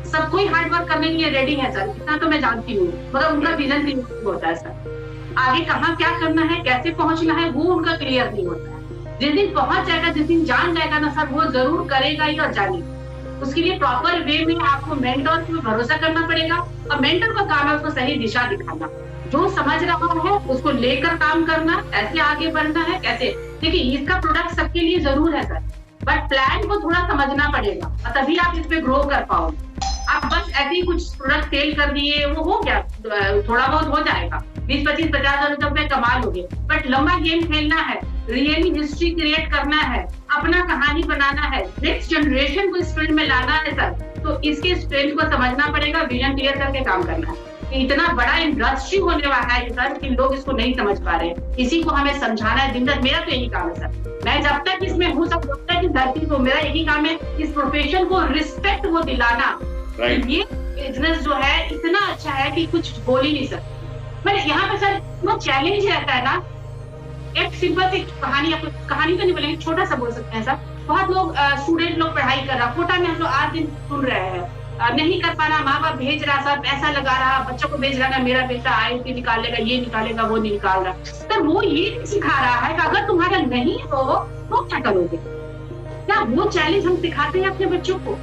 सब कोई हार्ड वर्क करने के लिए रेडी है सर, इतना तो मैं जानती हूँ, मगर उनका विजन क्लियर होता है सर। आगे कहाँ क्या करना है, कैसे पहुंचना है, वो उनका क्लियर नहीं होता है। जिस दिन पहुंच जाएगा, जिस दिन जान जाएगा ना सर, वो जरूर करेगा ही और जानेगा। उसके लिए प्रॉपर वे में आपको मेंटर पर भरोसा करना पड़ेगा और मेंटर का काम है उसको सही दिशा दिखाना। जो समझ रहा है उसको लेकर काम करना, ऐसे आगे बढ़ना है। कैसे, देखिए इसका प्रोडक्ट सबके लिए जरूर है सर, बट प्लान को थोड़ा समझना पड़ेगा और तभी आप इस पे ग्रो कर पाओगे। आप बस ऐसे ही कुछ प्रोडक्ट सेल कर दिए, वो हो गया, थोड़ा बहुत हो जाएगा, 20-25-50 हजार रुपए कमा लोगे, बट लंबा गेम खेलना है, रियली हिस्ट्री क्रिएट करना है, अपना कहानी बनाना है, नेक्स्ट जनरेशन को इस फील्ड में लाना है सर, तो इसके स्ट्रेंथ को समझना पड़ेगा, विजन क्लियर करके काम करना है। इतना बड़ा इंडस्ट्री होने वाला है सर कि लोग इसको नहीं समझ पा रहे, इसी को हमें समझाना है दिन रात। मेरा तो यही काम है सर, मैं जब तक इसमें हूँ सब जब तक इस धरती को, मेरा यही काम है इस प्रोफेशन को रिस्पेक्ट वो दिलाना। ये बिजनेस जो है इतना अच्छा है कि कुछ बोल ही नहीं सकते। मैं यहाँ पे सर वो चैलेंज रहता है ना, एक सिंपल सी कहानी, आपको कहानी तो नहीं बोलेंगे, छोटा सा बोल सकते हैं सर। बहुत लोग स्टूडेंट लोग पढ़ाई कर रहा, कोटा में हम लोग आज दिन सुन रहे हैं, नहीं कर पाना, माँ बाप भेज रहा सर, पैसा लगा रहा, बच्चों को भेज रहा ना, मेरा बेटा IIT निकालेगा, ये निकालेगा, वो नहीं निकाल रहा सर। वो ये नहीं सिखा रहा है कि अगर तुम्हारा नहीं हो तो क्या करोगे। क्या वो चैलेंज हम सिखाते हैं अपने बच्चों को?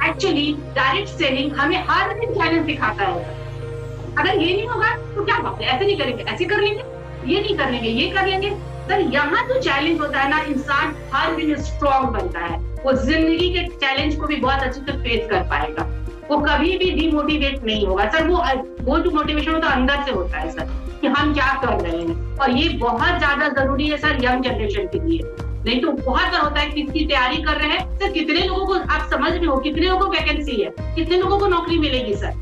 एक्चुअली डायरेक्ट सेलिंग हमें हर दिन चैलेंज सिखाता है। अगर ये नहीं होगा तो क्या बात है, ऐसे नहीं करेंगे, ऐसे कर लेंगे, ये नहीं कर लेंगे, ये कर लेंगे सर। यहाँ जो चैलेंज होता है ना, इंसान हर दिन स्ट्रॉन्ग बनता है, वो जिंदगी के चैलेंज को भी बहुत अच्छे से फेस कर पाएगा, वो कभी भी डिमोटिवेट नहीं होगा सर। वो जो मोटिवेशन होता है अंदर से होता है सर, कि हम क्या कर रहे हैं, और ये बहुत ज्यादा जरूरी है सर यंग जनरेशन के लिए। नहीं तो बहुत बार होता है किसकी तैयारी कर रहे हैं सर, कितने लोगों को आप समझ रहे हो, कितने लोगों को वैकेंसी है, कितने लोगों को नौकरी मिलेगी सर,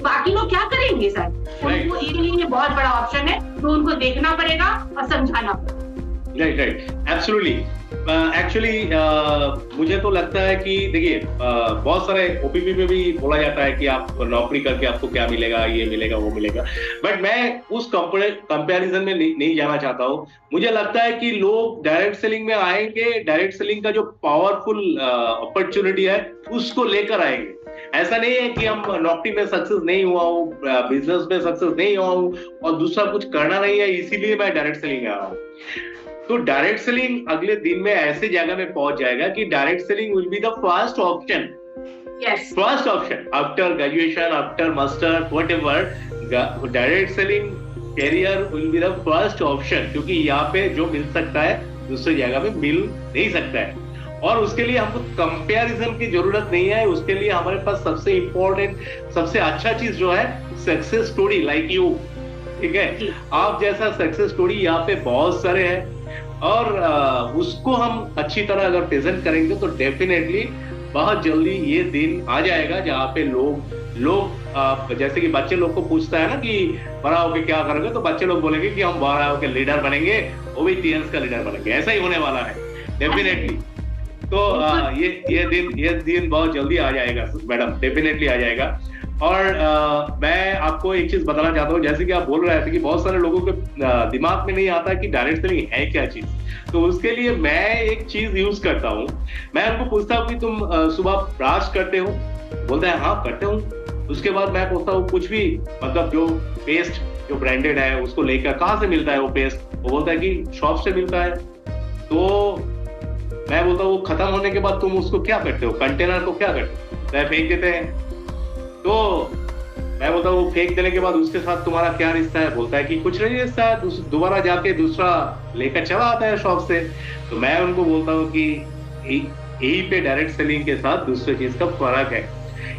बाकी लोग क्या करेंगे सर। उनको ये बहुत बड़ा ऑप्शन है, तो उनको देखना पड़ेगा और समझाना पड़ेगा। Right, absolutely. एक्चुअली मुझे तो लगता है कि देखिए बहुत सारे OPP में भी बोला जाता है कि आप नौकरी करके आपको क्या मिलेगा, ये मिलेगा, वो मिलेगा, बट मैं उस कंपैरिजन में नहीं जाना चाहता हूँ। मुझे लगता है कि लोग डायरेक्ट सेलिंग में आएंगे, डायरेक्ट सेलिंग का जो पावरफुल अपॉर्चुनिटी है उसको लेकर आएंगे। ऐसा नहीं है कि हम नौकरी में सक्सेस नहीं हुआ हूँ, बिजनेस में सक्सेस नहीं हुआ हूँ और दूसरा कुछ करना नहीं है इसीलिए मैं डायरेक्ट सेलिंग आ रहा हूँ। तो डायरेक्ट सेलिंग अगले दिन में ऐसे जगह में पहुंच जाएगा कि direct selling will be the first option, first option after graduation, after master, whatever. Direct selling career will be the first option, क्योंकि यहाँ पे जो मिल सकता है दूसरी जगह में मिल नहीं सकता है। और उसके लिए हमको कंपैरिजन की जरूरत नहीं है, उसके लिए हमारे पास सबसे इंपॉर्टेंट, सबसे अच्छा चीज जो है सक्सेस स्टोरी लाइक यू। ठीक है, आप जैसा सक्सेस स्टोरी यहाँ पे बहुत सारे हैं और उसको हम अच्छी तरह अगर प्रेजेंट करेंगे तो डेफिनेटली बहुत जल्दी ये दिन आ जाएगा जहाँ पे लोग जैसे कि बच्चे लोग को पूछता है ना कि बड़ा होके क्या करोगे, तो बच्चे लोग बोलेंगे कि हम बड़ा होके लीडर बनेंगे, वो भी TNS का लीडर बनेंगे। ऐसा ही होने वाला है डेफिनेटली। तो ये दिन बहुत जल्दी आ जाएगा मैडम, डेफिनेटली आ जाएगा। और मैं आपको एक चीज बताना चाहता हूँ, जैसे कि आप बोल रहे थे कि बहुत सारे लोगों के दिमाग में नहीं आता कि डायरेक्ट सेलिंग है क्या चीज, तो उसके लिए मैं एक चीज यूज करता हूँ। मैं उनको पूछता हूँ कि तुम सुबह ब्रश करते हो, बोलते हैं हाँ करते हूँ। उसके बाद मैं पूछता हूँ कुछ भी, मतलब जो पेस्ट जो ब्रांडेड है उसको लेकर कहाँ से मिलता है वो पेस्ट, वो बोलता है कि शॉप से मिलता है। तो मैं बोलता हूँ खत्म होने के बाद तुम उसको क्या करते हो, कंटेनर को क्या करते हो, मैं फेंक देते हैं। तो मैं बोलता हूँ फेंक देने के बाद उसके साथ तुम्हारा क्या रिश्ता है, बोलता है कि कुछ नहीं रिश्ता है, दोबारा जाके दूसरा लेकर चला आता है शॉप से। तो मैं उनको बोलता हूँ कि यही पे डायरेक्ट सेलिंग के साथ दूसरी चीज का फर्क है,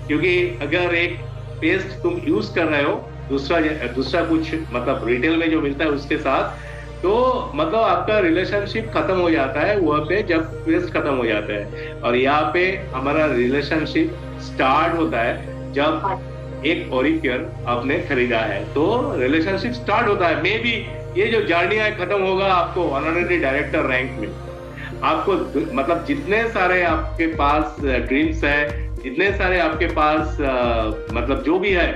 क्योंकि अगर एक पेस्ट तुम यूज कर रहे हो दूसरा कुछ मतलब रिटेल में जो मिलता है उसके साथ, तो मतलब आपका रिलेशनशिप खत्म हो जाता है वहाँ पे जब पेस्ट खत्म हो जाता है। और यहाँ पे हमारा रिलेशनशिप स्टार्ट होता है जब एक ओरिकेयर आपने खरीदा है, तो रिलेशनशिप स्टार्ट होता है। मे बी ये जो जर्नी है खत्म होगा आपको ऑनरेरी डायरेक्टर रैंक में। आपको मतलब जितने सारे आपके पास ड्रीम्स है, जितने सारे आपके पास मतलब जो भी है,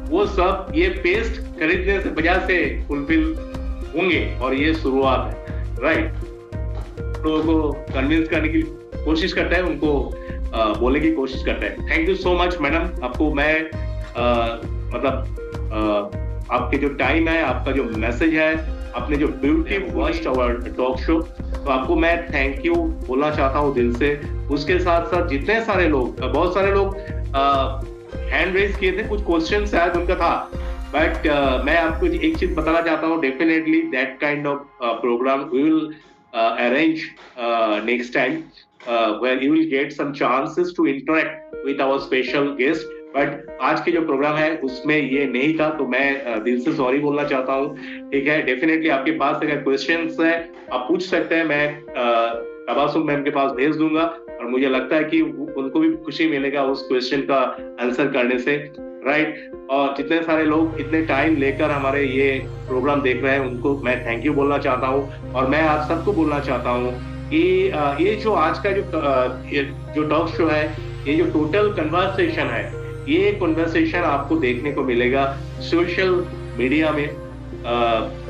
वो सब ये पेस्ट खरीदने से वजह से फुलफिल होंगे। और ये शुरुआत है, राइट। लोगों को कन्विंस करने की कोशिश करता है, उनको बोलने की कोशिश करता है। Thank you so much madam, आपको मैं मतलब आपके जो टाइम है, आपका जो मैसेज है, आपने जो beauty watched our talk show, तो आपको मैं थैंक यू बोलना चाहता हूँ दिल से। उसके साथ साथ जितने सारे लोग, बहुत सारे लोग हैंड रेज किए थे, कुछ क्वेश्चन शायद उनका था, बट मैं आपको एक चीज बताना चाहता हूँ, definitely that kind of program we will arrange next time where you will get some chances to interact with our special guest. But आज के जो प्रोग्राम है उसमें ये नहीं था, तो मैं दिल से सॉरी बोलना चाहता हूँ। ठीक है, डेफिनेटली आपके पास अगर क्वेश्चंस है आप पूछ सकते हैं, मैं तबासुम मैम के पास भेज दूंगा, और मुझे लगता है कि उनको भी खुशी मिलेगा उस क्वेश्चन का आंसर करने से, राइट। और जितने सारे लोग इतने टाइम लेकर हमारे ये प्रोग्राम देख रहे हैं उनको मैं थैंक यू बोलना चाहता हूँ। और मैं आप सबको बोलना चाहता हूँ कि ये जो आज का जो टॉक शो है, ये जो टोटल कन्वर्सेशन है, ये कन्वर्सेशन आपको देखने को मिलेगा सोशल मीडिया में,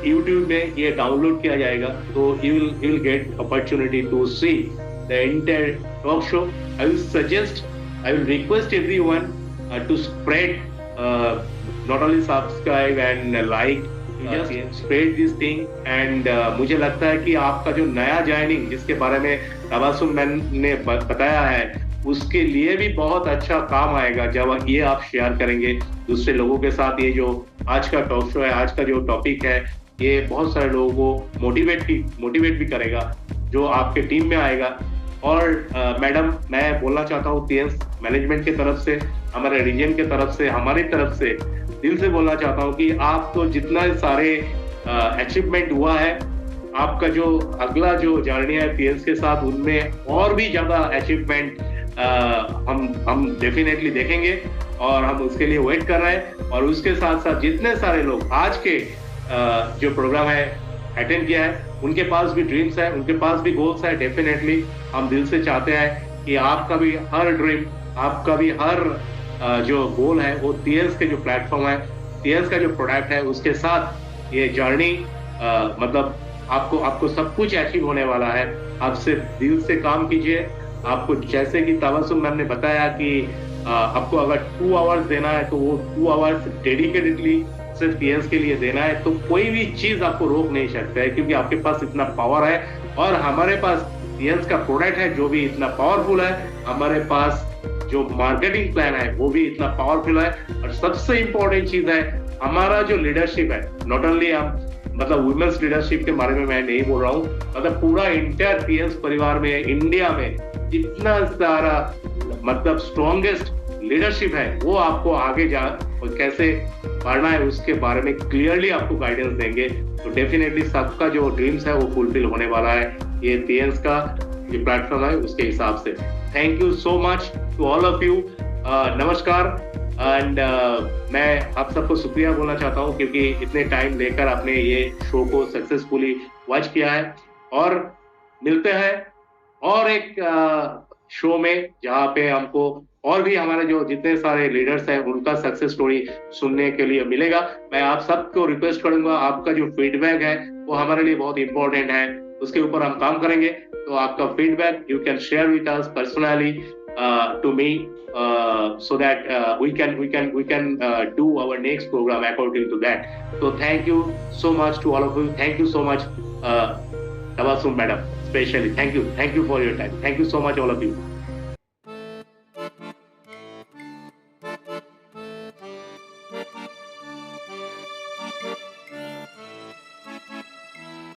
यूट्यूब में ये डाउनलोड किया जाएगा, तो you will get opportunity to see the entire talk show. I will suggest, I will request everyone to spread, not only subscribe and like, just spread this thing। and मुझे लगता है कि आपका जो नया ज्वाइनिंग जिसके बारे में तबासुम मैम ने बताया है, उसके लिए भी बहुत अच्छा काम आएगा जब ये आप शेयर करेंगे दूसरे लोगों के साथ। ये जो आज का टॉक शो है, आज का जो टॉपिक है, ये बहुत सारे लोगों को मोटिवेट भी करेगा जो आपके टीम में आएगा। और मैडम, मैं बोलना चाहता हूँ टीएस मैनेजमेंट की तरफ से, हमारे रीजन की तरफ से, हमारी तरफ से दिल से बोलना चाहता हूँ कि आप तो जितना सारे अचीवमेंट हुआ है, आपका जो अगला जो जर्नी है टीएस के साथ, उनमें और भी ज्यादा अचीवमेंट हम डेफिनेटली देखेंगे, और हम उसके लिए वेट कर रहे हैं। और उसके साथ साथ जितने सारे लोग आज के जो प्रोग्राम है अटेंड किया है, उनके पास भी ड्रीम्स है, उनके पास भी गोल्स है, डेफिनेटली हम दिल से चाहते हैं कि आपका भी हर ड्रीम, आपका भी हर जो गोल है वो टीएस के जो प्लेटफॉर्म है, टीएस का जो प्रोडक्ट है, उसके साथ ये जर्नी मतलब आपको सब कुछ अचीव होने वाला है। आप सिर्फ दिल से काम कीजिए। आपको जैसे कि तबासुम मैम ने बताया कि आपको अगर 2 आवर्स देना है तो वो 2 आवर्स डेडिकेटेडली सिर्फ टीएस के लिए देना है, तो कोई भी चीज आपको रोक नहीं सकता है, क्योंकि आपके पास इतना पावर है। और हमारे पास टीएस का प्रोडक्ट है जो भी इतना पावरफुल है, हमारे पास जो मार्केटिंग प्लान है वो भी इतना पावरफुल है। और सबसे इंपॉर्टेंट चीज है हमारा जो लीडरशिप है, नॉट ओनली हम मतलब वुमेन्स लीडरशिप के बारे में मैं नहीं बोल रहा हूँ, मतलब पूरा इंटायर टीएस परिवार में, इंडिया में इतना सारा मतलब स्ट्रॉन्गेस्ट लीडरशिप है, वो आपको आगे जा और कैसे बढ़ना है उसके बारे में क्लियरली आपको गाइडेंस देंगे। तो डेफिनेटली सबका जो ड्रीम्स है वो फुलफिल होने वाला है ये टीएस का जो प्लेटफॉर्म है उसके हिसाब से। Thank you so much to all of you. नमस्कार। एंड मैं आप सबको शुक्रिया बोलना चाहता हूँ क्योंकि इतने टाइम लेकर आपने ये शो को सक्सेसफुली वॉच किया है। और मिलते हैं और एक शो में जहाँ पे हमको और भी हमारे जो जितने सारे लीडर्स हैं उनका सक्सेस स्टोरी सुनने के लिए मिलेगा। मैं आप सबको रिक्वेस्ट करूंगा, आपका जो फीडबैक है वो हमारे लिए बहुत इंपॉर्टेंट है, उसके ऊपर हम काम करेंगे। तो आपका feedback you can share with us personally to me so that we can do our next program according to that. So thank you so much to all of you. Thank you so much Tabasum madam, especially thank you for your time. Thank you so much all of you.